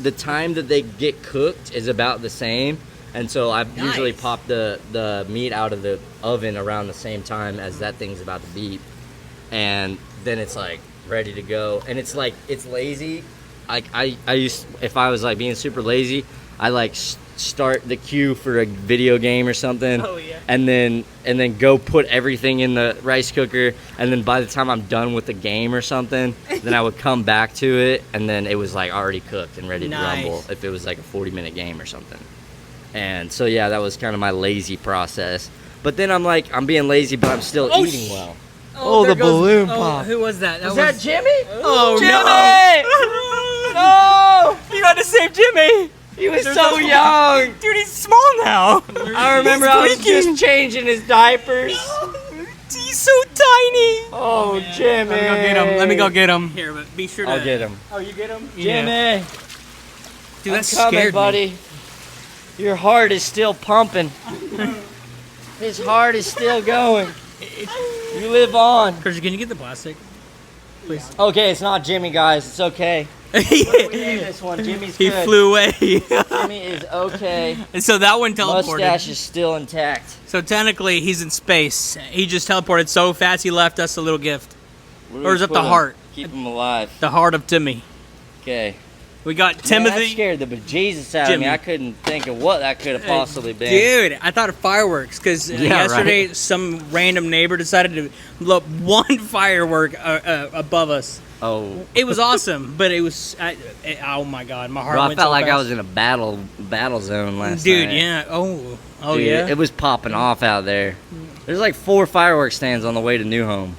that they get cooked is about the same, and so I usually Nice. pop the meat out of the oven around the same time as that thing's about to beep, and then it's like ready to go. And it's like it's lazy. Like I used, if I was like being super lazy, I like start the queue for a video game or something. Oh, yeah. And then go put everything in the rice cooker, and then by the time I'm done with the game or something, then I would come back to it, and then it was like already cooked and ready to Nice. rumble if it was like a 40-minute game or something. And so yeah, that was kind of my lazy process. But then I'm like, I'm being lazy, but I'm still Oh, eating well. Oh, the there goes- balloon oh, pop. Who was that? Was that Jimmy? Oh Jimmy! No! You got to save Jimmy! He was so young. Dude, he's small now! I remember I was just changing his diapers. He's so tiny! Oh, Jimmy. Let me go get him. Here, but be sure to... I'll get him. Oh, you get him? Yeah. Jimmy, Dude, that I'm coming, scared me. buddy. Your heart is still pumping. His heart is still going. You live on. Christian, can you get the plastic? Please. Okay, it's not Jimmy, guys. It's okay. We name this one. Jimmy's He good. flew away. Jimmy is okay. And so that one teleported. Mustache is still intact. So technically, he's in space. He just teleported so fast, he left us a little gift. Or is it the heart? Keep him alive. The heart of Timmy. Okay. We got Man, that Timothy. scared the bejesus out of Jimmy. me. I couldn't think of what that could have possibly been. Dude, I thought of fireworks because yesterday right. some random neighbor decided to blow up one firework above us. Oh. It was awesome, but it was oh my god, my heart Bro, I went felt so like I fast. was in a battle zone last Dude, night. yeah. Oh Dude, yeah. it was popping off out there. There's like 4 fireworks stands on the way to New Home.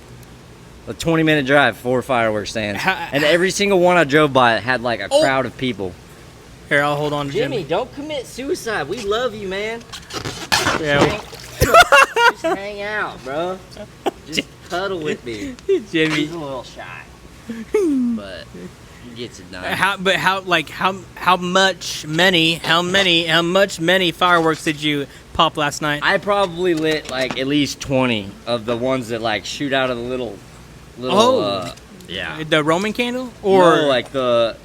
A 20-minute drive, 4 fireworks stands. And every single one I drove by had like a crowd of people. Here, I'll hold on to Jimmy, Jimmy. don't commit suicide. We love you, man. Yeah. Just hang out, bro. Just cuddle with me. Jimmy. He's a little shy. But he gets it done. How much many fireworks did you pop last night? I probably lit like at least 20 of the ones that like shoot out of the little yeah. The Roman candle, or No, like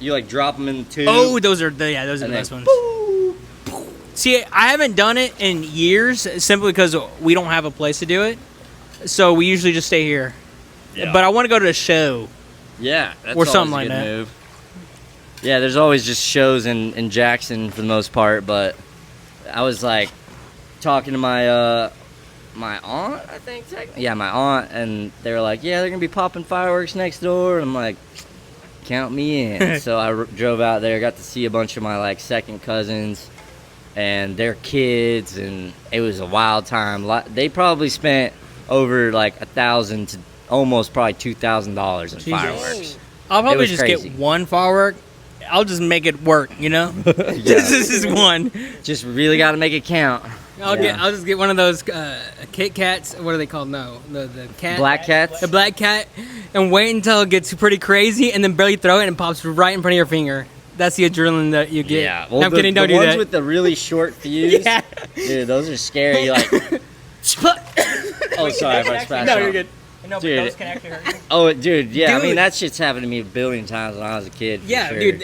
you like drop them in the tube. oh, those are the and best then ones. See, I haven't done it in years simply because we don't have a place to do it, so we usually just stay here. Yeah. But I want to go to a show. Yeah, that's Or something always a like good that. move. Yeah, there's always just shows in Jackson for the most part, but I was like talking to my my aunt, I think. Yeah, my aunt, and they were like, yeah, they're gonna be popping fireworks next door. And I'm like, count me in. So I drove out there, got to see a bunch of my like second cousins and their kids, and it was a wild time. They probably spent over like $1,000 to almost probably $2,000 in fireworks. I'll probably was just crazy. get one firework. I'll just make it work, you know. This is one. Just really got to make it count. I'll just get one of those Kit Kats. What are they called? No, the cat. Black cats. The black cat, and wait until it gets pretty crazy, and then barely throw it, and it pops right in front of your finger. That's the adrenaline that you get. Yeah, No, I'm kidding. Don't the do ones that. with the really short fuse. Yeah. Dude, those are scary. Like, oh, sorry, if I scratched No, off. you're good. No, but Dude. those can actually hurt you. Oh, dude, yeah. I Dude. mean, that shit's happened to me a billion times when I was a kid. for Yeah, sure. dude.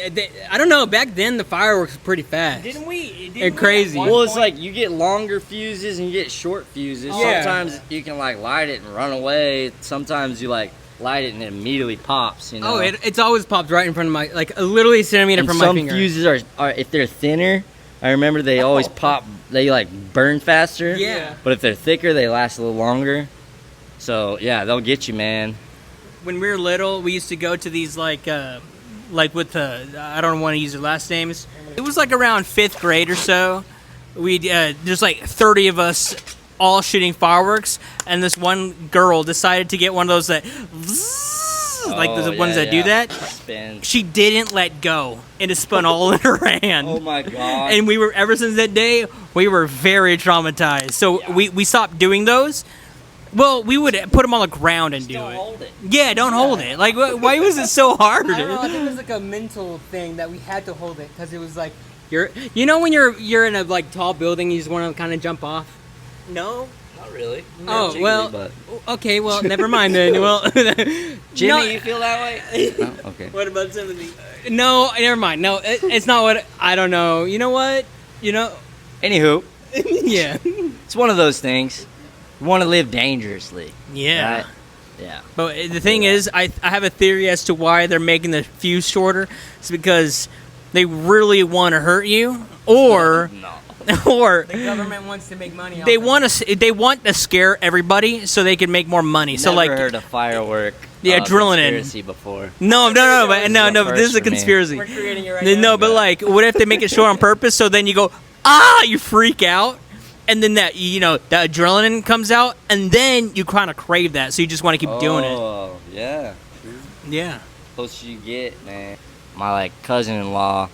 I don't know. Back then, the fireworks were pretty fast. Didn't we? They're crazy. Well, it's like you get longer fuses and you get short fuses. Yeah. Sometimes you can like light it and run away. Sometimes you like light it and it immediately pops. You know. Oh, it's always popped right in front of my, like literally a centimeter and from some my finger. fuses are if they're thinner. I remember they always pop. They like burn faster. Yeah. But if they're thicker, they last a little longer. So yeah, they'll get you, man. When we were little, we used to go to these like with the I don't want to use their last names. It was like around 5th grade or so. We there's like 30 of us all shooting fireworks, and this one girl decided to get one of those that like Oh, the ones yeah, that do yeah. that. Spin. She didn't let go, and it spun all in her hand. Oh my god. And we were ever since that day, we were very traumatized. So we stopped doing those. Well, we would put them on the ground and do Don't it. hold it. Yeah, don't hold it. Like, why was it so hard? I don't know. I think it was like a mental thing that we had to hold it because it was like you know when you're in a like tall building, you just want to kind of jump off. No. Not really. Oh, Jiggly, well, but- okay, well, never mind then. Well, Jimmy, no, you feel that way? No? Okay. What about Timothy? no, never mind. No, it's not what I don't know. You know what? You know, Anywho, yeah. it's one of those things. You want to live dangerously. Yeah. Right? Yeah. But the thing is, I have a theory as to why they're making the fuse shorter. It's because they really want to hurt you, or No. or The government wants to make money. they want to scare everybody so they can make more money. So Never like, heard a firework. Yeah, adrenaline. Conspiracy before. no, but this is a first for me. conspiracy. We're creating it right now. No, but like, what if they make it short on purpose? So then you go, you freak out, and then that that adrenaline comes out, and then you kind of crave that, so you just want to keep doing it. Oh, yeah. Yeah. Closer you get, man. My like cousin-in-law,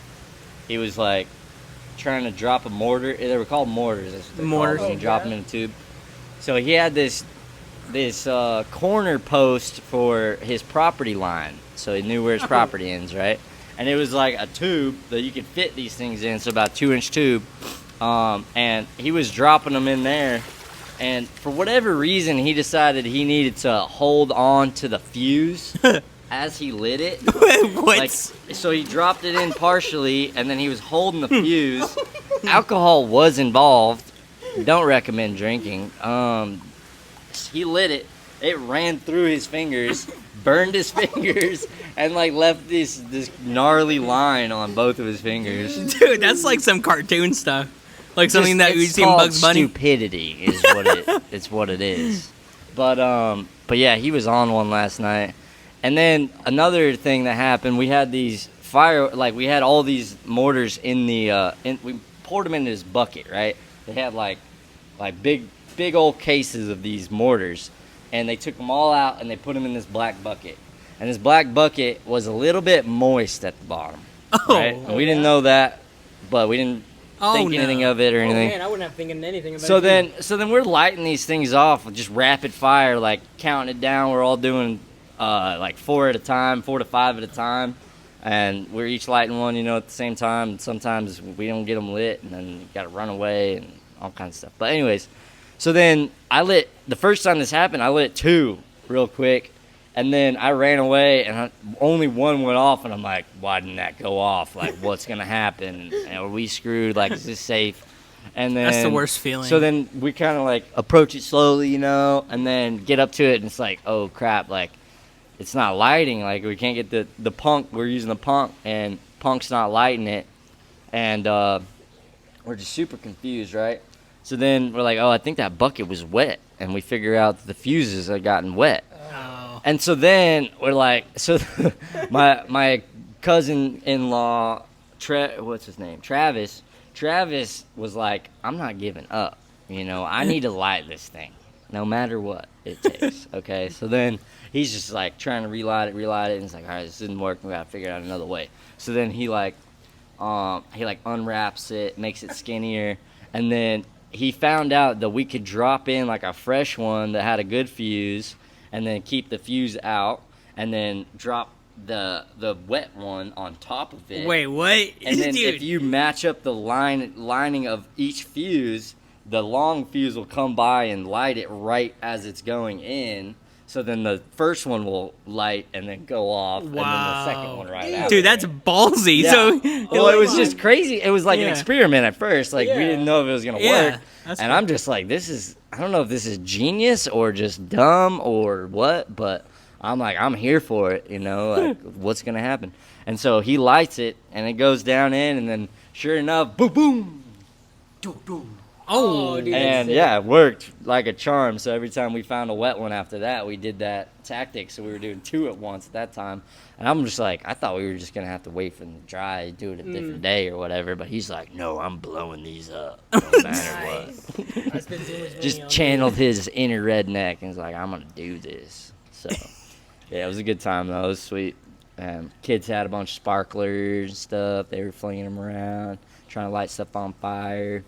he was like trying to drop a mortar. They were called mortars. That's what they Mortars. called when you drop them in a tube. So he had this corner post for his property line, so he knew where his property ends, right? And it was like a tube that you could fit these things in, so about 2-inch tube. And he was dropping them in there, and for whatever reason, he decided he needed to hold on to the fuse as he lit it. What? Like, so he dropped it in partially, and then he was holding the fuse. Alcohol was involved. Don't recommend drinking. He lit it. It ran through his fingers, burned his fingers, and like left this gnarly line on both of his fingers. Dude, that's like some cartoon stuff. Like something that you It's see in called Bugs Bunny. Stupidity is what it is. But yeah, he was on one last night. And then another thing that happened, we had these we had all these mortars in the we poured them into this bucket, right? They had like big old cases of these mortars, and they took them all out and they put them in this black bucket. And this black bucket was a little bit moist at the bottom. Oh, right? And we didn't know that, but we didn't think anything of it or Oh anything. man, I wouldn't have thinking anything about So it. then we're lighting these things off with just rapid fire, like counting it down. We're all doing like 4 to 5 at a time, and we're each lighting one, at the same time. And sometimes we don't get them lit, and then you got to run away and all kinds of stuff. But anyways, so then the first time this happened, I lit 2 real quick, and then I ran away, and only one went off, and I'm like, why didn't that go off? Like, what's gonna happen? And are we screwed? Like, is this safe? And then That's the worst feeling. So then we kind of like approach it slowly, and then get up to it, and it's like, oh crap, like it's not lighting. Like we can't get the punk. We're using the punk, and punk's not lighting it, and we're just super confused, right? So then we're like, oh, I think that bucket was wet, and we figure out that the fuses had gotten wet. Oh. And so then we're like, my cousin-in-law, what's his name? Travis was like, I'm not giving up. I need to light this thing, no matter what it takes. Okay, so then he's just like trying to relight it, and he's like, all right, this didn't work. We gotta figure out another way. So then he unwraps it, makes it skinnier, and then he found out that we could drop in like a fresh one that had a good fuse, and then keep the fuse out, and then drop the wet one on top of it. Wait, what? And then Dude. if you match up the lining of each fuse, the long fuse will come by and light it right as it's going in. So then the first one will light and then go off, and then the second one right after. Dude, that's ballsy. Yeah. So, Well, it was just crazy. It was like an Yeah. experiment at first. Like, we didn't know if it was going to work. That's And cool. I'm just like, I don't know if this is genius or just dumb or what, but I'm like, I'm here for it, like, what's going to happen? And so he lights it, and it goes down in, and then sure enough, boom, boom. Oh, dude. And yeah, it worked like a charm. So every time we found a wet one after that, we did that tactic. So we were doing 2 at once at that time. And I'm just like, I thought we were just going to have to wait for them to dry, do it a different day or whatever. But he's like, no, I'm blowing these up no matter what. I spent too much money Just on channeled his inner redneck and was like, I'm going to do this. So yeah, it was a good time though. It was sweet. Kids had a bunch of sparklers and stuff. They were flinging them around, trying to light stuff on fire.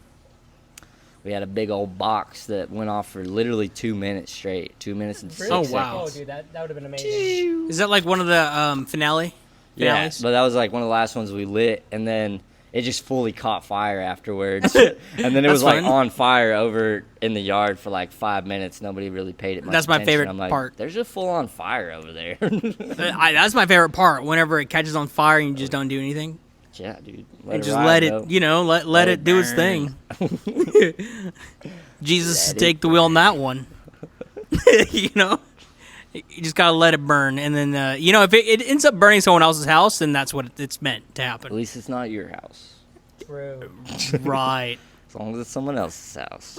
We had a big old box that went off for literally 2 minutes straight. 2 minutes and 6 Oh, seconds. wow. Oh, dude, that would have been amazing. Is that like one of the finales? Yeah, but that was like one of the last ones we lit, and then it just fully caught fire afterwards. And then it was like fun. on fire over in the yard for like 5 minutes. Nobody really paid it much That's my attention. favorite I'm like, part. There's a full on fire over there. That's my favorite part. Whenever it catches on fire and you just don't do anything. Yeah, dude. And just ride, let though. it, let it do its burn. thing. Jesus Let take it the wheel on that one. You just gotta let it burn, and then if it ends up burning someone else's house, then that's what it's meant to At happen. least it's not your house. True. Right. As long as it's someone else's house.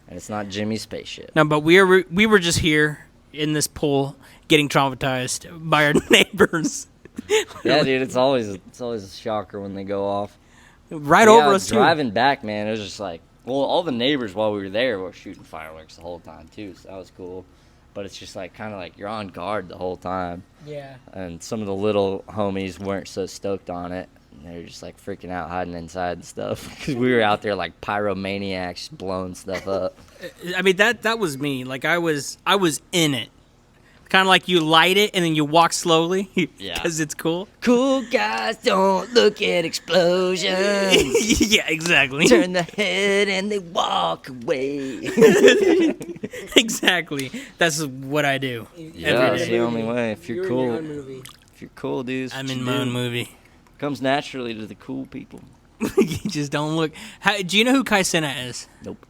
And it's not Jimmy's spaceship. No, but we were just here in this pool getting traumatized by our neighbors. Yeah, dude, it's always a shocker when they go off. Right Yeah, over us too. driving back, man, it was just like, well, all the neighbors while we were there were shooting fireworks the whole time too, so that was cool. But it's just like kind of like you're on guard the whole time. Yeah. And some of the little homies weren't so stoked on it. They were just like freaking out, hiding inside and stuff, because we were out there like pyromaniacs blowing stuff up. I mean that was me. Like I was in it. Kind of like you light it and then you walk slowly Yeah. because it's cool. Cool guys don't look at explosions. Yeah, exactly. Turn the head and they walk away. Exactly. That's what I do. Yeah, every that's day. the only way. If you're cool, Movie. if you're cool, dude, I'm in my own movie. Comes naturally to the cool people. You just don't look. Do you know who Kai Cenat is? Nope.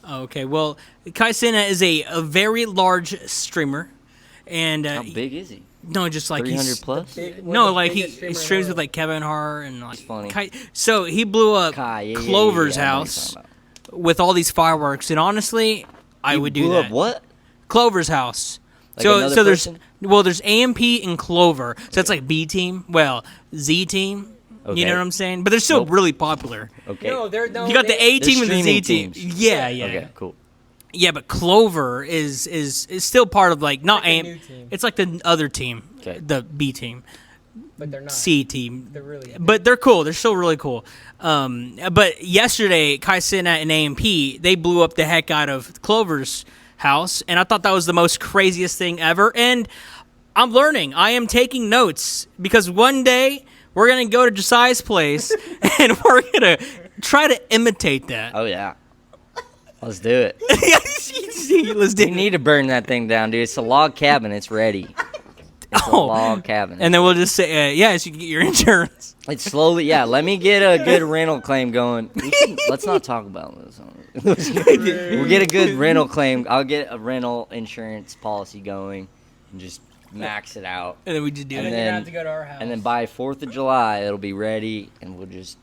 Okay, well, Kai Cenat is a very large streamer, and How big is he? no, just like 300 plus? No, like he streams with like Kevin Hart and like. That's funny. Kai, so he blew up Kai, yeah, Clover's yeah, I know what house you're talking with all these fireworks, and honestly, I about. would He do blew that. up what? Clover's house. Like so another there's person? there's AMP and Clover, so it's like B team. Well, Z team. Okay. You know what I'm saying? But they're still Nope. really popular. Okay. No, You got the A team and the Z streaming team. teams. Yeah, yeah. Okay, cool. Yeah, but Clover is still part of like not like a AMP. new team. It's like the other team, Okay. the B team, But they're not. C team. They're really. But they're cool. They're still really cool. But yesterday, Kai Cenat and AMP, they blew up the heck out of Clover's house, and I thought that was the most craziest thing ever. And I'm learning. I am taking notes because one day we're gonna go to Josiah's place and we're gonna try to imitate that. Oh, yeah. Let's do it. Let's do We need to burn that thing down, dude. It's a log cabin. It's ready. It's a log cabin. And then we'll just say, yes, you can get your insurance. It's slowly, yeah. Let me get a good rental claim going. Let's not talk about this. We'll get a good rental claim. I'll get a rental insurance policy going and just max it out. And then we just do And it. You're then- gonna have to go to our house. And then by 4th of July, it'll be ready, and we'll just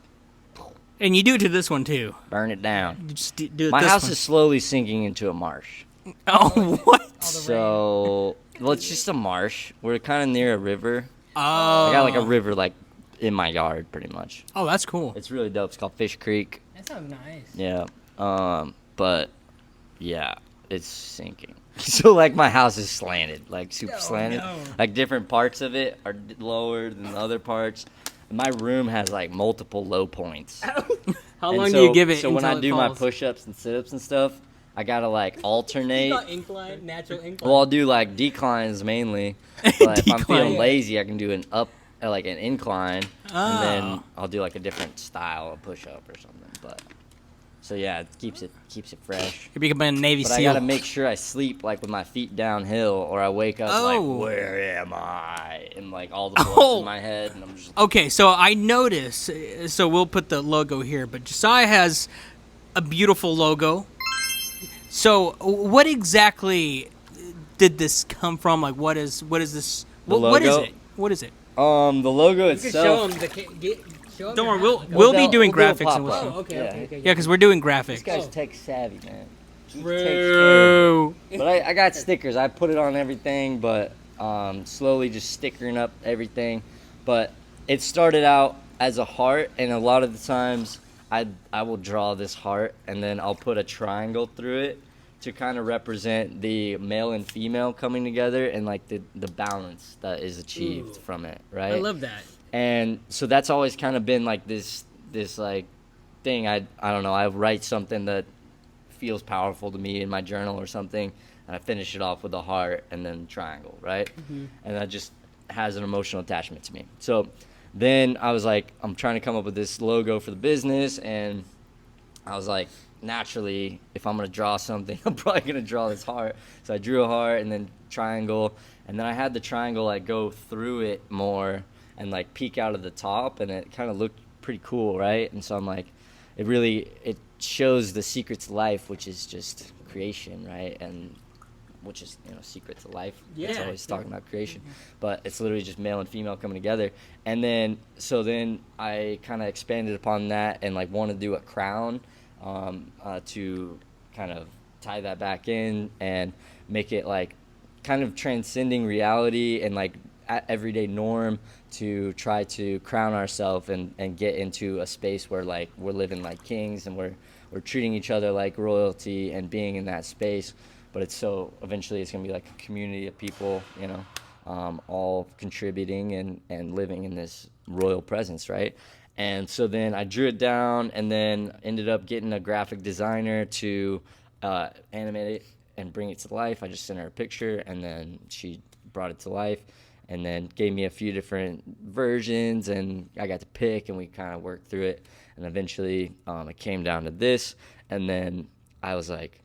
And you do it to this one, too. burn it down. You just do it My this house one. is slowly sinking into a marsh. Oh, what? So, well, it's just a marsh. We're kind of near a river. Oh. I got like a river like in my yard, pretty much. Oh, that's cool. It's really dope. It's called Fish Creek. That sounds nice. Yeah. But yeah, it's sinking. So like my house is slanted, like super slanted. no. Like different parts of it are lower than the other parts. My room has like multiple low points. How And long so, do you give it So when until I it do my falls? push-ups and sit-ups and stuff, I gotta like alternate. incline, natural incline. Well, I'll do like declines mainly. But if I'm Decline. feeling lazy, I can do an up, like an incline, and Oh. then I'll do like a different style of push-up or something. But So yeah, it keeps it fresh. You're becoming a Navy But SEAL. I gotta make sure I sleep like with my feet downhill, or I wake up Oh. like, where am I? And like all the blood's in my head, and I'm just Okay, so I notice. So we'll put the logo here, but Josiah has a beautiful logo. So what exactly did this come from? Like, what is this? The What is logo? it? What is it? the logo You can itself. show them show 'em Don't your worry, hat. we'll be We'll doing do a graphics and pop-up. whatnot. Oh, okay, Yeah. okay. Yeah, because we're doing This graphics. guy's tech savvy, man. He takes care of True. it. But I got stickers. I put it on everything, but slowly just stickering up everything. But it started out as a heart, and a lot of the times I will draw this heart, and then I'll put a triangle through it to kind of represent the male and female coming together and like the balance that is achieved from it, right? I love that. And so that's always kind of been like this like thing. I don't know, I write something that feels powerful to me in my journal or something, and I finish it off with a heart and then triangle, right? And that just has an emotional attachment to me. So then I was like, I'm trying to come up with this logo for the business, and I was like, naturally, if I'm gonna draw something, I'm probably gonna draw this heart. So I drew a heart and then triangle, and then I had the triangle like go through it more and like peek out of the top, and it kind of looked pretty cool, right? And so I'm like, it shows the secret to life, which is just creation, right? And which is, secret to life. It's Yeah, always talking about creation, but it's literally just male and female coming together. And then I kind of expanded upon that and like want to do a crown to kind of tie that back in and make it like kind of transcending reality and like everyday norm to try to crown ourselves and get into a space where like we're living like kings and we're treating each other like royalty and being in that space. But eventually it's gonna be like a community of people, all contributing and living in this royal presence, right? And so then I drew it down and then ended up getting a graphic designer to animate it and bring it to life. I just sent her a picture, and then she brought it to life and then gave me a few different versions, and I got to pick, and we kind of worked through it. And eventually it came down to this, and then I was like,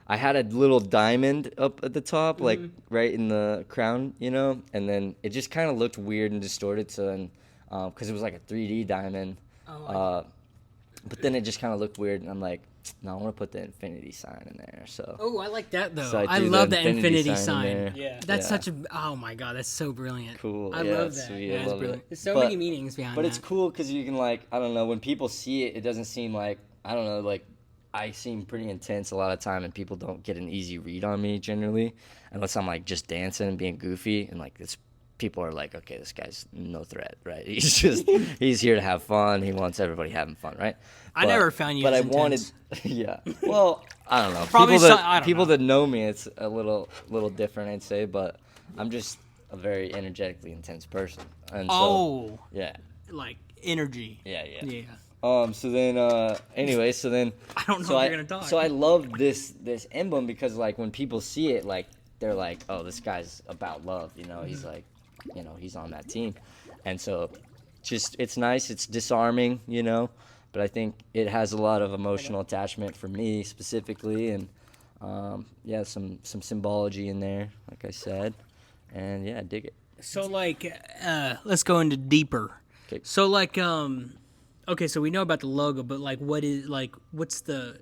I had a little diamond up at the top, like right in the crown, and then it just kind of looked weird and distorted, so because it was like a 3D diamond. But then it just kind of looked weird, and I'm like, no, I want to put the infinity sign in there. So. Oh, I like that though. So I threw love the infinity in sign. there. Yeah. That's such a. Oh my god, that's so brilliant. Cool. I Yeah, love it's that. sweet. Yeah, I it's love brilliant. it. There's so But- many meanings behind But that. it's cool because you can like, I don't know, when people see it, it doesn't seem like, I don't know, like I seem pretty intense a lot of time, and people don't get an easy read on me generally, unless I'm like just dancing and being goofy, and like people are like, okay, this guy's no threat, right? He's here to have fun. He wants everybody having fun, right? I never found you But as I wanted, intense. yeah. Well, I don't know. Probably I don't people know. that know me, it's a little different, I'd say. But I'm just a very energetically intense person, and so yeah, like energy. yeah. Yeah. So then, anyway, so then I don't know so if you're gonna talk. So I love this emblem because like when people see it, like they're like, oh, this guy's about love, He's like, he's on that team, and so just it's nice. It's disarming, but I think it has a lot of emotional attachment for me specifically, and some symbology in there, like I said, and yeah, I dig it. So like, let's go into deeper. 'Kay. So like, okay, so we know about the logo, but like, what's the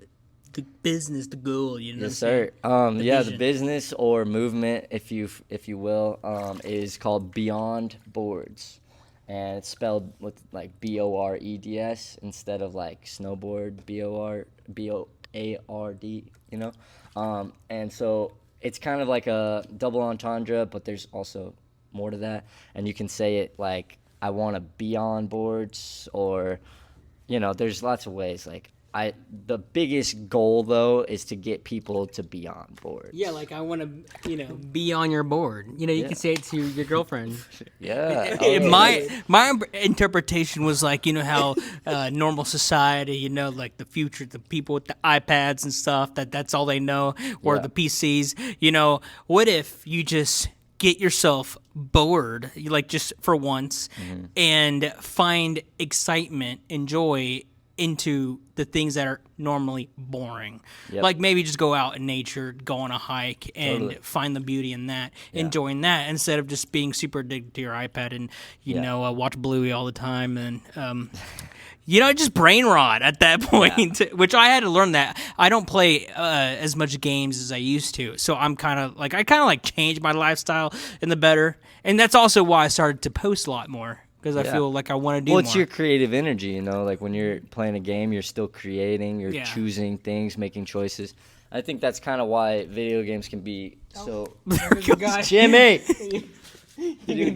business, the goal? You know? Yes, what I'm sir. saying? The vision. business or movement, if you will, is called Beyond Boards, and it's spelled with like BOREDS instead of like snowboard BOARD. And so it's kind of like a double entendre, but there's also more to that, and you can say it like, I want to be on boards, or there's lots of ways. Like the biggest goal though is to get people to be on board. Yeah, like I want to, be on your board. You can say it to your girlfriend. Yeah. My interpretation was like, how normal society, like the future, the people with the iPads and stuff, that's all they know, or Yeah. the PCs. What if you just get yourself bored, like just for once, and find excitement and joy into the things that are normally boring. Yep. Like maybe just go out in nature, go on a hike, and Totally. find the beauty in that, enjoying that, instead of just being super addicted to your iPad and, watch Bluey all the time and, just brain rot at that point, which I had to learn that. I don't play as much games as I used to, so I kind of changed my lifestyle in the better, and that's also why I started to post a lot more. Because I feel like I want to do more. Well, it's your creative energy, like when you're playing a game, you're still creating, you're choosing things, making choices. I think that's kind of why video games can be so... Jimmy! Video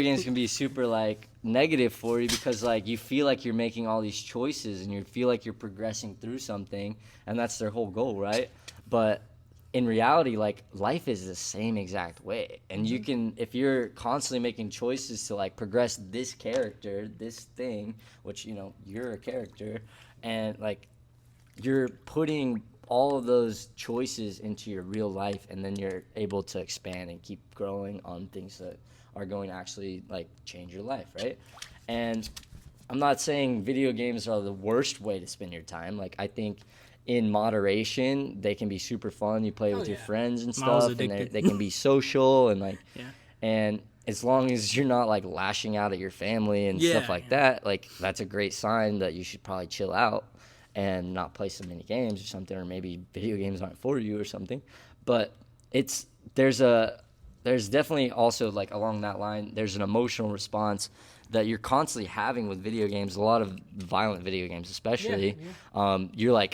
games can be super, negative for you because, you feel like you're making all these choices and you feel like you're progressing through something, and that's their whole goal, right? But... in reality, life is the same exact way. And you can, if you're constantly making choices to, progress this character, this thing, which, you're a character, and, you're putting all of those choices into your real life, and then you're able to expand and keep growing on things that are going to actually, change your life, right? And I'm not saying video games are the worst way to spend your time. I think... in moderation, they can be super fun. You play with your friends and stuff, and they can be social and and as long as you're not lashing out at your family and stuff like that, that's a great sign that you should probably chill out and not play so many games or something, or maybe video games aren't for you or something. But there's definitely also along that line, there's an emotional response that you're constantly having with video games. A lot of violent video games, especially. You're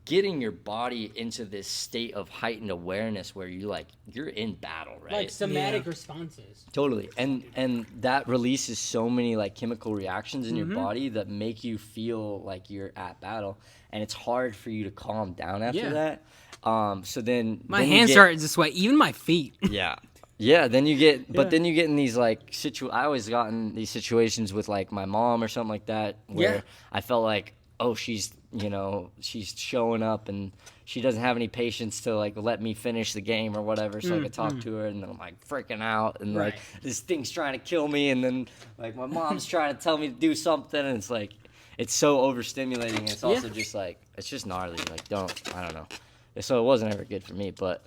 getting your body into this state of heightened awareness where you're in battle, right? Somatic responses. Totally. And that releases so many chemical reactions in your body that make you feel like you're at battle, and it's hard for you to calm down after that. So then my hands start to sweat, even my feet. Yeah, then you get, but then you get in these I always got in these situations with my mom or something like that where I felt she's showing up and she doesn't have any patience to let me finish the game or whatever, so I could talk to her, and then I'm freaking out and this thing's trying to kill me, and then my mom's trying to tell me to do something, and it's it's so overstimulating, and it's also just it's just gnarly. I don't know. So it wasn't ever good for me, but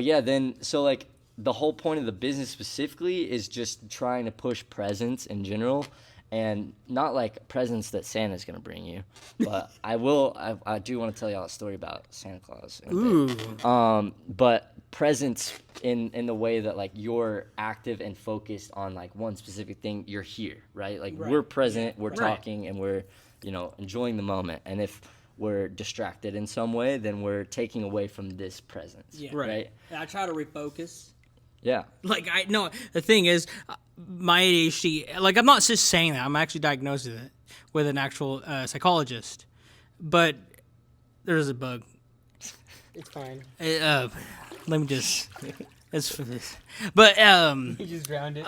yeah, then so the whole point of the business specifically is just trying to push presence in general. And not presents that Santa's going to bring you. But I do want to tell y'all a story about Santa Claus. But presents in the way that you're active and focused on one specific thing. You're here, right? We're present, we're talking, and we're, enjoying the moment. And if we're distracted in some way, then we're taking away from this presence. Yeah. Right? And I try to refocus. Yeah. The thing is, my ADHD, I'm not just saying that. I'm actually diagnosed with it with an actual psychologist. But there's a bug. It's fine. Let me just... It's for this. But, You just drowned it.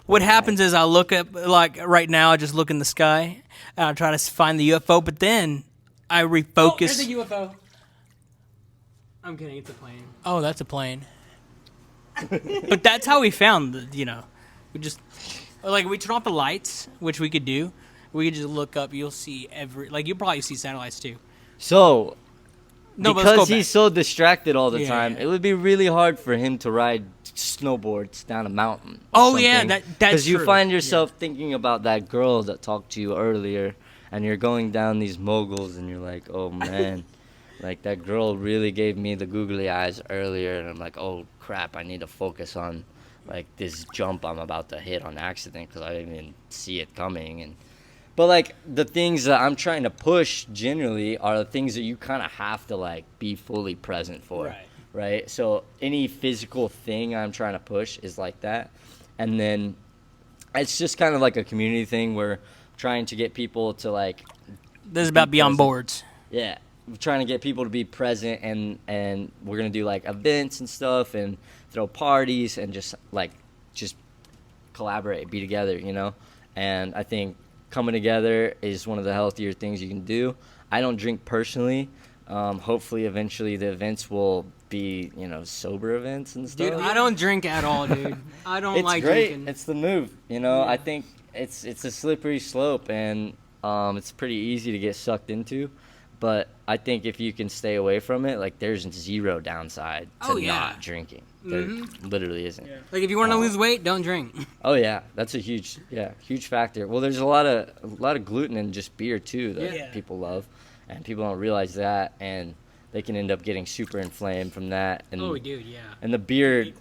what happens is I look up, right now, I just look in the sky, and I try to find the UFO, but then I refocus. Oh, there's a UFO. I'm kidding, it's a plane. Oh, that's a plane. But that's how we found we just we turn off the lights, which we could do. We could just look up. You'll see you'll probably see satellites too. So no, because he's so distracted all the time, it would be really hard for him to ride snowboards down a mountain. Oh yeah, that's because you true. find yourself thinking about that girl that talked to you earlier, and you're going down these moguls, and you're like, oh man. That girl really gave me the googly eyes earlier, and I'm like, oh, crap, I need to focus on, this jump I'm about to hit on accident because I didn't even see it coming. But, the things that I'm trying to push generally are the things that you kind of have to, be fully present for, right? So any physical thing I'm trying to push is like that. And then it's just kind of a community thing where trying to get people to, This is about beyond boards. Yeah. We're trying to get people to be present, and we're gonna do events and stuff, and throw parties, and just collaborate, be together, And I think coming together is one of the healthier things you can do. I don't drink personally. Hopefully, eventually, the events will be sober events and stuff. Dude, I don't drink at all, dude. I don't it's like great. drinking. It's the move, I think it's a slippery slope, and it's pretty easy to get sucked into. But I think if you can stay away from it, like there's zero downside to not drinking. There literally isn't. Yeah. Like if you want to lose weight, don't drink. Oh yeah, that's a huge factor. Well, there's a lot of gluten in just beer too that people love, and people don't realize that, and they can end up getting super inflamed from that. And, And the beer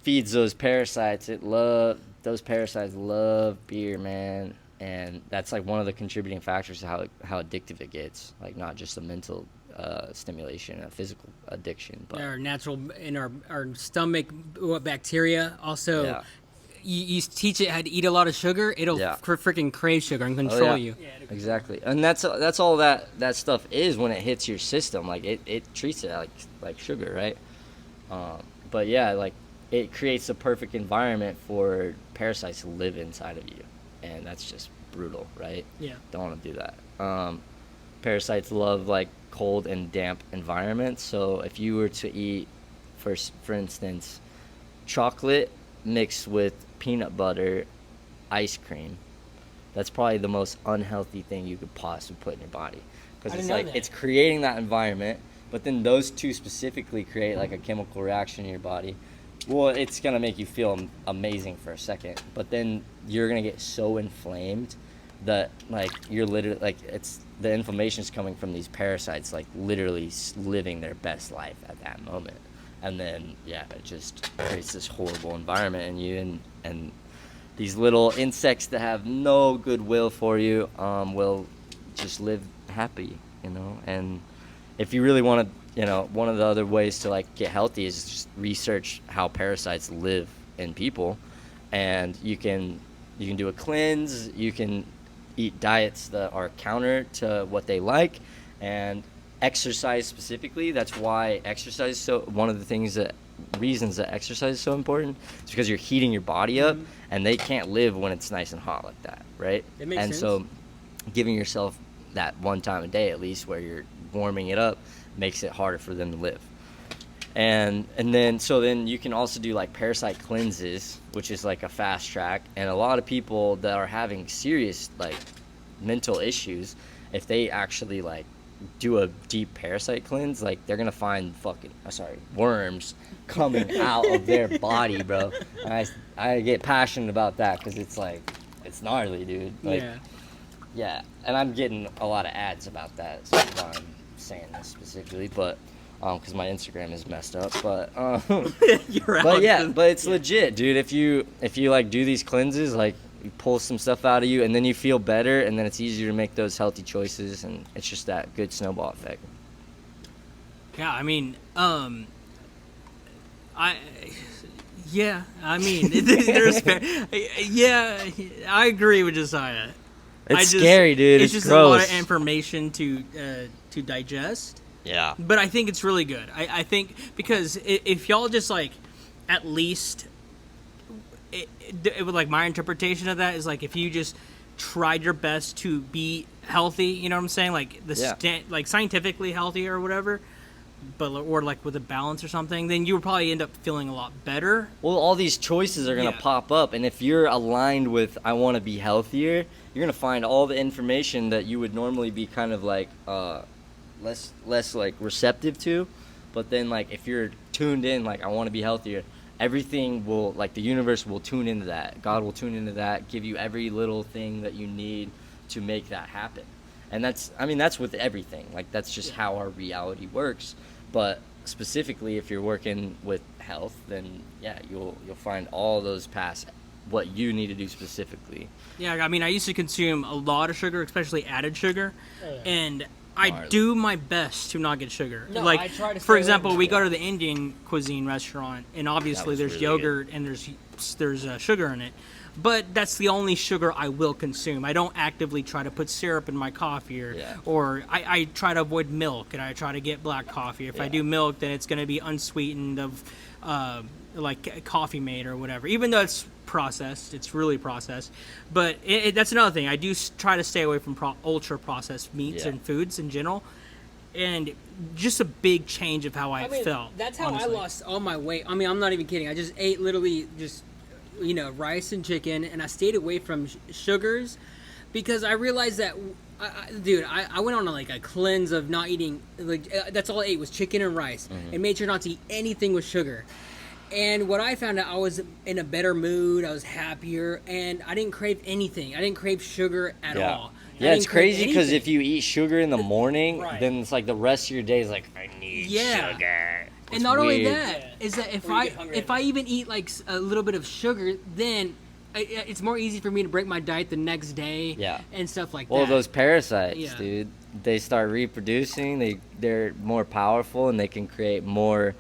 feeds those parasites. Those parasites love beer, man. And that's like one of the contributing factors to how addictive it gets. Like not just a mental stimulation, a physical addiction, but our natural in our stomach bacteria. Also, you teach it how to eat a lot of sugar, it'll freaking crave sugar and control you. Yeah, exactly. And that's all that stuff is when it hits your system. Like it treats it like sugar, right? But yeah, like it creates a perfect environment for parasites to live inside of you. And that's just brutal, right? Yeah. Don't want to do that. Parasites love like cold and damp environments. So if you were to eat, for instance, chocolate mixed with peanut butter, ice cream, that's probably the most unhealthy thing you could possibly put in your body. Because it's like it's creating that environment, but then those two specifically create like a chemical reaction in your body. Well, it's going to make you feel amazing for a second, but then you're going to get so inflamed that, like, you're literally, like, the inflammation's coming from these parasites, like, literally living their best life at that moment. And then, it just creates this horrible environment in you, and these little insects that have no goodwill for you will just live happy, and if you really want to, one of the other ways to like get healthy is just research how parasites live in people, and you can do a cleanse, you can eat diets that are counter to what they like, and exercise specifically. That's why exercise is one of the reasons that exercise is so important is because you're heating your body up, and they can't live when it's nice and hot like that, right? It makes sense. So giving yourself that one time a day at least where you're warming it up makes it harder for them to live. And then you can also do like parasite cleanses, which is like a fast track. And a lot of people that are having serious like mental issues, if they actually like do a deep parasite cleanse, like they're gonna find worms coming out of their body, bro. And I get passionate about that because it's like it's gnarly, dude. Like, yeah. And I'm getting a lot of ads about that, so that's why I'm saying this specifically, but because my Instagram is messed up, but but it's legit, dude. If you like do these cleanses, like you pull some stuff out of you, and then you feel better, and then it's easier to make those healthy choices, and it's just that good snowball effect. Yeah, I mean, there's I agree with Josiah. It's scary, dude. It's just gross. a lot of information to digest. Yeah. But I think it's really good. I think because if y'all just like at least it would like my interpretation of that is like if you just tried your best to be healthy, you know what I'm saying? Like like scientifically healthy or whatever, or like with a balance or something, then you would probably end up feeling a lot better. Well, all these choices are going to pop up, and if you're aligned with I want to be healthier, you're going to find all the information that you would normally be kind of like less like receptive to. But then like if you're tuned in, like I want to be healthier, everything will, like the universe will tune into that. God will tune into that, give you every little thing that you need to make that happen. And that's with everything. Like that's just how our reality works. But specifically if you're working with health, then you'll find all those past what you need to do specifically. Yeah, I mean I used to consume a lot of sugar, especially added sugar, and I do my best to not get sugar. No, like, I try to for example, we go to the Indian cuisine restaurant, and obviously there's really yogurt and there's sugar in it. But that's the only sugar I will consume. I don't actively try to put syrup in my coffee, or I try to avoid milk, and I try to get black coffee. If I do milk, then it's going to be unsweetened of like coffee mate or whatever. Even though it's processed, it's really processed. But that's another thing. I do try to stay away from ultra processed meats and foods in general. And just a big change of how I felt. That's how honestly. I lost all my weight. I mean, I'm not even kidding. I just ate literally just rice and chicken, and I stayed away from sugars because I realized that, I went on a cleanse of not eating. That's all I ate was chicken and rice, and made sure not to eat anything with sugar. And what I found out, I was in a better mood. I was happier, and I didn't crave anything. I didn't crave sugar at all. Yeah, it's crazy because if you eat sugar in the morning, then it's like the rest of your day is like, I need sugar. And not only that, is that if I even eat a little bit of sugar, then it's more easy for me to break my diet the next day. And stuff like that. Well, those parasites, dude, they start reproducing. They're more powerful, and they can create more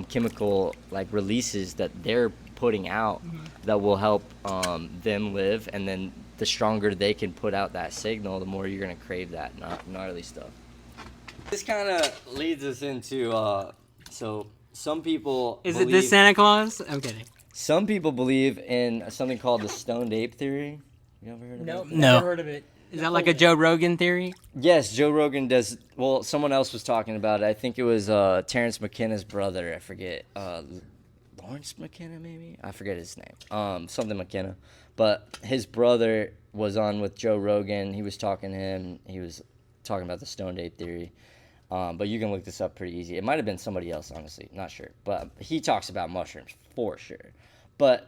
chemical releases that they're putting out that will help them live, and then the stronger they can put out that signal, the more you're gonna crave that gnarly stuff. This kind of leads us into so some people Is it this Santa Claus? I'm kidding. Some people believe in something called the stoned ape theory. You ever heard of it? No, never heard of it. Is that like a Joe Rogan theory? Yes, Joe Rogan does. Well, someone else was talking about it. I think it was Terrence McKenna's brother. I forget. Lawrence McKenna, maybe? I forget his name. Something McKenna. But his brother was on with Joe Rogan. He was talking to him. He was talking about the stoned ape theory. But you can look this up pretty easy. It might have been somebody else, honestly. Not sure. But he talks about mushrooms for sure. But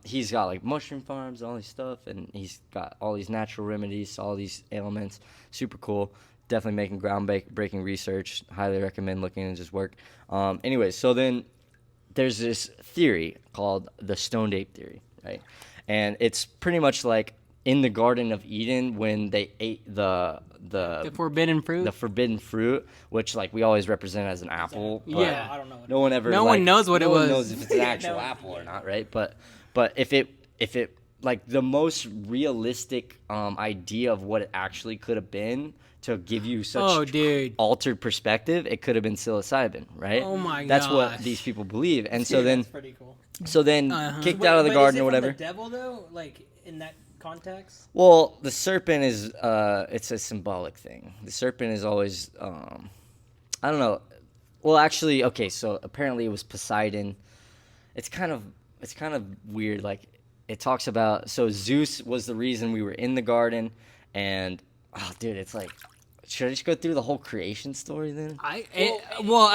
he's got mushroom farms, all this stuff, and he's got all these natural remedies, all these ailments. Super cool. Definitely making groundbreaking research. Highly recommend looking into his work. Anyway, so then there's this theory called the stoned ape theory, right? And it's pretty much like in the Garden of Eden when they ate the forbidden fruit. The forbidden fruit, which we always represent as an apple. But I don't know. No one ever. No one knows what it was. No one knows if it's an actual apple or not, right? But if it the most realistic idea of what it actually could have been to give you such altered perspective, it could have been psilocybin, right? Oh my god. That's what these people believe, and so then that's pretty cool. So then kicked out of the garden or whatever. Is it from the devil though, in that context? Well, the serpent is it's a symbolic thing. The serpent is always I don't know. Well, actually, okay, so apparently it was Poseidon. It's kind of weird. It talks about, so Zeus was the reason we were in the garden, and it's should I just go through the whole creation story then? I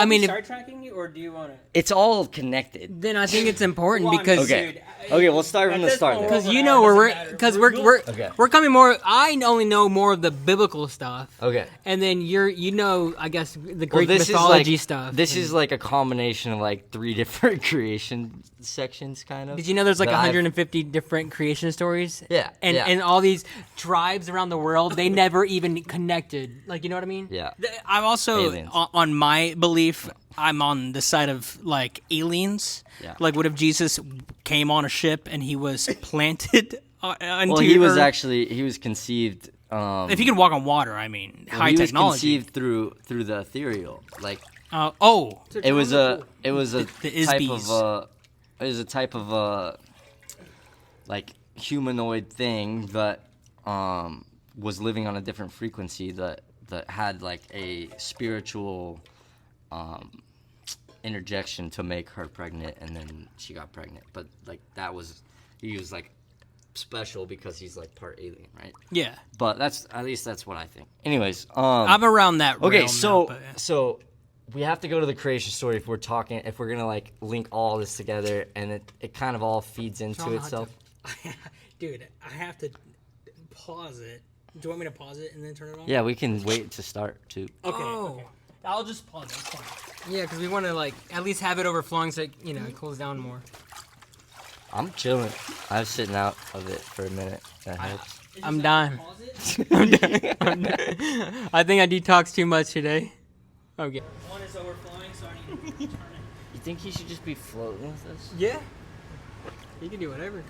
mean, start tracking you, or do you want to? It's all connected. Then I think it's important because okay, we'll start from the start. Because we're coming more. I only know more of the biblical stuff. Okay. And then I guess the Greek mythology stuff. This is a combination of 3 different creation sections, kind of. Did you know there's 150 different creation stories? Yeah. And all these tribes around the world, they never even connected. You know what I mean? Yeah. I'm also Aliens. on my belief. I'm on the side of aliens. Yeah. What if Jesus came on a ship and he was planted into he was Earth? he was conceived. If he can walk on water, I mean, high he technology. He was conceived through the ethereal. It was a type of humanoid thing that was living on a different frequency that had a spiritual interjection to make her pregnant, and then she got pregnant. But he was special because he's part alien, right? Yeah. But that's what I think. Anyways, I'm around that realm okay, so now, so we have to go to the creation story if we're gonna link all this together, and it kind of all feeds into itself. Dude, I have to pause it. Do you want me to pause it and then turn it on? Yeah, we can wait to start too. Okay. I'll just pause it. It's fine. Yeah, because we want to at least have it overflowing so it cools down more. I'm chilling. I was sitting out of it for a minute. That helps. I'm done. I'm done. I think I detoxed too much today. Okay. One is overflowing, so I need to turn it. You think he should just be floating with us? Yeah. You can do whatever.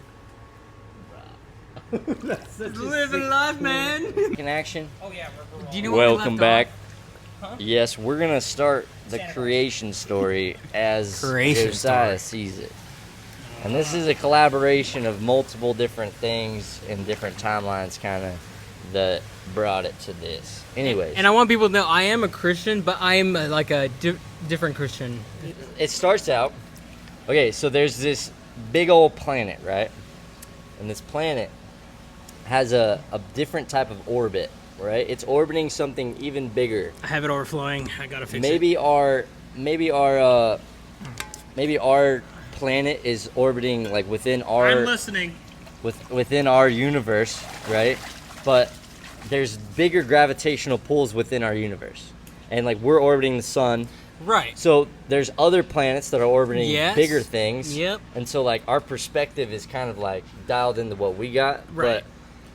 Living life, man. In action. Oh yeah, we're Do you know what Welcome we back. Huh? Yes, we're gonna start the creation story as Josiah sees it. And this is a collaboration of multiple different things and different timelines, kind of, that brought it to this. Anyways. And I want people to know I am a Christian, but I am a different Christian. It starts out. Okay, so there's this big old planet, right? And this planet has a different type of orbit, right? It's orbiting something even bigger. I have it overflowing. I gotta fix it. Maybe our planet is orbiting like within our I'm listening. within our universe, right? But there's bigger gravitational pulls within our universe, and like we're orbiting the sun. Right. So there's other planets that are orbiting Yes. bigger things. Yep. And so like our perspective is kind of like dialed into what we got. Right.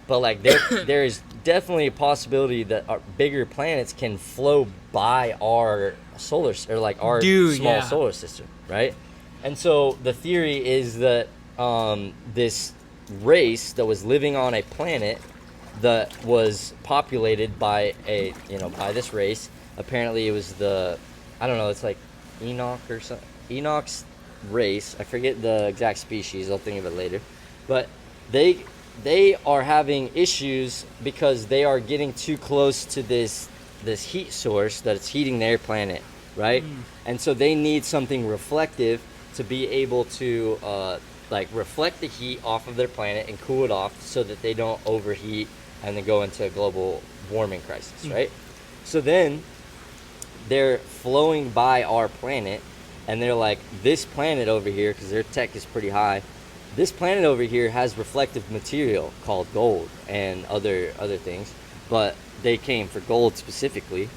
But like there is definitely a possibility that our bigger planets can flow by our solar or like our small solar system, right? And so the theory is that this race that was living on a planet that was populated by by this race. Apparently it was I don't know, it's like Enoch or something. Enoch's race. I forget the exact species. I'll think of it later. But they are having issues because they are getting too close to this heat source that's heating their planet, right? And so they need something reflective to be able to reflect the heat off of their planet and cool it off so that they don't overheat and then go into a global warming crisis, right? So then they're flowing by our planet and they're like, this planet over here, because their tech is pretty high, this planet over here has reflective material called gold and other things, but they came for gold specifically.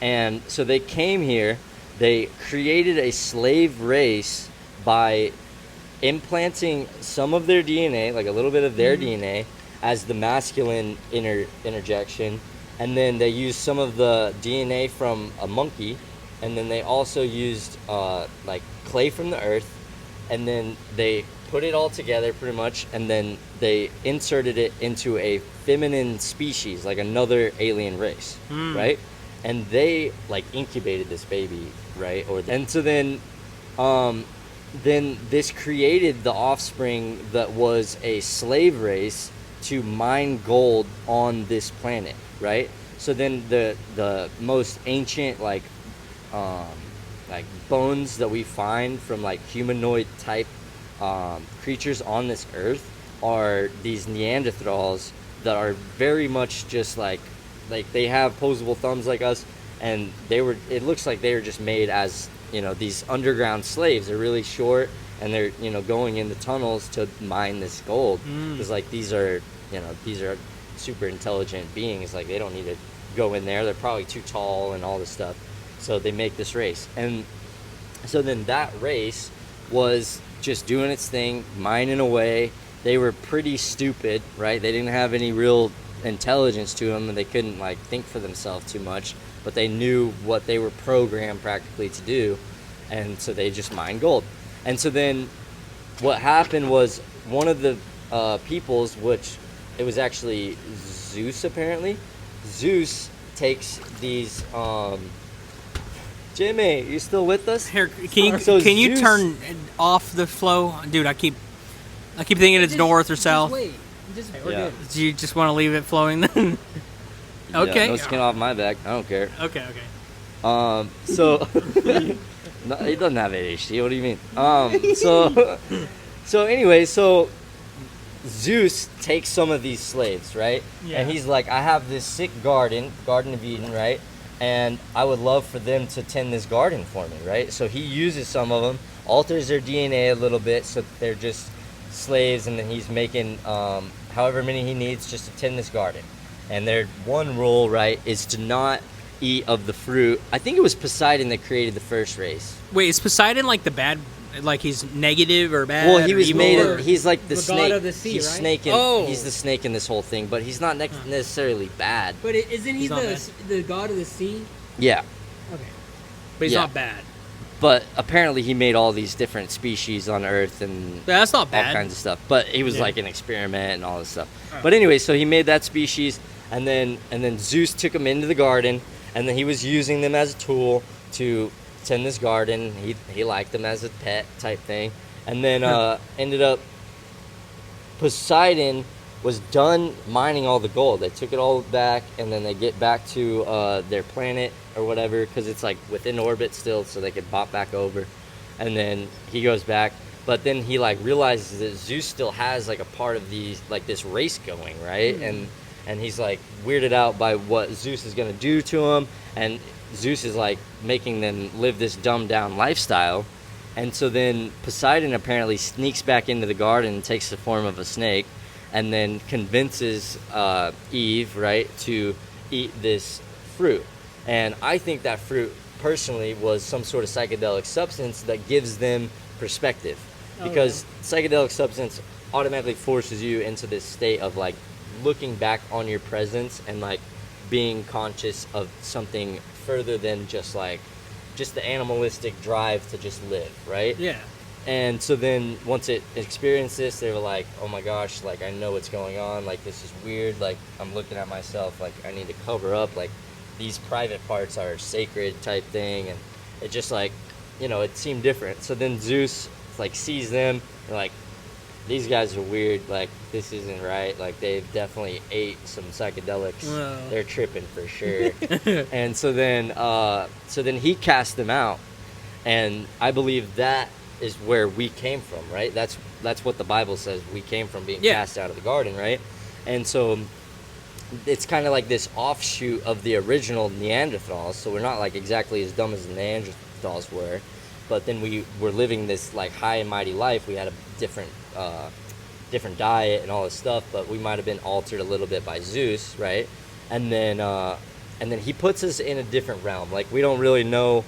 And so they came here, they created a slave race by implanting some of their DNA, like a little bit of their DNA, as the masculine interjection. And then they used some of the DNA from a monkey, and then they also used like clay from the earth, and then they put it all together pretty much, and then they inserted it into a feminine species, like another alien race, right? And they like incubated this baby, right? And so then this created the offspring that was a slave race to mine gold on this planet, right? So then the most ancient like bones that we find from like humanoid type creatures on this earth are these Neanderthals that are very much just like they have opposable thumbs like us, and it looks like they were just made as these underground slaves. They're really short, and they're going into tunnels to mine this gold, because like these are super intelligent beings. Like they don't need to go in there. They're probably too tall and all this stuff, so they make this race. And so then that race was just doing its thing, mining away. They were pretty stupid, right? They didn't have any real intelligence to them, and they couldn't like think for themselves too much, but they knew what they were programmed practically to do, and so they just mined gold. And so then what happened was one of the peoples, which it was actually Zeus apparently. Zeus takes these Jimmy, you still with us? Here, can you turn off the flow, dude? I keep thinking it's north or south. Just wait. We're good. Do you just want to leave it flowing then? Okay. Yeah, no skin off my back. I don't care. Okay. So no, he doesn't have ADHD. What do you mean? So anyway, so Zeus takes some of these slaves, right? Yeah. And he's like, I have this sick Garden of Eden, right? And I would love for them to tend this garden for me, right? So he uses some of them, alters their DNA a little bit so that they're just slaves, and then he's making however many he needs just to tend this garden. And their one rule, right, is to not eat of the fruit. I think it was Poseidon that created the first race. Wait, is Poseidon like the bad, like he's negative or bad? Well, he was evil, made. or? He's like the snake. God of the sea, he's right? snaking. Oh. He's the snake in this whole thing, but he's not necessarily bad. But isn't he He's not the god of the sea? Yeah, Okay. But he's Yeah. not bad. but apparently he made all these different species on Earth and Yeah, that's not all bad. kinds of stuff. But it was Yeah. like an experiment and all this stuff. But anyway, so he made that species, and then Zeus took him into the garden, and then he was using them as a tool to tend this garden. He liked them as a pet type thing, and then ended up Poseidon was done mining all the gold. They took it all back, and then they get back to their planet or whatever, because it's like within orbit still, so they could pop back over. And then he goes back. But then he like realizes that Zeus still has like a part of these like this race going, right? And he's like weirded out by what Zeus is gonna do to him, and Zeus is like making them live this dumbed down lifestyle. And so then Poseidon apparently sneaks back into the garden and takes the form of a snake, and then convinces Eve, right, to eat this fruit. And I think that fruit personally was some sort of psychedelic substance that gives them perspective, because psychedelic substance automatically forces you into this state of like looking back on your presence and like being conscious of something further than just the animalistic drive to just live, right? Yeah. And so then once it experienced this, they were like, oh my gosh, like I know what's going on, like this is weird, like I'm looking at myself, like I need to cover up, like these private parts are sacred type thing. And it just like, you know, it seemed different. So then Zeus like sees them and like, these guys are weird, like this isn't right, like they've definitely ate some psychedelics. Wow. They're tripping for sure. And so then he cast them out, and I believe that is where we came from, right? That's what the Bible says, we came from, being cast out of the garden, right? And so it's kind of like this offshoot of the original Neanderthals, so we're not like exactly as dumb as the Neanderthals were, but then we were living this like high and mighty life. We had a different diet and all this stuff, but we might have been altered a little bit by Zeus, right? And then he puts us in a different realm. Like we don't really know,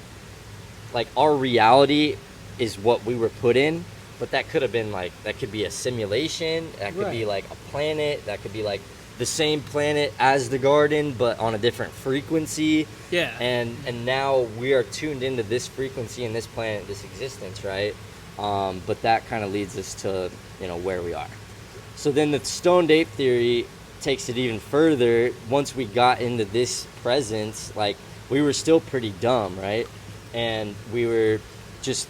like our reality is what we were put in, but that could have been like, that could be a simulation, that could be like a planet, that could be like the same planet as the garden but on a different frequency. Yeah. And now we are tuned into this frequency and this planet, this existence, right? But that kind of leads us to, you know, where we are. So then the stoned ape theory takes it even further. Once we got into this presence, like we were still pretty dumb, right? And we were just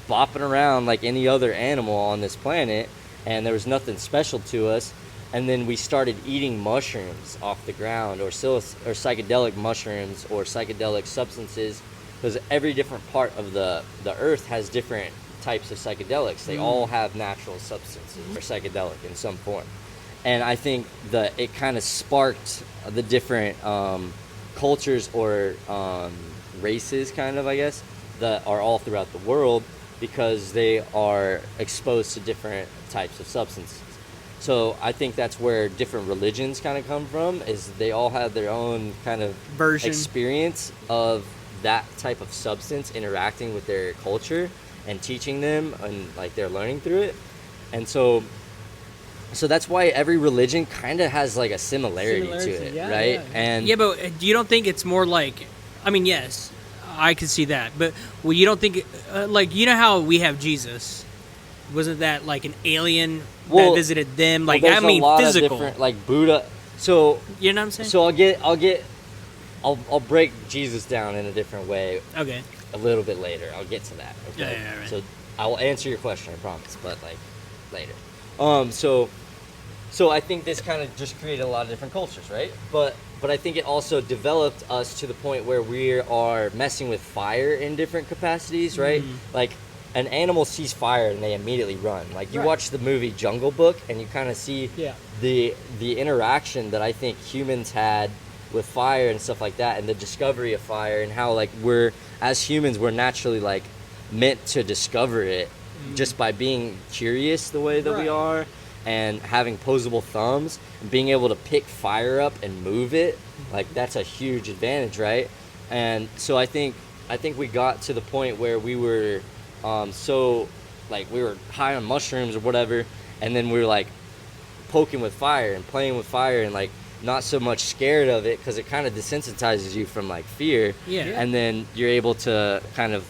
bopping around like any other animal on this planet, and there was nothing special to us. And then we started eating mushrooms off the ground, or psychedelic mushrooms or psychedelic substances, because every different part of the earth has different types of psychedelics. They all have natural substances or psychedelic in some form. And I think that it kind of sparked the different cultures or races, kind of, I guess, that are all throughout the world, because they are exposed to different types of substances. So I think that's where different religions kind of come from, is they all have their own kind of version, experience of that type of substance interacting with their culture and teaching them, and like they're learning through it. And so that's why every religion kind of has like a similarity to it, right? Yeah. And yeah, but you don't think it's more like, I mean, yes, I could see that, but well, you don't think like, you know how we have Jesus? Wasn't that like an alien that visited them? Like, there's I mean, a lot physical, of different, like Buddha. So you know what I'm saying? So I'll break Jesus down in a different way. Okay. A little bit later. I'll get to that. Okay. Yeah, right. So I will answer your question, I promise, but like later. So I think this kind of just created a lot of different cultures, right? But I think it also developed us to the point where we are messing with fire in different capacities, right? Like an animal sees fire and they immediately run. Like you watch the movie Jungle Book and you kind of see the interaction that I think humans had with fire and stuff like that, and the discovery of fire, and how like we're, as humans, we're naturally like meant to discover it just by being curious the way that we are, and having posable thumbs and being able to pick fire up and move it. Like that's a huge advantage, right? And so I think we got to the point where we were so like we were high on mushrooms or whatever, and then we were like poking with fire and playing with fire and like not so much scared of it, because it kind of desensitizes you from like fear. And then you're able to kind of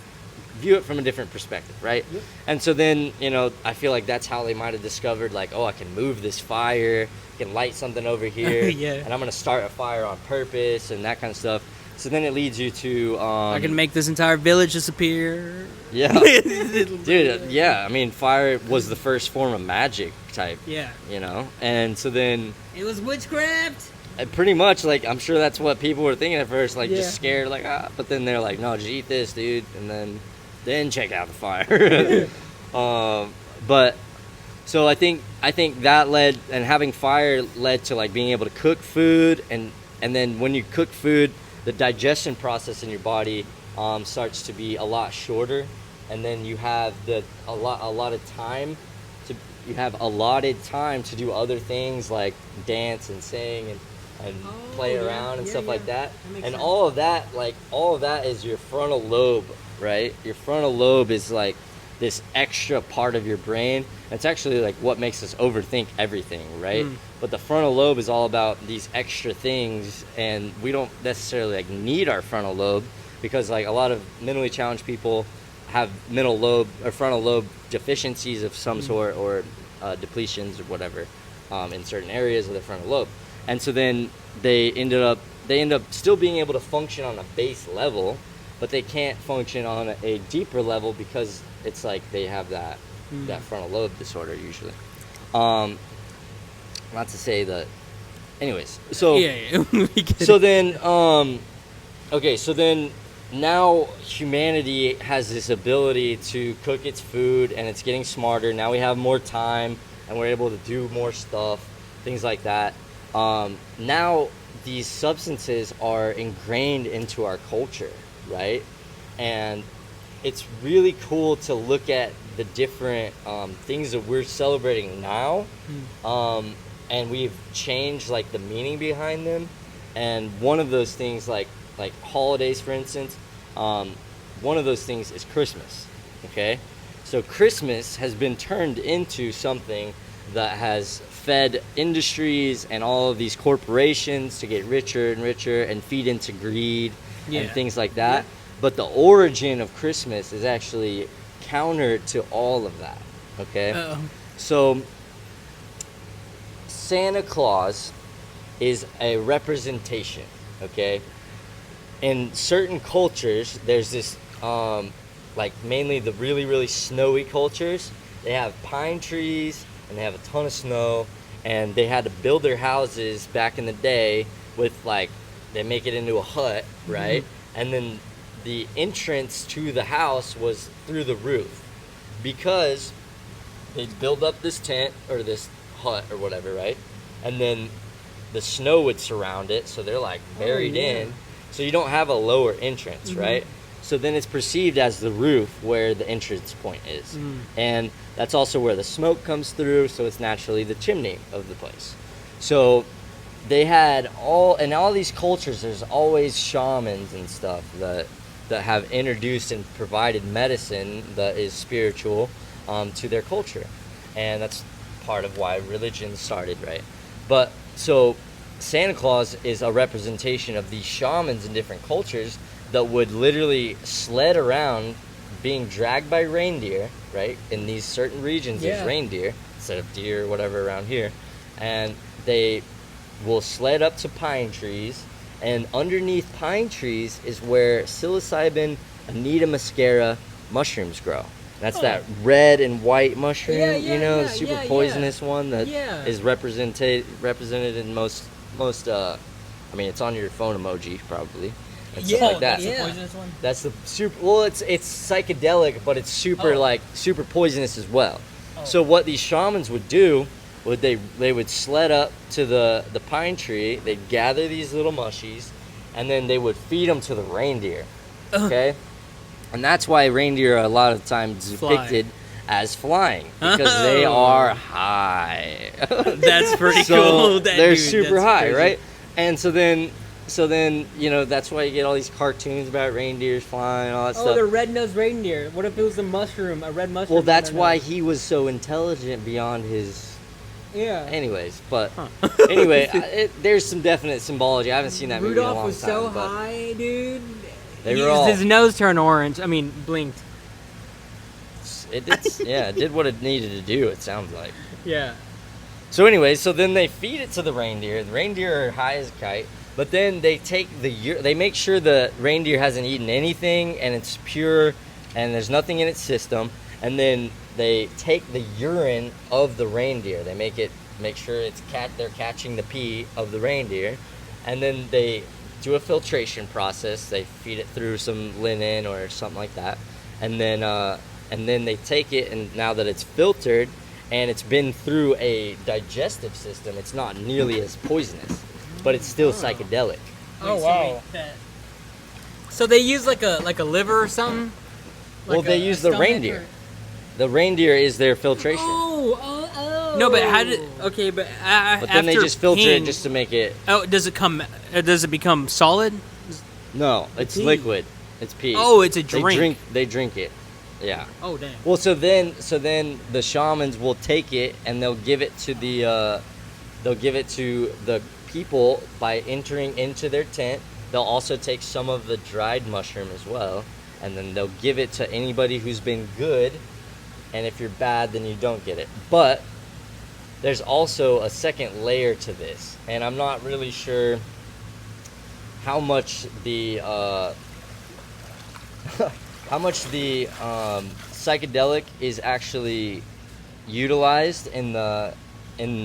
view it from a different perspective, right? And so then, you know, I feel like that's how they might have discovered like, oh, I can move this fire, I can light something over here, and I'm gonna start a fire on purpose and that kind of stuff. So then it leads you to I can make this entire village disappear. Dude, I mean, fire was the first form of magic type, you know. And so then it was witchcraft. Pretty much, like, I'm sure that's what people were thinking at first, like just scared, like, but then they're like, no, just eat this, dude, and then check out the fire. But so I think that led, and having fire led to like being able to cook food, and then when you cook food, the digestion process in your body starts to be a lot shorter, and then you have a lot of time to allotted time to do other things like dance and sing and play around and stuff like that. And sense. all of that is your frontal lobe, right? Your frontal lobe is like this extra part of your brain. It's actually like what makes us overthink everything, right? But the frontal lobe is all about these extra things, and we don't necessarily like need our frontal lobe, because like a lot of mentally challenged people have frontal lobe deficiencies of some sort, or depletions or whatever in certain areas of the frontal lobe. And so then they end up still being able to function on a base level, but they can't function on a deeper level because it's like they have that frontal lobe disorder usually. Not to say that. Anyways, so so then so then now humanity has this ability to cook its food, and it's getting smarter. Now we have more time, and we're able to do more stuff, things like that. Now these substances are ingrained into our culture, right? And it's really cool to look at the different things that we're celebrating now, and we've changed like the meaning behind them. And one of those things, like holidays, for instance, one of those things is Christmas. Okay, so Christmas has been turned into something that has fed industries and all of these corporations to get richer and richer and feed into greed and things like that. But the origin of Christmas is actually counter to all of that. Okay, so Santa Claus is a representation. Okay, in certain cultures, there's this like mainly the really, really snowy cultures. They have pine trees and they have a ton of snow, and they had to build their houses back in the day with like, they make it into a hut, right? And then the entrance to the house was through the roof, because they'd build up this tent or this hut or whatever, right? And then the snow would surround it, so they're like buried in, so you don't have a lower entrance, right? So then it's perceived as the roof where the entrance point is. And that's also where the smoke comes through, so it's naturally the chimney of the place. So they had in all these cultures, there's always shamans and stuff that have introduced and provided medicine that is spiritual to their culture. And that's part of why religion started, right? But so Santa Claus is a representation of these shamans in different cultures that would literally sled around being dragged by reindeer, right? In these certain regions, there's reindeer instead of deer or whatever around here. And they will sled up to pine trees, and underneath pine trees is where psilocybin, Anita muscaria mushrooms grow. That's that red and white mushroom, the super poisonous one that is represented in most I mean, it's on your phone emoji probably. And stuff like that. That's the poisonous one? That's the super. Well, it's psychedelic, but it's super poisonous as well. So what these shamans would do would they would sled up to the pine tree. They'd gather these little mushies, and then they would feed them to the reindeer. Okay, and that's why reindeer are a lot of times depicted as flying, because they are high. That's pretty So cool. they're super high, right? And so then, that's why you get all these cartoons about reindeers flying and all that stuff. Oh, the red-nosed reindeer. What if it was a mushroom, a red mushroom? Well, that's why he was so intelligent beyond his... Yeah. Anyways, but... Anyway, there's some definite symbology. I haven't seen that movie in a long time. Rudolph was so high, dude. His nose turned orange. I mean, blinked. It did what it needed to do, it sounds like. Yeah. So anyway, so then they feed it to the reindeer. The reindeer are high as a kite, but then they they make sure the reindeer hasn't eaten anything and it's pure and there's nothing in its system, and then they take the urine of the reindeer. They make sure they're catching the pee of the reindeer, and then they do a filtration process. They feed it through some linen or something like that, and then and then they take it, and now that it's filtered and it's been through a digestive system, it's not nearly as poisonous, but it's still psychedelic. Oh wow. So they use like a liver or something? Well, they use the reindeer. The reindeer is their filtration. No, but how did? Okay, but But then they just filter it just to make it. Oh, does it come? Does it become solid? No, it's pee. liquid. It's pee. Oh, it's a drink. They drink it. Yeah. Oh, dang. Well, so then the shamans will take it and they'll give it to the people by entering into their tent. They'll also take some of the dried mushroom as well, and then they'll give it to anybody who's been good. And if you're bad, then you don't get it. But there's also a second layer to this, and I'm not really sure how much the psychedelic is actually utilized in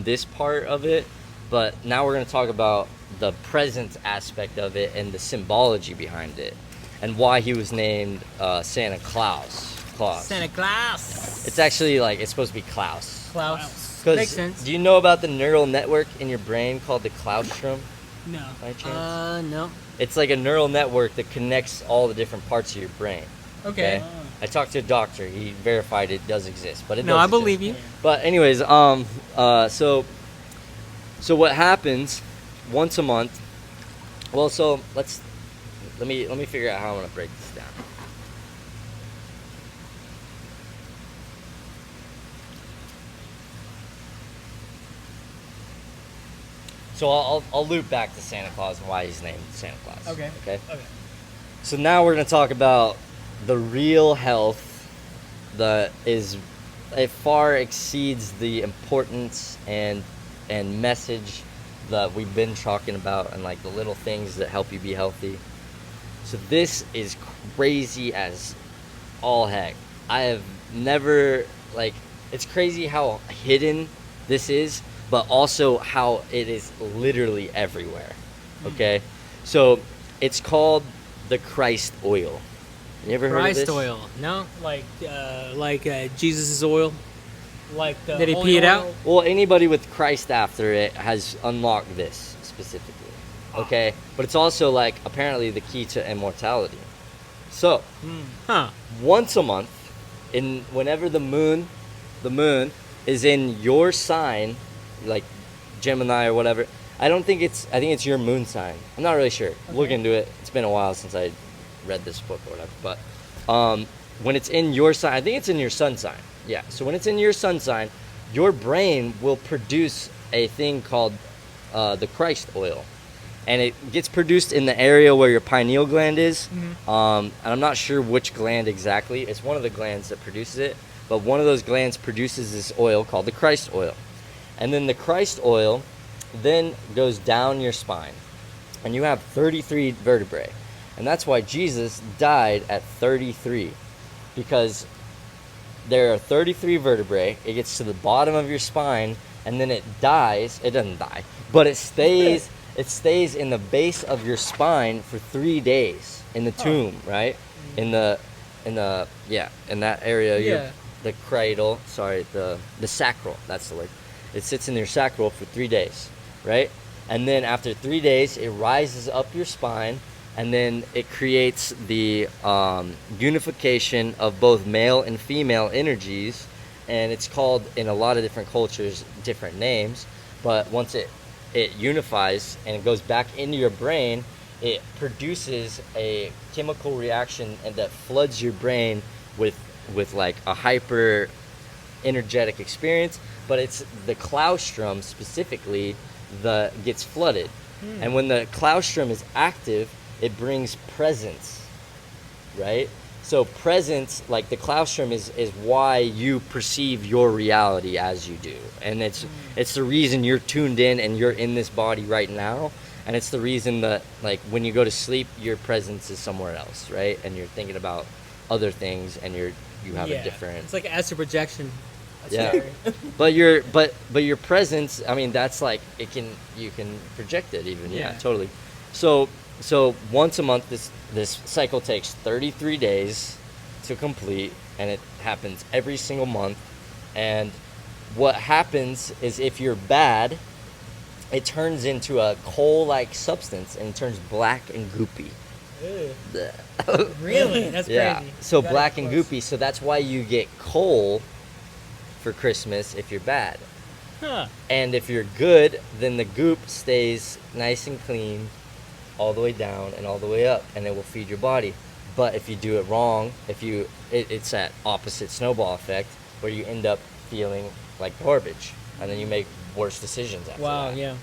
this part of it. But now we're going to talk about the present aspect of it and the symbology behind it, and why he was named Santa Claus. Santa Claus. It's actually it's supposed to be Klaus. Klaus. Makes Because sense. do you know about the neural network in your brain called the claustrum? No. By chance? No. It's like a neural network that connects all the different parts of your brain. Okay. I talked to a doctor. He verified it does exist, but it No, does I exist. believe you. But anyways, so what happens once a month? Well, so let me figure out how I'm gonna break this down. So I'll loop back to Santa Claus and why he's named Santa Claus. Okay. Okay. So now we're gonna talk about the real health that it far exceeds the importance and message that we've been talking about, and the little things that help you be healthy. So this is crazy as all heck. I have never it's crazy how hidden this is, but also how it is literally everywhere. Okay? So it's called the Christ oil. You ever heard of this? Christ oil. No? Like Jesus' oil. Did he pee it out? Well, anybody with Christ after it has unlocked this specifically. Okay? But it's also apparently the key to immortality. So, once a month, whenever the moon is in your sign, like Gemini or whatever. I think it's your moon sign. I'm not really sure. Okay. Look into it. It's been a while since I read this book or whatever. But when it's in your sign, I think it's in your sun sign. Yeah. So when it's in your sun sign, your brain will produce a thing called the Christ oil. And it gets produced in the area where your pineal gland is. Mm-hmm. And I'm not sure which gland exactly. It's one of the glands that produces it. But one of those glands produces this oil called the Christ oil. And then the Christ oil then goes down your spine. And you have 33 vertebrae. And that's why Jesus died at 33. Because there are 33 vertebrae. It gets to the bottom of your spine. And then it dies. It doesn't die. But it stays... It stays in the base of your spine for 3 days in the tomb, right? In that area, the cradle. Sorry, the sacral. That's the word. It sits in your sacral for 3 days, right? And then after 3 days, it rises up your spine, and then it creates the unification of both male and female energies, and it's called in a lot of different cultures different names. But once it unifies and it goes back into your brain, it produces a chemical reaction and that floods your brain with like a hyper energetic experience. But it's the claustrum specifically that gets flooded. And when the claustrum is active, it brings presence, right? So presence, like the claustrum is why you perceive your reality as you do. And it's the reason you're tuned in and you're in this body right now. And it's the reason that, like, when you go to sleep, your presence is somewhere else, right? And you're thinking about other things, and you have a different... It's like astral projection. That's but your presence, I mean, that's like, you can project it even. Yeah, totally. So once a month, this cycle takes 33 days, to complete, and it happens every single month. And what happens is if you're bad, it turns into a coal-like substance and it turns black and goopy. Really? That's Yeah, crazy. so Gotta black get and close. goopy. So that's why you get coal for Christmas if you're bad. Huh. And if you're good, then the goop stays nice and clean all the way down and all the way up, and it will feed your body. But if you do it wrong, it's that opposite snowball effect where you end up feeling like garbage, and then you make worse decisions after Wow, that. yeah.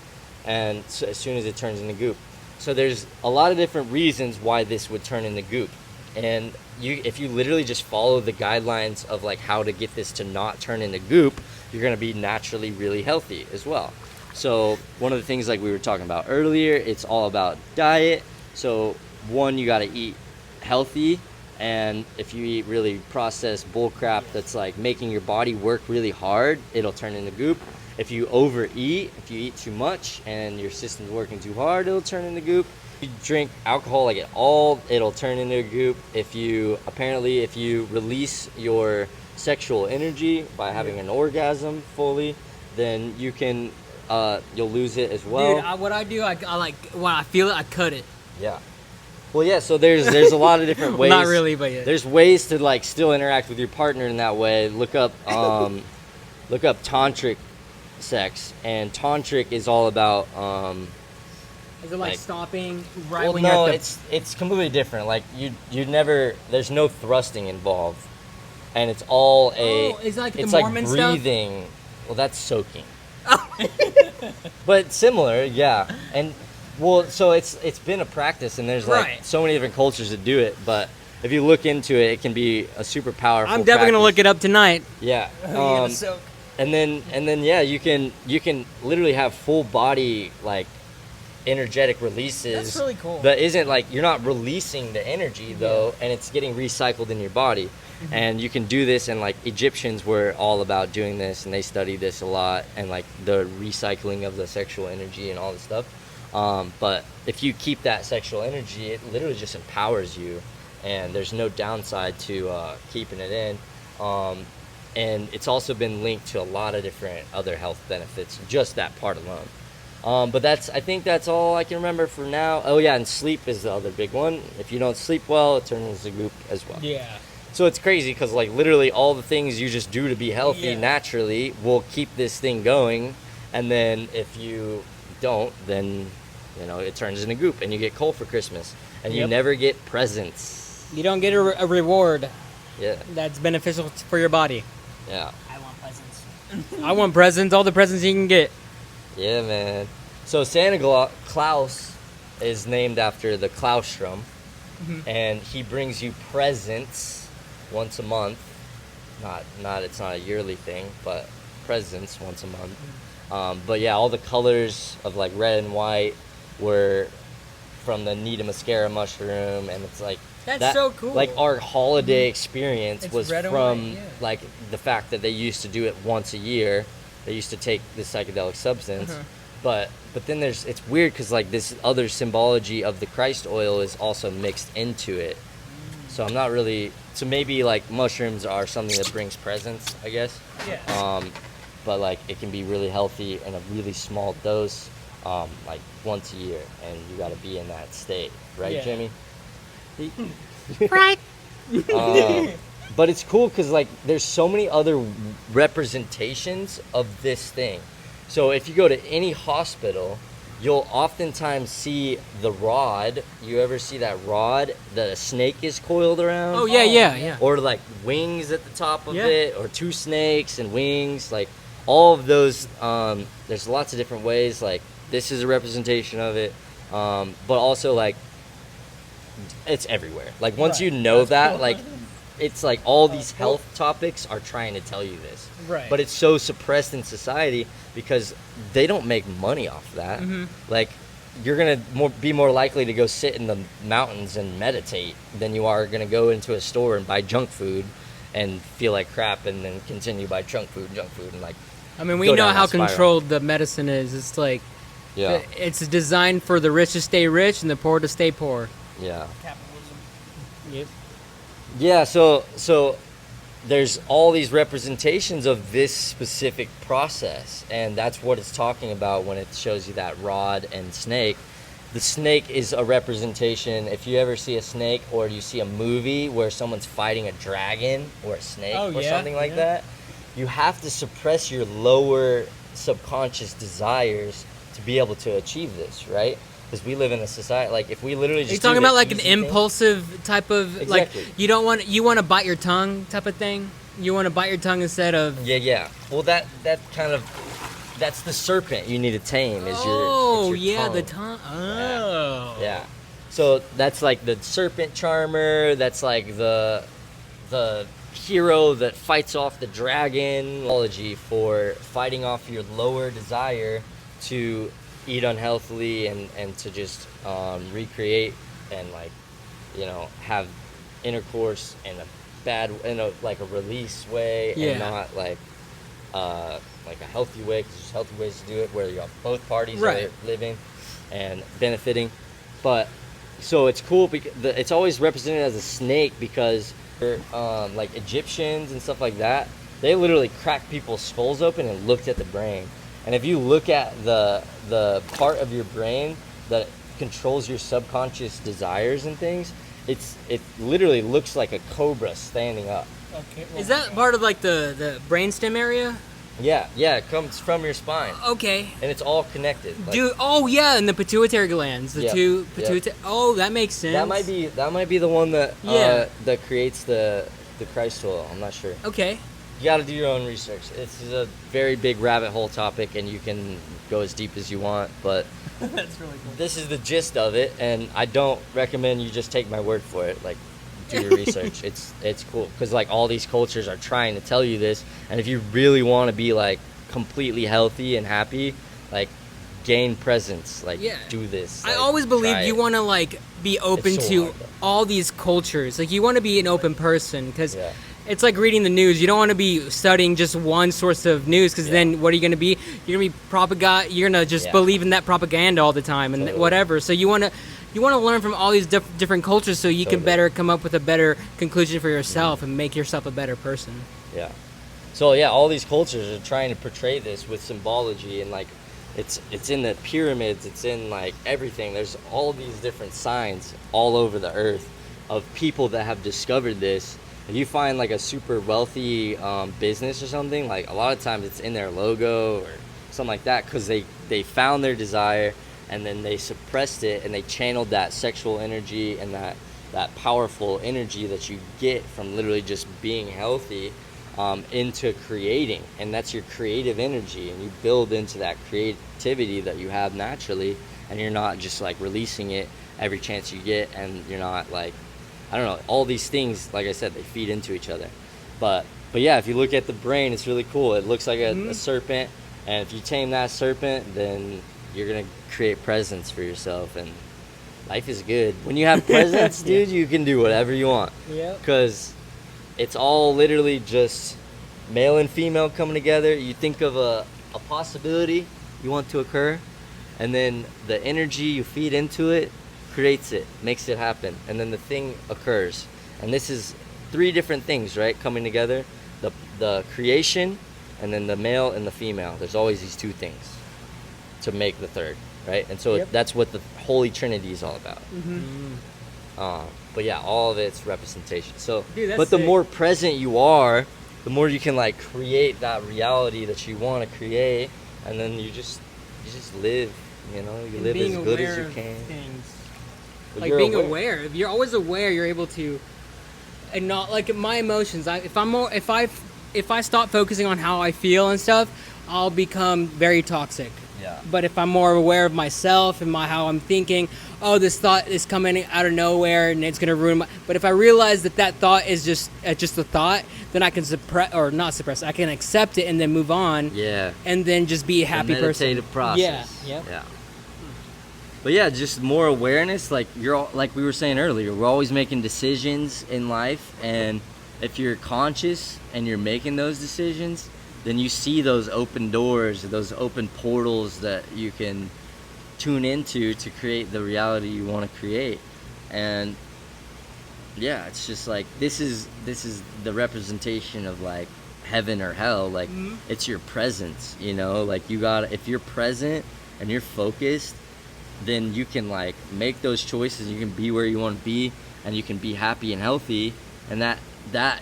And so as soon as it turns into goop. So there's a lot of different reasons why this would turn into goop. And if you literally just follow the guidelines of like how to get this to not turn into goop, you're going to be naturally really healthy as well. So one of the things like we were talking about earlier, it's all about diet. So one, you got to eat healthy. And if you eat really processed bull crap that's like making your body work really hard, it'll turn into goop. If you overeat, if you eat too much and your system's working too hard, it'll turn into goop. If you drink alcohol like at all, it'll turn into a goop. If you release your sexual energy by having an orgasm fully, then you can you'll lose it as well. Dude, what I do, I like when I feel it, I cut it. Yeah. Well, yeah. So there's a lot of different ways. Not really, but yeah. There's ways to like still interact with your partner in that way. Look up tantric sex, and tantric is all about Is it like stopping right well, when no, you're at the... it's completely different. Like you never, there's no thrusting involved, and it's all is it like the it's Mormon like stuff? breathing. Well, that's soaking. But similar, yeah. And well, so it's been a practice, and there's like Right. so many different cultures that do it. But if you look into it, it can be a super powerful. I'm definitely gonna practice. look it up tonight. Yeah. You're gonna soak. And then yeah, you can literally have full body like energetic releases. That's really cool. That isn't like you're not releasing the energy though, and it's getting recycled in your body. Mm-hmm. And you can do this, and like Egyptians were all about doing this, and they studied this a lot, and like the recycling of the sexual energy and all this stuff. But if you keep that sexual energy, it literally just empowers you, and there's no downside to keeping it in. And it's also been linked to a lot of different other health benefits, just that part alone. But I think that's all I can remember for now. Oh yeah, and sleep is the other big one. If you don't sleep well, it turns into goop as well. Yeah. So it's crazy because like literally all the things you just do to be healthy naturally will keep this thing going, and then if you don't, then it turns into goop, and you get coal for Christmas, and you never get presents. You don't get a reward Yeah. that's beneficial for your body. Yeah. I want presents. I want presents, all the presents you can get. Yeah, man. So Santa Claus is named after the Claustrum, and he brings you presents once a month. It's not a yearly thing, but presents once a month. But yeah, all the colors of like red and white were from the Nita muscara mushroom, and it's like That's so cool. Like our holiday experience It's was red and from white, yeah. like the fact that they used to do it once a year. They used to take this psychedelic substance, but then it's weird because like this other symbology of the Christ oil is also mixed into it. So I'm not really. So maybe like mushrooms are something that brings presence, I guess. Yeah. But like it can be really healthy in a really small dose, like once a year, and you got to be in that state, right, Yeah. Jimmy? Right. But it's cool because like there's so many other representations of this thing. So if you go to any hospital, you'll oftentimes see the rod. You ever see that rod that a snake is coiled around? Oh, yeah. Or like wings at the top of Yeah. it, or two snakes and wings. Like all of those, there's lots of different ways. Like this is a representation of it, but also like it's everywhere. Like once you know that, like it's like all these health topics are trying to tell you this. Right. But it's so suppressed in society because they don't make money off that. Like you're gonna be more likely to go sit in the mountains and meditate than you are gonna go into a store and buy junk food and feel like crap, and then continue to buy junk food, and like. I mean, we go know down how that spiral. controlled the medicine is. It's like, Yeah. it's designed for the rich to stay rich and the poor to stay poor. Yeah. Capitalism. Yep. Yeah, so there's all these representations of this specific process, and that's what it's talking about when it shows you that rod and snake. The snake is a representation. If you ever see a snake, or you see a movie where someone's fighting a dragon or a snake or something like that, you have to suppress your lower subconscious desires to be able to achieve this, right? Because we live in a society, like, if we literally just Are you talking about like an easy thing- impulsive type of Exactly. like you want to bite your tongue type of thing? You want to bite your tongue instead of Yeah. Well, that kind of, that's the serpent you need to tame. Is oh your yeah, tongue. the tongue. Oh Yeah. So that's like the serpent charmer. That's like the hero that fights off the dragon. Apology for fighting off your lower desire to eat unhealthily and to just recreate and, like, you know, have intercourse in a like a release way, Yeah. and not like a healthy way, because there's healthy ways to do it where you have both parties Right. are living and benefiting. But so it's cool because it's always represented as a snake, because like Egyptians and stuff like that, they literally cracked people's skulls open and looked at the brain. And if you look at the part of your brain that controls your subconscious desires and things, it literally looks like a cobra standing up. Okay. Is that part of like the brainstem area? Yeah, it comes from your spine, Okay. and it's all connected. Like, Dude, oh yeah, and the pituitary glands, the Yep, two yep. pituitary. Oh, that makes sense. that might be the one that Yeah. that creates the Christ oil. I'm not sure. Okay. You got to do your own research. It's a very big rabbit hole topic, and you can go as deep as you want. But That's really cool. this is the gist of it, and I don't recommend you just take my word for it. Like, do your research. It's cool, because like all these cultures are trying to tell you this, and if you really want to be like completely healthy and happy, like, gain presence, like, Yeah. do this. I like, always believe try you it. want to like be open so to hard, though. all these cultures. Like you want to be an open person, because Yeah. it's like reading the news. You don't want to be studying just one source of news, because Yeah. then what are you going to be? You're going to be propaganda. You're going to just Yeah. believe in that propaganda all the time and Totally. whatever. So you want to learn from all these different cultures, so you can Totally. better come up with a better conclusion for yourself and make yourself a better person. Yeah. So yeah, all these cultures are trying to portray this with symbology, and like it's in the pyramids, it's in like everything. There's all these different signs all over the earth of people that have discovered this. If you find like a super wealthy business or something, like a lot of times it's in their logo or something like that, because they found their desire and then they suppressed it, and they channeled that sexual energy and that powerful energy that you get from literally just being healthy into creating. And that's your creative energy, and you build into that creativity that you have naturally, and you're not just like releasing it every chance you get, and you're not like, I don't know, all these things, like I said, they feed into each other. But yeah, if you look at the brain, it's really cool. It looks like a serpent, and if you tame that serpent, then you're gonna create presence for yourself, and life is good. When you have presence, dude, you can do whatever you want. Yep. Because it's all literally just male and female coming together. You think of a possibility you want to occur, and then the energy you feed into it creates it, makes it happen, and then the thing occurs. And this is 3 different things, right, coming together: the creation, and then the male and the female. There's always these 2 things to make the third, right? And so that's what the Holy Trinity is all about. But yeah, all of it's representation. So, Dude, that's but the sick. more present you are, the more you can like create that reality that you want to create, and then you just live. You know, you live as good as you can. Things. But Like you're being aware. If you're always aware, you're able to, and not like my emotions. If I stop focusing on how I feel and stuff, I'll become very toxic. Yeah. But if I'm more aware of myself and how I'm thinking, oh, this thought is coming out of nowhere and it's gonna ruin my. But if I realize that thought is just a thought, then I can not suppress. I can accept it and then move on. Yeah. And then just be a happy the person. meditative process. Yeah. Yep. Yeah. But yeah, just more awareness. Like like we were saying earlier, we're always making decisions in life, and if you're conscious and you're making those decisions, then you see those open doors, those open portals that you can tune into to create the reality you want to create. And yeah, it's just like this is the representation of like heaven or hell. Like it's your presence, you know. Like you got, if you're present and you're focused, then you can like make those choices. You can be where you want to be, and you can be happy and healthy, and that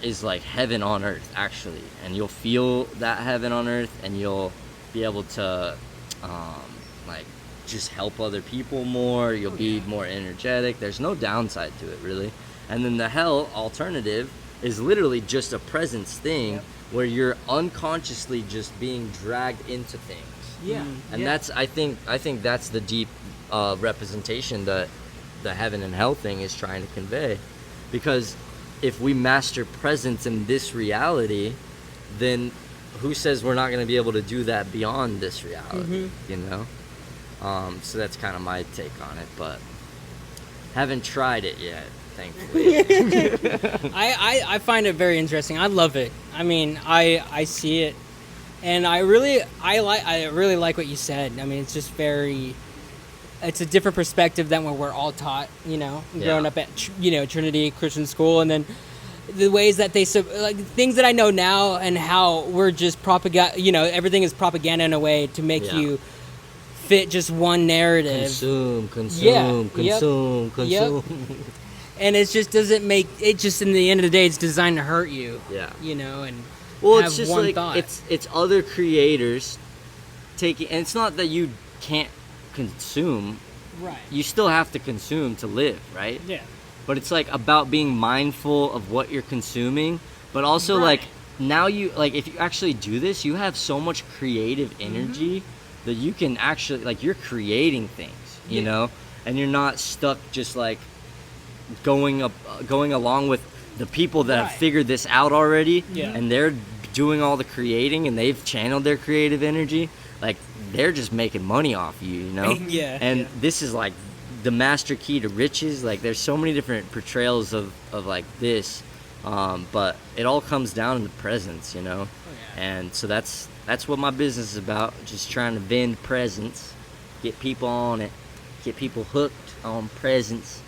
is like heaven on earth actually. And you'll feel that heaven on earth, and you'll be able to like just help other people more. You'll be more energetic. There's no downside to it really. And then the hell alternative is literally just a presence thing where you're unconsciously just being dragged into things. Yeah. And that's I think that's the deep representation that the heaven and hell thing is trying to convey. Because if we master presence in this reality, then who says we're not going to be able to do that beyond this reality, you know? So that's kind of my take on it, but haven't tried it yet, thankfully. I find it very interesting. I love it. I mean, I see it, and I really like what you said. I mean, it's just it's a different perspective than what we're all taught, you know, growing up at, Trinity Christian School, and then the ways that they, like, things that I know now, and how we're just everything is propaganda in a way to make you fit just one narrative. Consume. And it just doesn't make it. Just in the end of the day, it's designed to hurt you. Yeah. You know, and well, have it's just one like thought. it's other creators taking, and it's not that you can't consume. Right. You still have to consume to live, right? Yeah. But it's like about being mindful of what you're consuming, but also like now you, like, if you actually do this, you have so much creative energy that you can actually, like, you're creating things, you know, and you're not stuck just like going along with the people that have figured this out already, and they're doing all the creating, and they've channeled their creative energy. Like, they're just making money off you, you know? This is like the master key to riches. Like, there's so many different portrayals of like this, but it all comes down to presence, you know? And so that's what my business is about, just trying to vend presence, get people on it, get people hooked on presence.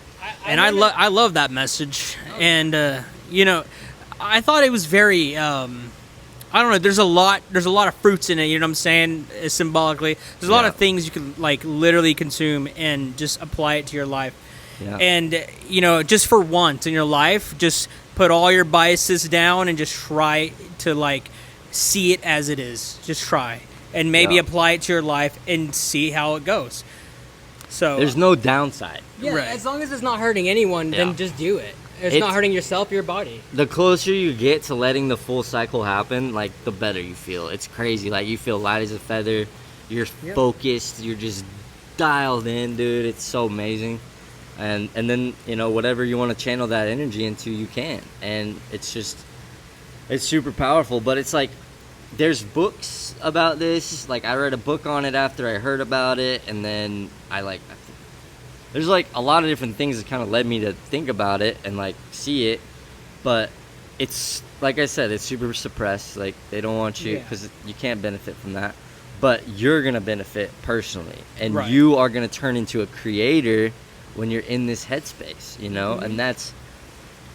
And I love that message. And I thought it was very I don't know, there's a lot of fruits in it, you know what I'm saying, symbolically. There's a lot of things you can, like, literally consume and just apply it to your life. And just for once in your life, just put all your biases down and just try to, like, see it as it is. Just try, and maybe apply it to your life and see how it goes. So there's no downside. As long as it's not hurting anyone, then just do it. It's not hurting yourself, your body. The closer you get to letting the full cycle happen, like, the better you feel. It's crazy. Like, you feel light as a feather. You're focused. You're just dialed in, dude. It's so amazing. And then, whatever you want to channel that energy into, you can. And it's super powerful. But it's like, there's books about this. Like, I read a book on it after I heard about it. And then there's, like, a lot of different things that kind of led me to think about it and, like, see it. But it's, like I said, it's super suppressed. Like, they don't want you, because you can't benefit from that. But you're going to benefit personally. And you are going to turn into a creator when you're in this headspace, you know? And that's,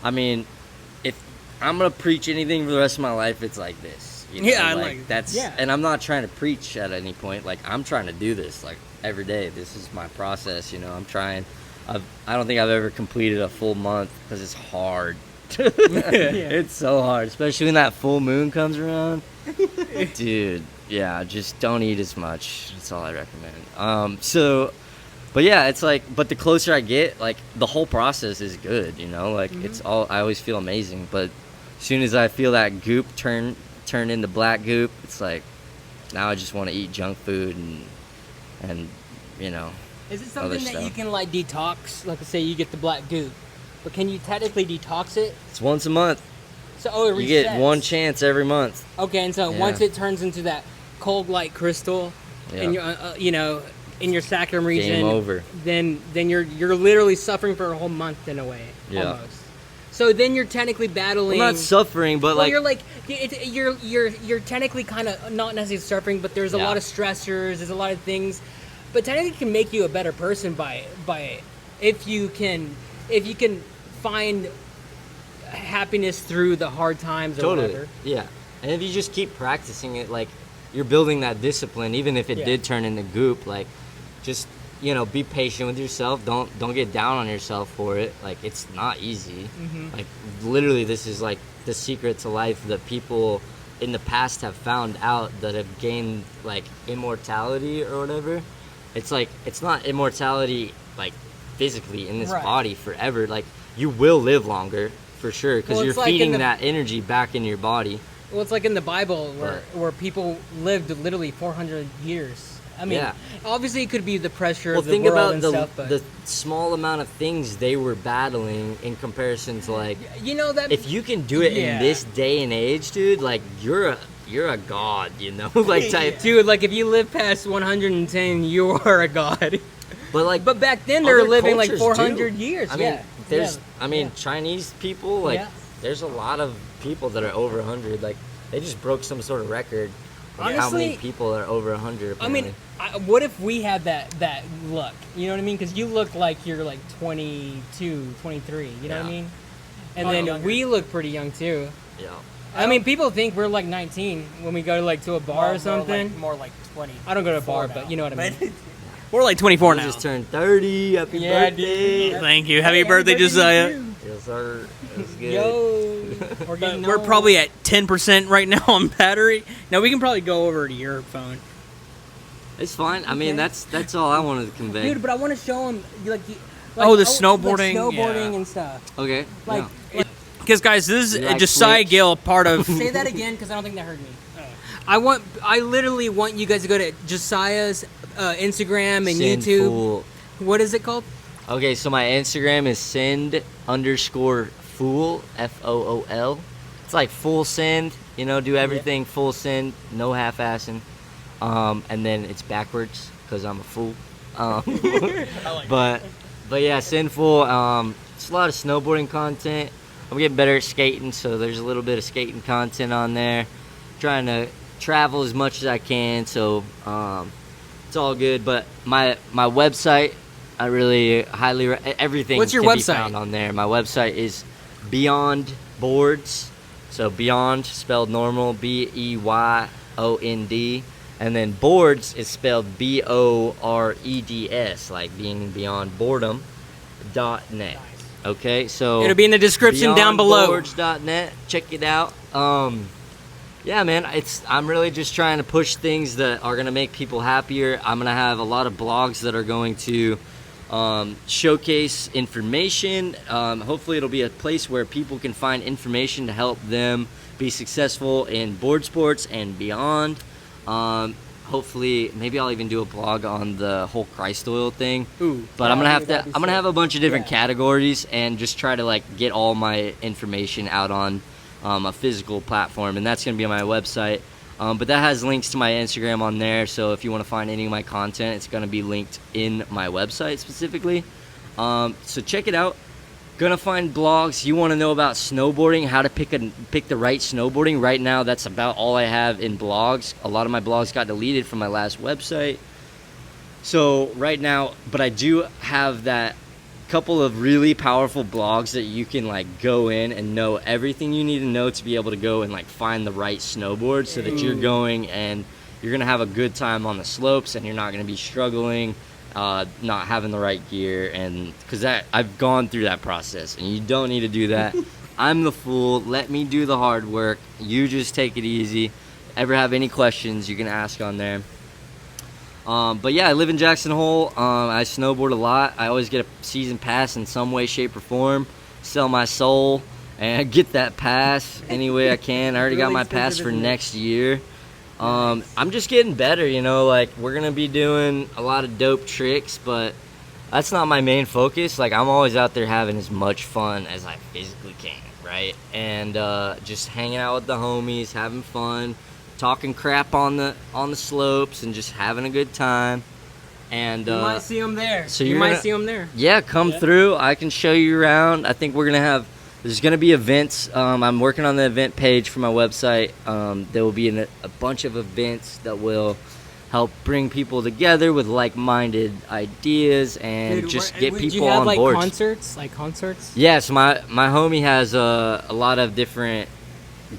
I mean, if I'm going to preach anything for the rest of my life, it's like this. You know? I like that's, and I'm not trying to preach at any point. Like, I'm trying to do this, like, every day. This is my process, I'm trying. I don't think I've ever completed a full month, because it's hard. It's so hard, especially when that full moon comes around. Dude, just don't eat as much. That's all I recommend. But yeah, it's like, but the closer I get, like, the whole process is good, like, it's all, I always feel amazing. But as soon as I feel that goop turn into black goop, it's like, now I just want to eat junk food and is it something that you can, like, detox? Like, say you get the black goop, but can you technically detox it? It's once a month. So it resets. You get one chance every month. Okay, and so once it turns into that cold light crystal in your in your sacrum region, game over. Then you're literally suffering for a whole month in a way, almost. So then you're technically battling. I'm not suffering, but you're like you're technically kind of not necessarily suffering, but there's a lot of stressors. There's a lot of things, but technically it can make you a better person by if you can find happiness through the hard times or Totally. whatever. Yeah. And if you just keep practicing it, like, you're building that discipline, even if it did turn into goop, like, just, you know, be patient with yourself. Don't get down on yourself for it. Like, it's not easy. Like, literally, this is like the secret to life that people in the past have found out that have gained, like, immortality or whatever. It's like, it's not immortality, like, physically in this body forever. Like, you will live longer for sure, because you're like feeding that energy back in your body. Well, it's like in the Bible where people lived literally 400 years. I mean, obviously it could be the pressure of the think world about and the, stuff, but the small amount of things they were battling in comparison to, like, you know that if you can do it in this day and age, dude, like, you're a god, you know, like, type. Dude, like if you live past 110, you are a god. But back then they were other living like cultures 400 do. years. I mean, there's Chinese people, like, there's a lot of people that are over 100. Like, they just broke some sort of record of how many Honestly, people are over 100. Apparently. I mean, what if we had that look? You know what I mean? Because you look like you're like 22, 23. You know what I mean? And then we look pretty young too. Yeah. I mean, people think we're like 19 when we go to like to a bar or something. More like 20. I don't go to a bar, but you know what I mean. We're like 24 You now. just turned 30. Happy birthday. Thank you. Happy birthday, Josiah. Yes, sir. That's good. Yo, We're probably at 10% right now on battery. Now we can probably go over to your phone. It's fine. I mean, that's all I wanted to convey. dude. But I want to show them like Oh, the snowboarding, snowboarding yeah. and stuff. Okay. Like, Because guys, this is like Josiah Twitch? Gill, part of. say that again because I don't think that heard me. I literally want you guys to go to Josiah's Instagram and YouTube. Sinful. What is it called? Okay, so my Instagram is send_fool, FOOL. It's like full send, you know, do everything full send, no half-assing. And then it's backwards because I'm a fool. But yeah, sinful. It's a lot of snowboarding content. I'm getting better at skating, so there's a little bit of skating content on there. Trying to travel as much as I can, so it's all good. But my website, I really highly everything. What's your can website? Be found on there. My website is Beyond Boards. So Beyond spelled normal, BEYOND, and then Boards is spelled BOREDS, like being beyond boredom. .net. Okay, so It'll be in the description down below. BeyondBoards.net. Check it out. Yeah, man, I'm really just trying to push things that are gonna make people happier. I'm gonna have a lot of blogs that are going to showcase information. Hopefully it'll be a place where people can find information to help them be successful in board sports and beyond. Hopefully, maybe I'll even do a blog on the whole Christ oil thing. Ooh, but I'm gonna have a bunch of different categories and just try to like get all my information out on a physical platform, and that's gonna be on my website. But that has links to my Instagram on there, so if you want to find any of my content, it's gonna be linked in my website specifically. So check it out. Gonna find blogs. You want to know about snowboarding, how to pick the right snowboarding. Right now, that's about all I have in blogs. A lot of my blogs got deleted from my last website. So right now, but I do have that couple of really powerful blogs that you can like go in and know everything you need to know to be able to go and like find the right snowboard, so that you're going and you're gonna have a good time on the slopes and you're not gonna be struggling. Not having the right gear, and because I've gone through that process, and you don't need to do that. I'm the fool. Let me do the hard work. You just take it easy. Ever have any questions, you can ask on there. But yeah, I live in Jackson Hole. I snowboard a lot. I always get a season pass in some way, shape, or form. Sell my soul and get that pass any way I can. I already got my pass for next year. I'm just getting better, you know, like we're gonna be doing a lot of dope tricks, but that's not my main focus. Like, I'm always out there having as much fun as I physically can, right? And just hanging out with the homies, having fun, talking crap on the slopes, and just having a good time. And You might see them there. so you you're might gonna- see them there. yeah, come through. I can show you around. I think there's gonna be events. I'm working on the event page for my website. There will be a bunch of events that will help bring people together with like-minded ideas and Dude, just where- get would people you have, on like, board. concerts? Like concerts? Yes, my homie has a lot of different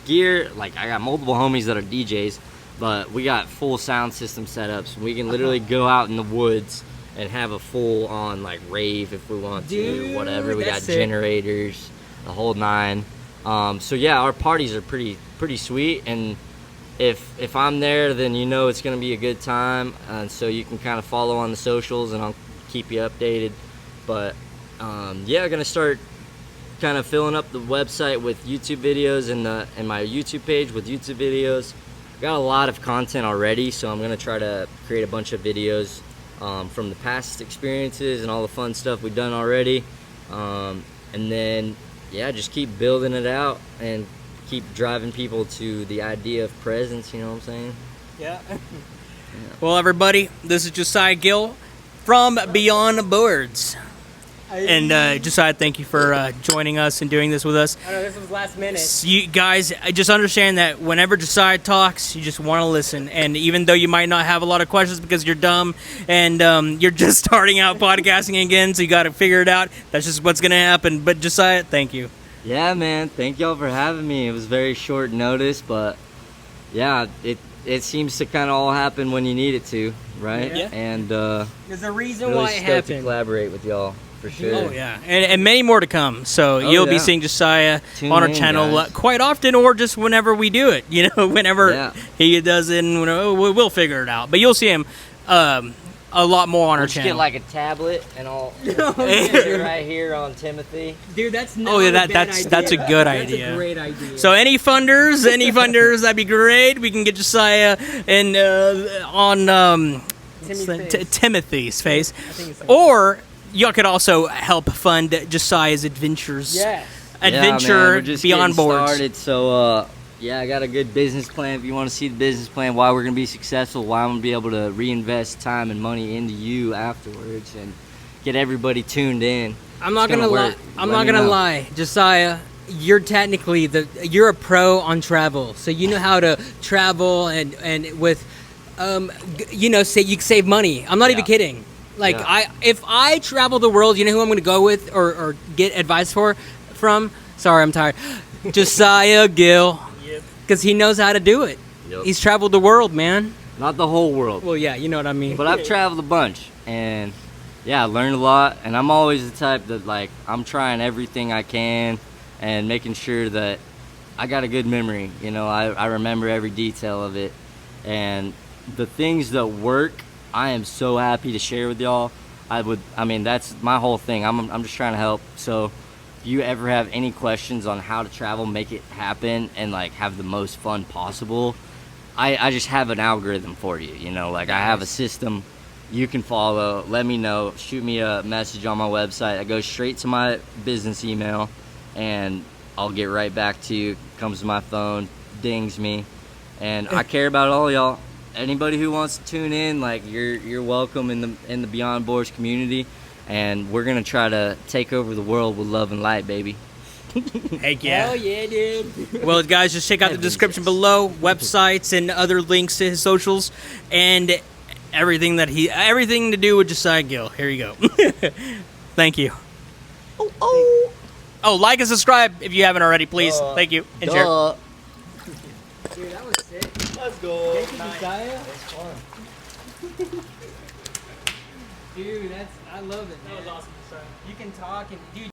gear. Like, I got multiple homies that are DJs, but we got full sound system setups. We can literally go out in the woods and have a full-on like rave if we want to, Dude, whatever. We got that's sick. generators, the whole nine. So yeah, our parties are pretty sweet, and if I'm there, then you know it's gonna be a good time. And so you can kind of follow on the socials, and I'll keep you updated. But yeah, gonna start kind of filling up the website with YouTube videos and my YouTube page with YouTube videos. Got a lot of content already, so I'm gonna try to create a bunch of videos from the past experiences and all the fun stuff we've done already, and then yeah, just keep building it out and keep driving people to the idea of presence. You know what I'm saying? Yeah. Well, everybody, this is Josiah Gill from Beyond the Boards. And Josiah, thank you for joining us and doing this with us. I know this was last minute. So you guys, I just understand that whenever Josiah talks, you just want to listen. And even though you might not have a lot of questions because you're dumb and you're just starting out podcasting again, so you got to figure it out. That's just what's going to happen. But Josiah, thank you. Yeah, man. Thank y'all for having me. It was very short notice, but yeah, it seems to kind of all happen when you need it to, right? Yeah. And There's a reason really why it stoked to happened. collaborate with y'all for sure. Oh, yeah. And many more to come. So Oh, you'll be yeah. seeing Josiah Tune on our in, channel guys. quite often, or just whenever we do it. You know, whenever Yeah. he does it, and we'll figure it out. But you'll see him a lot more on our Just channel. get like a tablet and I'll yeah. sit right here on Timothy. Dude, that's not Oh, yeah, a bad that's idea. a good That's idea. a great idea. So any funders, that'd be great. We can get Josiah and on Timothy's face, think it's or y'all could also help fund Josiah's adventures. Yes. Adventure Yeah, man, we're just beyond getting boards. started, so yeah, I got a good business plan. If you want to see the business plan, why we're gonna be successful, why I'm gonna be able to reinvest time and money into you afterwards, and get everybody tuned in. I'm not It's gonna lie. work. I'm Let not me gonna know. lie, Josiah. You're technically you're a pro on travel, so you know how to travel and with, you know, say you can save money. I'm not even Yeah. kidding. Like Yeah. if I travel the world, you know who I'm gonna go with or get advice from? Sorry, I'm tired. Josiah Gill, because he knows how to do it. Yep. He's traveled the world, man. Not the whole world, Well, yeah, you know what I mean. but I've traveled a bunch, and yeah, I learned a lot. And I'm always the type that, like, I'm trying everything I can and making sure that I got a good memory. You know, I remember every detail of it, and the things that work, I am so happy to share with y'all. I mean, that's my whole thing. I'm just trying to help. So if you ever have any questions on how to travel, make it happen, and like have the most fun possible, I just have an algorithm for you. You know, like I have a system you can follow. Let me know. Shoot me a message on my website. That goes straight to my business email, and I'll get right back to you. Comes to my phone, dings me, and I care about all y'all. Anybody who wants to tune in, like, you're welcome in the Beyond Boards community, and we're gonna try to take over the world with love and light, baby. Heck yeah. Hell yeah, dude. Well, guys, just check out the description below, websites and other links to his socials, and everything to do with Josiah Gill. Here you go. Thank you. Oh, like and subscribe if you haven't already, please. Thank you. And share. Duh. Dude, that was sick. Let's go. Thank you, Josiah. Dude, I love it, man. That was awesome, Josiah. You can talk and dude.